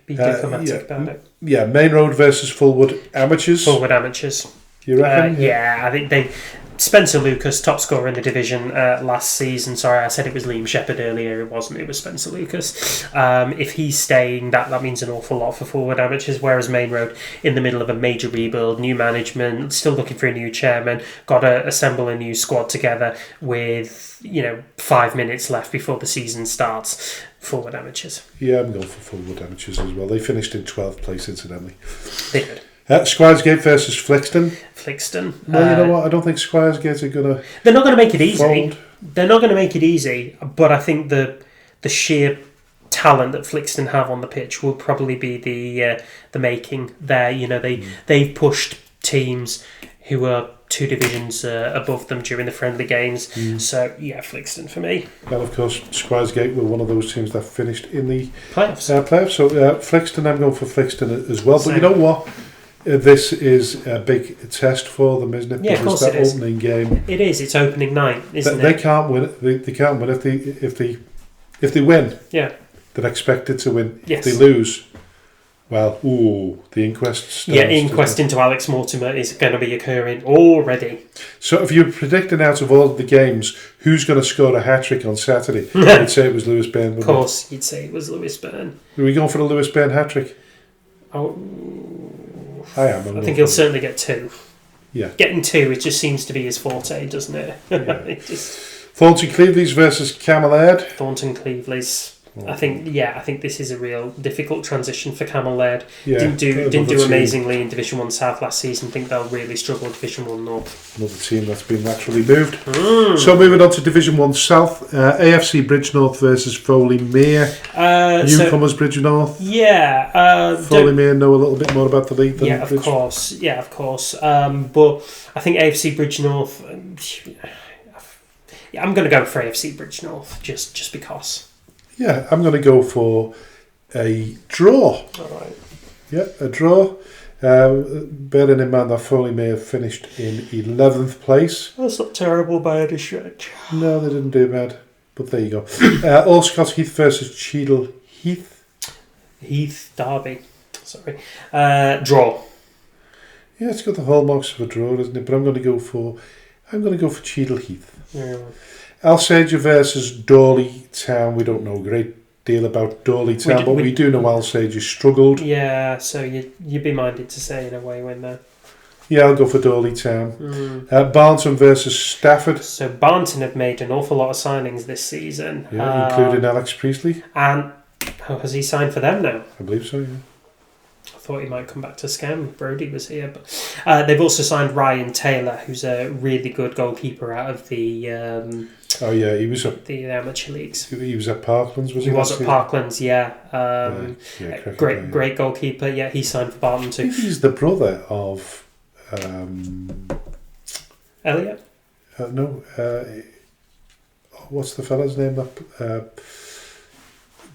be diplomatic about it. Yeah, Main Road versus Fulwood Amateurs. Fulwood Amateurs. You reckon? Yeah, I think Spencer Lucas, top scorer in the division last season. Sorry, I said it was Liam Shepherd earlier. It wasn't. It was Spencer Lucas. If he's staying, that means an awful lot for Fulwood Amateurs. Whereas Main Road, in the middle of a major rebuild, new management, still looking for a new chairman, got to assemble a new squad together with 5 minutes left before the season starts. Fulwood Amateurs. Yeah, I'm going for Fulwood Amateurs as well. They finished in 12th place, incidentally. They did. Squiresgate versus Flixton. No, you know what? I don't think Squiresgate are going to... They're not going to make it easy. Fold. They're not going to make it easy, but I think the sheer talent that Flixton have on the pitch will probably be the making there. They've pushed teams who are 2 divisions above them during the friendly games. So, yeah, Flixton for me. Well, of course, Squiresgate were one of those teams that finished in the playoffs. So, Flixton, I'm going for Flixton as well. But you know what? This is a big test for them, isn't it? Yeah, of course it is. Opening game. It is. It's opening night, isn't it? They can't win it. They can't win if they win. Yeah. They're expected to win. Yes. If they lose, Well, the inquest starts. Yeah, inquest into Alex Mortimer is going to be occurring already. So if you're predicting out of all the games who's going to score a hat-trick on Saturday, I'd say it was Lewis Burn. Of course, you'd say it was Lewis Burn. Are we going for the Lewis Burn hat-trick? Oh, I am. I think he'll certainly get 2. Yeah. Getting 2, it just seems to be his forte, doesn't it? Yeah. Thornton Cleveland's versus Camel Thornton Cleveland's. I think this is a real difficult transition for Camel Laird. Yeah, didn't do amazingly in Division 1 South last season. I think they'll really struggle in Division 1 North. Another team that's been naturally moved. So moving on to Division 1 South, AFC Bridgenorth versus Foley Mere. Newcomers Bridgenorth. Yeah. Foley Mere know a little bit more about the league than Yeah, of course. But I think AFC Bridgenorth. I'm going to go for AFC Bridgenorth just because. Yeah, I'm going to go for a draw. All right. Yeah, a draw. Bearing in mind that Foley may have finished in 11th place. That's not terrible by any stretch. No, they didn't do bad. But there you go. All Scots Heath versus Cheadle Heath. Heath Derby. Sorry. Draw. Yeah, it's got the hallmarks of a draw, isn't it? But I'm going to go for Cheadle Heath. Yeah. Alsager versus Dawley Town. We don't know a great deal about Dawley Town, but we do know Alsager struggled. Yeah, so you'd be minded to say in a way when they're... Yeah, I'll go for Dawley Town. Barnton versus Stafford. So Barnton have made an awful lot of signings this season. Yeah, including Alex Priestley. And has he signed for them now? I believe so, yeah. I thought he might come back to Scam. Brody was here, but they've also signed Ryan Taylor, who's a really good goalkeeper out of the he was at the amateur leagues. He was at Parklands, was he? He was at Parklands, yeah. Great goalkeeper. Yeah, he signed for Barton too. I think he's the brother of Elliot. What's the fella's name?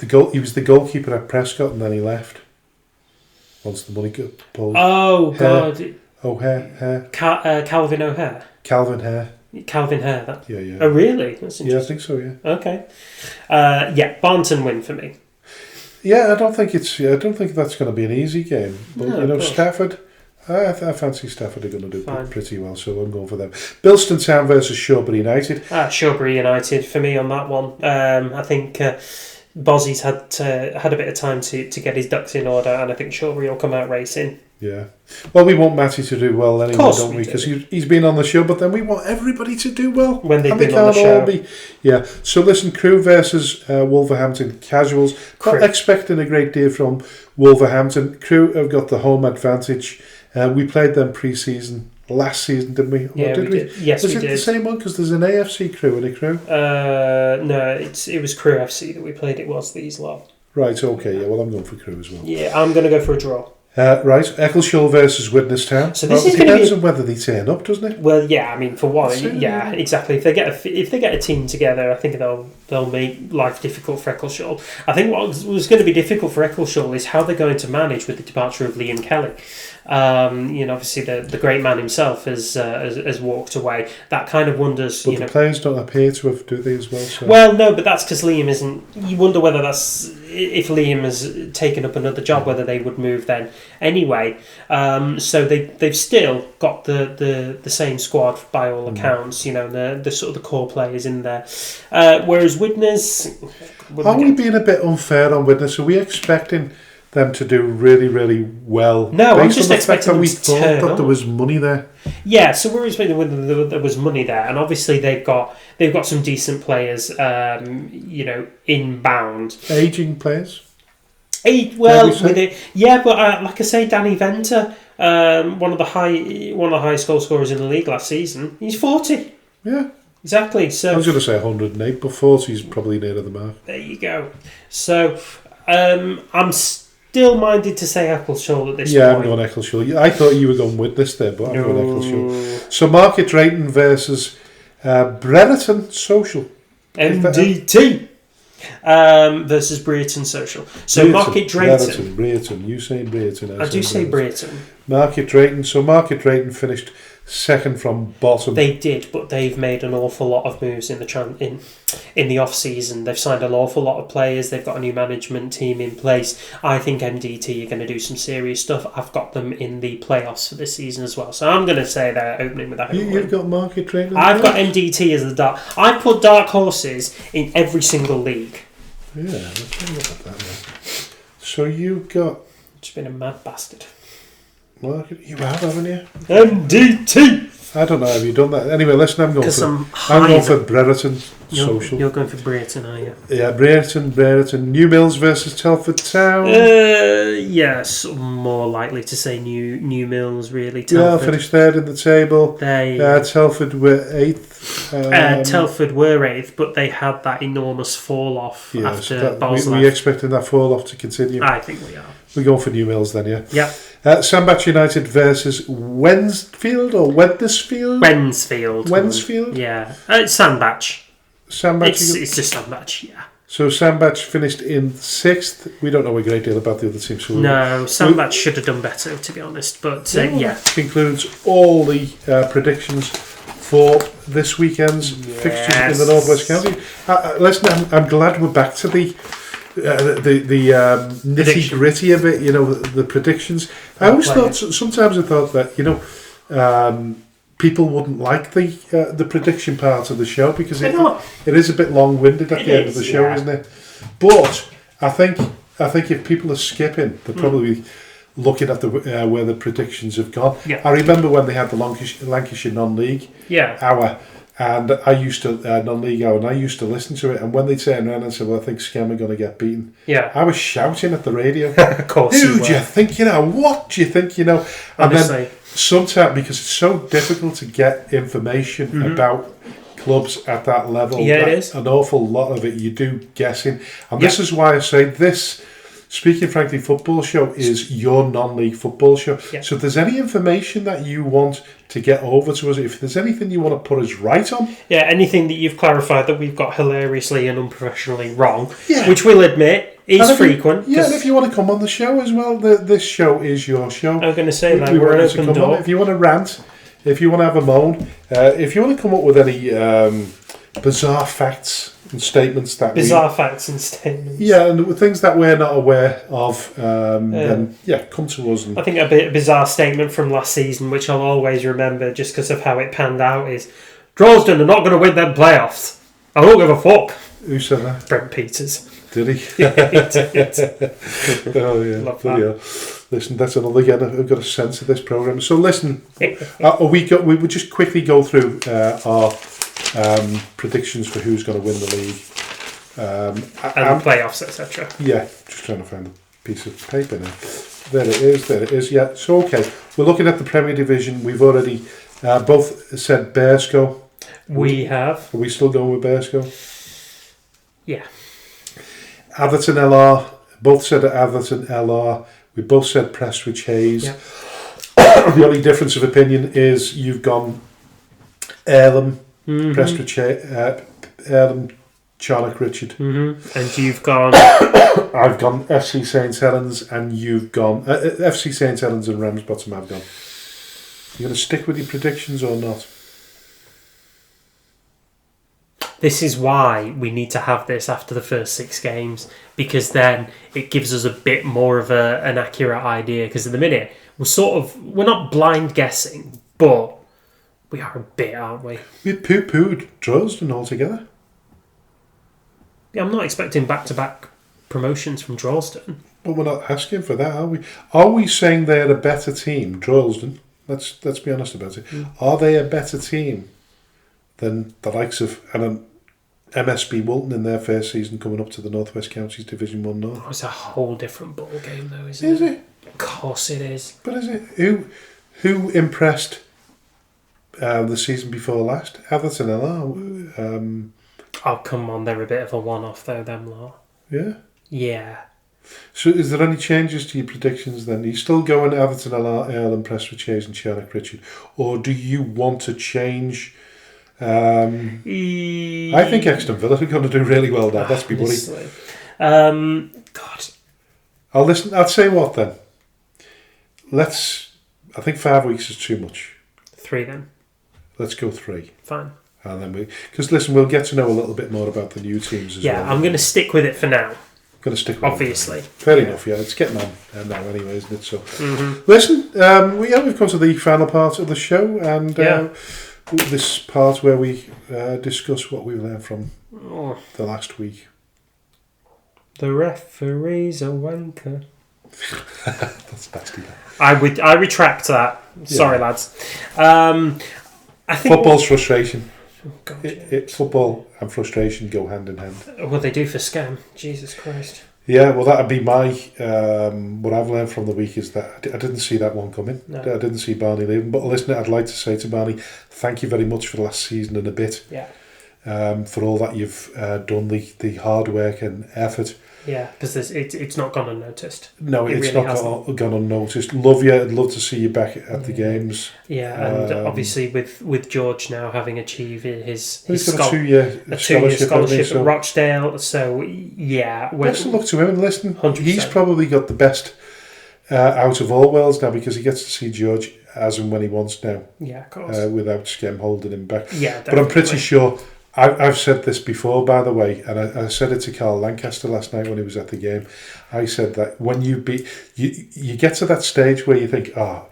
He was the goalkeeper at Prescott, and then he left. Once the money got pulled. Oh, God. Hare. Calvin O'Hare. Calvin Hare. Yeah. Oh, really? That's interesting. Yeah, I think so, yeah. Okay. Barnton win for me. Yeah, I don't think that's going to be an easy game. But, Stafford, I fancy Stafford are going to do pretty well, so I'm going for them. Bilston Town versus Shawbury United. Shawbury United for me on that one. I think... Bozzy's had a bit of time to get his ducks in order, and I think Shawbury will come out racing. Yeah. Well, we want Matty to do well anyway, don't we? Because do. he's been on the show, but then we want everybody to do well. When they've been on the show. Yeah. So listen, Crew versus Wolverhampton Casuals. Not expecting a great deal from Wolverhampton. Crew have got the home advantage. We played them pre-season. Last season, didn't we? Yeah, we did. Yes, we did. Was it the same one? Because there's an AFC Crew and a Crew. No, it was Crew FC that we played. It was these lot. Right. Okay. Yeah. Well, I'm going for Crew as well. Yeah, I'm going to go for a draw. Right. Eccleshall versus Widnes Town. So this is going to depends on whether they turn up, doesn't it? Well, yeah. I mean, for one, exactly. If they get a team together, I think they'll make life difficult for Eccleshall. I think what was going to be difficult for Eccleshall is how they're going to manage with the departure of Liam Kelly. Obviously the great man himself has walked away. That kind of wonders. But the players don't appear to have, do they, as well? So. Well, no, but that's because Liam isn't. You wonder whether that's if Liam has taken up another job, whether they would move then anyway. So they've still got the same squad by all accounts. The sort of the core players in there. Whereas Widnes, are we being a bit unfair on Widnes? Are we expecting them to do really, really well? No, I'm just expecting them to turn up. There was money there. Yeah, so we're expecting there was money there, and obviously they've got some decent players, inbound. Aging players. But like I say, Danny Venter, one of the highest goal scorers in the league last season. He's 40. Yeah. Exactly. So I was going to say 108, but 40 is probably nearer the mark. There you go. So I'm still minded to say Eccleshall at this point. Yeah, I'm going Eccleshall. I thought you were going Widnes there, but I'm going Eccleshall. So Market Drayton versus Brereton Social. MDT versus Brereton Social. So Market Drayton. Brereton. You say Brereton. I do say Brereton. Market Drayton. So Market Drayton finished second from bottom. They did, but they've made an awful lot of moves in the off season. They've signed an awful lot of players. They've got a new management team in place. I think MDT are going to do some serious stuff. I've got them in the playoffs for this season as well. So I'm going to say they're opening with a home win. You've got market trade. I've got MDT as the dark. I put dark horses in every single league. Yeah, let's have a look at that now. So you've got Just been a mad bastard. market. You have, haven't you? MDT. I don't know. Have you done that? Anyway, listen. I'm going for Brereton Social. You're going for Brereton, are you? Yeah, Brereton. New Mills versus Telford Town. Yes, more likely to say New Mills. Really, Telford. Telford. Finished third in the table. Telford were 8th. Telford were 8th, but they had that enormous fall off after Bals left. We expecting that fall off to continue? I think we are. We go for New Mills then, yeah. Yeah. Sandbach United versus Wednesfield or Wednesfield? Wednesfield. Yeah. It's Sandbach. It's just Sandbach, yeah. So Sandbach finished in 6th. We don't know a great deal about the other teams. So no, Sandbach should have done better, to be honest. But yeah. Concludes all the predictions for this weekend's fixtures in the North West County. Listen, I'm glad we're back to the nitty gritty of it, the predictions. Sometimes I thought that, people wouldn't like the prediction part of the show because it is a bit long-winded at the end of the show, isn't it? But I think if people are skipping, they're probably looking at where the predictions have gone. Yeah. I remember when they had the Lancashire non-league hour. And I used to non-league hour, and I used to listen to it. And when they turned around and said, "Well, I think Scam are going to get beaten," I was shouting at the radio. Of course, who do you think? What do you think? And honestly. Then sometimes because it's so difficult to get information about clubs at that level, it is an awful lot of it you do guessing. And this is why I say this. Speaking Frankly Football Show is your non-league football show. Yeah. So if there's any information that you want to get over to us, if there's anything you want to put us right on... Yeah, anything that you've clarified that we've got hilariously and unprofessionally wrong, which we'll admit is frequent. And if you want to come on the show as well, this show is your show. I'm going to say that we're an open door. If you want to rant, if you want to have a moan, if you want to come up with any bizarre facts... and statements that facts and statements. Yeah, and things that we're not aware of, then come to us. And I think a bizarre statement from last season, which I'll always remember just because of how it panned out, is Droylsden are not going to win them playoffs. I don't give a fuck. Who said that? Brent Peters. Did he? Yeah, he did. Oh yeah. Love that. Listen, that's another again. I've got a sense of this program. So listen, we would just quickly go through our predictions for who's going to win the league and playoffs, etc. Yeah, just trying to find a piece of paper now. There it is. Yeah, so okay, we're looking at the Premier Division. We've already both said Bearsco. We have. Are we still going with Bearsco? Yeah. Atherton LR. Both said Atherton LR. We both said Prestwich Hayes. Yeah. The only difference of opinion is you've gone Earlham. Prestwich, Earlham, Charnock Richard. And you've gone... I've gone FC St Helens, and you've gone... FC St Helens and Ramsbottom I've gone. You going to stick with your predictions or not? This is why we need to have this after the first 6 games, because then it gives us a bit more of an accurate idea, because at the minute, we're not blind guessing, but... we are a bit, aren't we? We poo-pooed Droylsden altogether. Yeah, I'm not expecting back-to-back promotions from Droylsden. But we're not asking for that, are we? Are we saying they're a better team, Droylsden? Let's be honest about it. Are they a better team than the likes of MSB Walton in their first season coming up to the North West Counties Division 1 North? Oh, it's a whole different ball game, though, isn't it? Is it? Of course it is. But is it? Who impressed... the season before last, Atherton LR. Oh, come on, they're a bit of a one-off though, them lot. Yeah? Yeah. So is there any changes to your predictions then? Are you still going Atherton LR, Earlham, Prestwich Hayes and Charnock Richard? Or do you want to change... I think Exton Villa are going to do really well now. That's me worry. God. I'll say what then. I think 5 weeks is too much. 3 then. Let's go 3. Fine. And then because listen, we'll get to know a little bit more about the new teams as well. Yeah, I'm going to stick with it for now. Going to stick with obviously. It. Fair enough, yeah. It's getting on now anyway, isn't it? So, listen, we've come to the final part of the show, and this part where we discuss what we learned from the last week. The referee's a wanker. That's nasty. I retract that. Sorry, lads. I think football's frustration. Oh, God, football and frustration go hand in hand. What they do for scam, Jesus Christ. Yeah, well, that'd be my what I've learned from the week is that I didn't see that one coming. No. I didn't see Barney leaving. But listen, I'd like to say to Barney, thank you very much for the last season and a bit. Yeah. For all that you've done, the hard work and effort. Yeah, because it's not gone unnoticed. No, it's really not gone unnoticed. Love you. I'd love to see you back at the games. Yeah, and obviously with George now having achieved his got a 2-year scholarship at Rochdale. So, yeah. Best of luck to him. And listen, 100%. He's probably got the best out of all worlds now because he gets to see George as and when he wants now. Yeah, of course. Without Skem holding him back. Yeah, definitely. But I'm pretty sure... I've said this before, by the way, and I said it to Carl Lancaster last night when he was at the game. I said that when you get to that stage where you think, I'm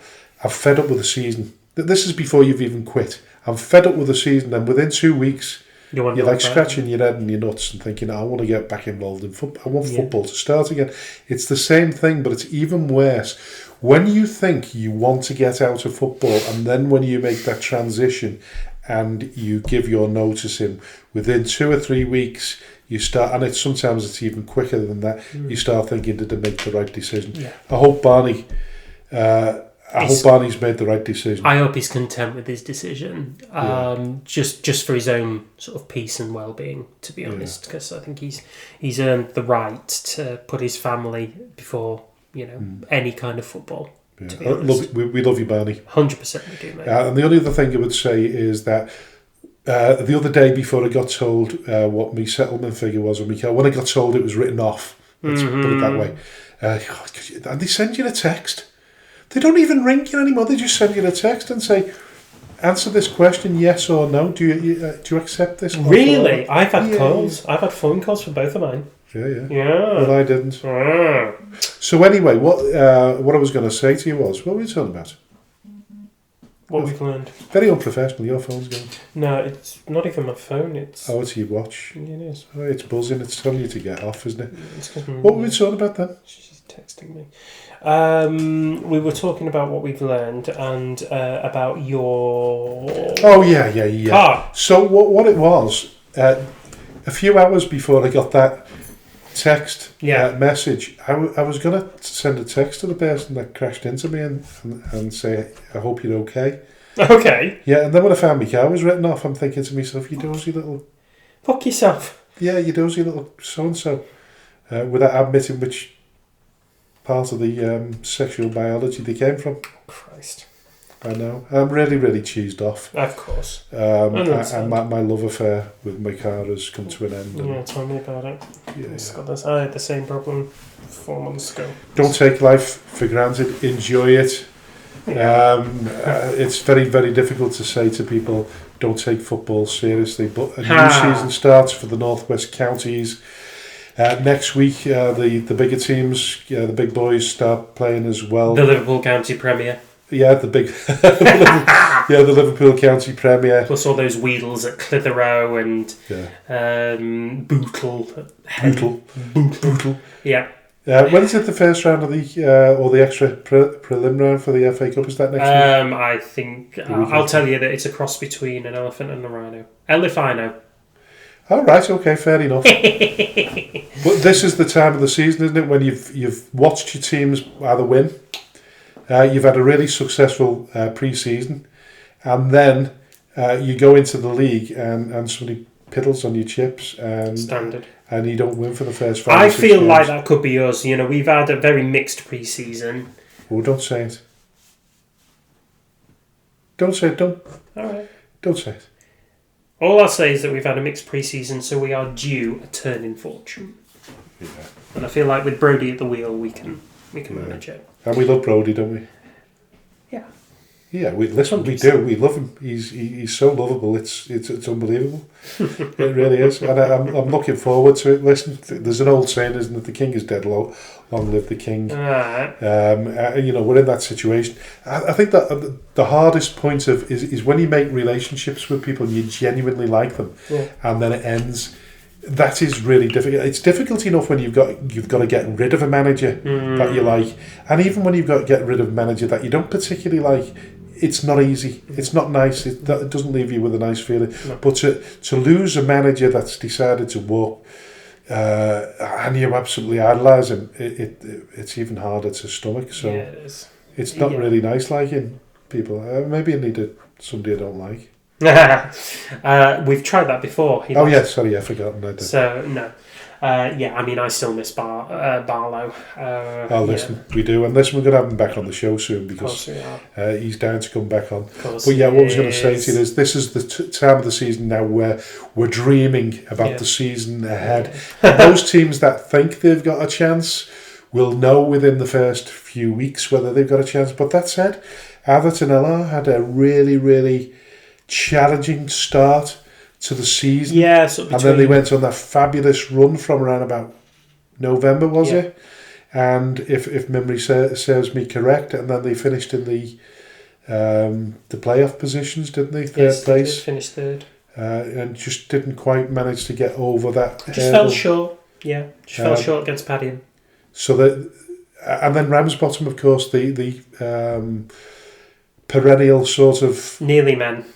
fed up with the season. This is before you've even quit. I'm fed up with the season, and within 2 weeks, you're like scratching your head and your nuts and thinking, I want to get back involved in football. I want football to start again. It's the same thing, but it's even worse. When you think you want to get out of football, and then when you make that transition and you give your notice in within 2 or 3 weeks, you start, and sometimes it's even quicker than that. You start thinking, did I make the right decision? Yeah. I hope Barney. I hope Barney's made the right decision. I hope he's content with his decision, just for his own sort of peace and well-being. To be honest, because I think he's earned the right to put his family before any kind of football. Yeah. We love you, Barney. 100% we do, mate. And the only other thing I would say is that the other day before I got told what my settlement figure was on my car, when I got told it was written off, let's put it that way, and they send you a text. They don't even ring you anymore. They just send you a text and say, answer this question, yes or no. Do you accept this? Really? I've had calls. I've had phone calls for both of mine. Yeah. Well, I didn't. So anyway, what I was going to say to you was, what were we talking about? What we've learned. Very unprofessional. Your phone's going. No, it's not even my phone. It's your watch. It is. Oh, it's buzzing. It's telling you to get off, isn't it? What were we talking about then? She's texting me. We were talking about what we've learned and about your. Oh yeah. Car. So what it was, a few hours before I got that text message, I was going to send a text to the person that crashed into me and say, I hope you're okay. Okay. Yeah, and then when I found my car was written off, I'm thinking to myself, you dozy little... Fuck yourself. Yeah, you dozy little so-and-so. Without admitting which part of the sexual biology they came from. Christ. I know. I'm really, really cheesed off. Of course. And my love affair with my car has come to an end. Yeah, tell me about it. Yeah. I had the same problem 4 months ago. Don't take life for granted. Enjoy it. Yeah. It's very, very difficult to say to people, don't take football seriously. But a new season starts for the Northwest Counties. Next week, the bigger teams, the big boys start playing as well. The Liverpool County Premier. Yeah, the Liverpool County Premier. Plus all those Wheedles at Clitheroe and Bootle. Bootle. Yeah. When is it the first round of or the extra prelim round for the FA Cup? Is that next week? I think I'll tell you that it's a cross between an elephant and a rhino. Elephino. All right, okay, fair enough. But this is the time of the season, isn't it, when you've watched your teams either win. You've had a really successful pre-season, and then you go into the league and somebody piddles on your chips and standard, and you don't win for the first 5 I or 6 feel games. like that could be us. We've had a very mixed pre-season. Oh, don't say it. Don't say it. Don't. All right. Don't say it. All I'll say is that we've had a mixed pre-season, so we are due a turn in fortune. Yeah. And I feel like with Brodie at the wheel, we can manage it. And we love Brodie, don't we? Yeah. Yeah, we listen. 100%. We do. We love him. He's so lovable. It's unbelievable. It really is. And I'm looking forward to it. Listen, there's an old saying, isn't it? The king is dead. Long live the king. We're in that situation. I think that the hardest point is when you make relationships with people and you genuinely like them, and then it ends. That is really difficult. It's difficult enough when you've got to get rid of a manager that you like, and even when you've got to get rid of a manager that you don't particularly like. It's not easy. It's not nice. It doesn't leave you with a nice feeling. No. But to lose a manager that's decided to walk, and you absolutely idolise him, it's even harder to stomach. So it is. It's not really nice liking people. Maybe I need somebody I don't like. We've tried that before. Sorry, I forgot. I did. So no. I still miss Barlow. Listen, we do. And listen, we're going to have him back on the show soon because he's down to come back on. But what I was going to say to you is this is the time of the season now where we're dreaming about the season ahead. And those teams that think they've got a chance will know within the first few weeks whether they've got a chance. But that said, Atherton LR had a really, really challenging start to the season, and then they went on that fabulous run from around about November, was it? And if memory serves me correct, and then they finished in the playoff positions, didn't they? Third place, they finished third, and just didn't quite manage to get over that. Just fell short. Yeah, fell short against Padiham. So and then Ramsbottom, of course, the perennial sort of nearly men.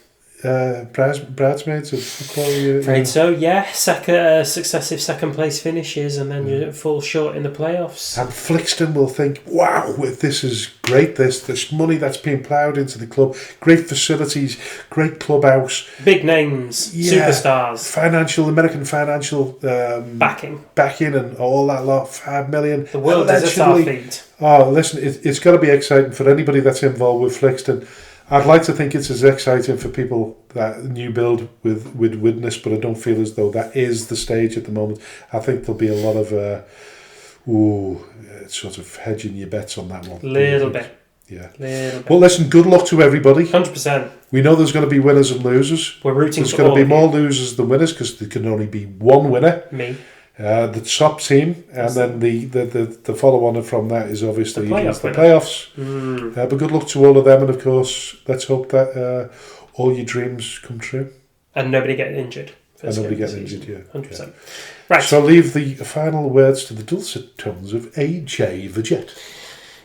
Bridesmaids of quality. Afraid so, yeah. Successive second place finishes, and then you fall short in the playoffs. And Flixton will think, "Wow, this is great. This money that's being ploughed into the club, great facilities, great clubhouse, big names, superstars, American financial backing, and all that lot. 5 million. The world is at our feet. Oh, listen, it's got to be exciting for anybody that's involved with Flixton. I'd like to think it's as exciting for people that new build with Widnes, but I don't feel as though that is the stage at the moment. I think there'll be a lot of sort of hedging your bets on that one. Little bit. Yeah. Little bit. Well, listen, good luck to everybody. 100%. We know there's going to be winners and losers. We're rooting there's for going all to be of more losers than winners because there can only be one winner. Me. The top team, and then the follow-on from that is obviously the playoffs. But good luck to all of them, and of course, let's hope that all your dreams come true. And nobody get injured. Yeah. 100%. Yeah. Right. So I'll leave the final words to the dulcet tones of AJ the Jet.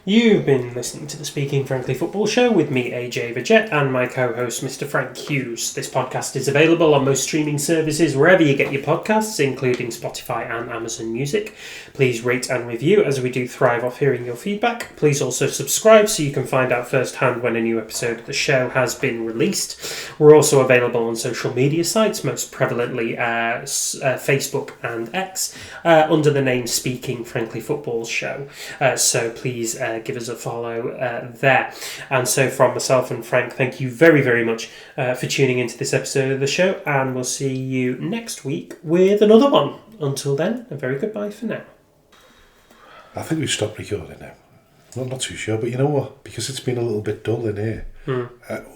You've been listening to the Speaking Frankly Football Show with me, AJ the Jet, and my co-host, Mr. Frank Hughes. This podcast is available on most streaming services wherever you get your podcasts, including Spotify and Amazon Music. Please rate and review, as we do thrive off hearing your feedback. Please also subscribe so you can find out firsthand when a new episode of the show has been released. We're also available on social media sites, most prevalently Facebook and X, under the name Speaking Frankly Football Show. So please give us a follow there. And so from myself and Frank, thank you very, very much for tuning into this episode of the show, and we'll see you next week with another one. Until then, a very goodbye for now. I think we've stopped recording now. Well, I'm not too sure, but you know what? Because it's been a little bit dull in here,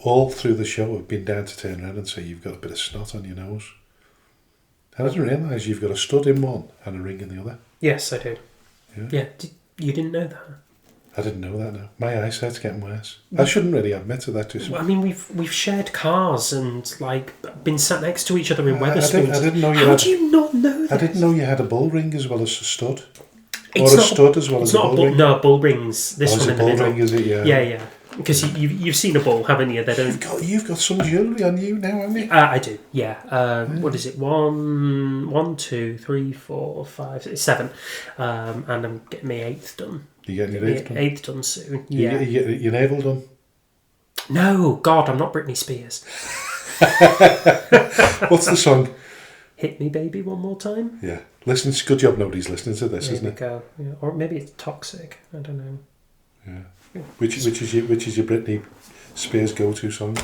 all through the show I've been down to turn around and say you've got a bit of snot on your nose. I didn't realise you've got a stud in one and a ring in the other. Yes, I do. Yeah, you didn't know that? I didn't know that now. My eyesight's getting worse. I shouldn't really admit to that. Well, I mean, we've shared cars and been sat next to each other in Wetherspoons. I didn't know you. How do you not know that? I didn't know you had a bull ring as well as a stud, or a stud as well as a bull ring. No, bull rings. This one in the middle. Bull ring, is it? Yeah. Yeah. Because you've seen a bull, haven't you? They don't. You've got some jewellery on you now, haven't you? I do. Yeah. What is it? 1, 2, 3, 4, 5, 6, 7. And I'm getting my 8th done. You're getting your 8th done? 8th done soon. Yeah. Your navel done? No, God, I'm not Britney Spears. What's the song? Hit Me Baby One More Time. Yeah. Listen, it's a good job nobody's listening to this, isn't it? There we go. Yeah. Or maybe it's Toxic. I don't know. Yeah. Which is your Britney Spears go-to song?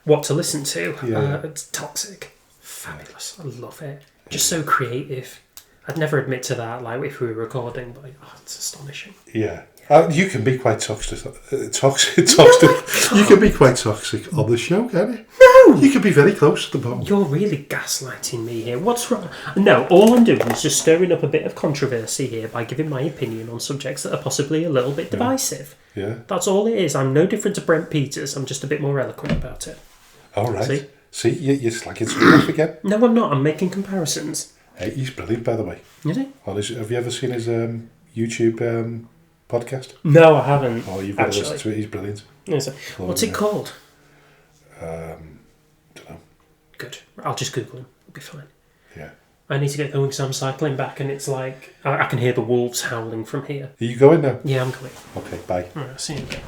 What to listen to? Yeah. It's Toxic. Fabulous. I love it. Just so creative. I'd never admit to that, if we were recording, but it's astonishing. Yeah. You can be quite toxic. You can be quite toxic on the show, can't you? No! You can be very close to the bottom. You're really gaslighting me here. What's wrong? No, all I'm doing is just stirring up a bit of controversy here by giving my opinion on subjects that are possibly a little bit divisive. Yeah. That's all it is. I'm no different to Brent Peters. I'm just a bit more eloquent about it. All right. See you're slacking something off again. No, I'm not. I'm making comparisons. Hey, he's brilliant, by the way. Is he? Have you ever seen his YouTube podcast? No, I haven't. Oh, you've got to listen to it. He's brilliant. Is it? What's it called? Don't know. Good. I'll just Google him. It'll be fine. Yeah. I need to get going because I'm cycling back and it's like I can hear the wolves howling from here. Are you going now? Yeah, I'm going. Okay, bye. All right, see you again.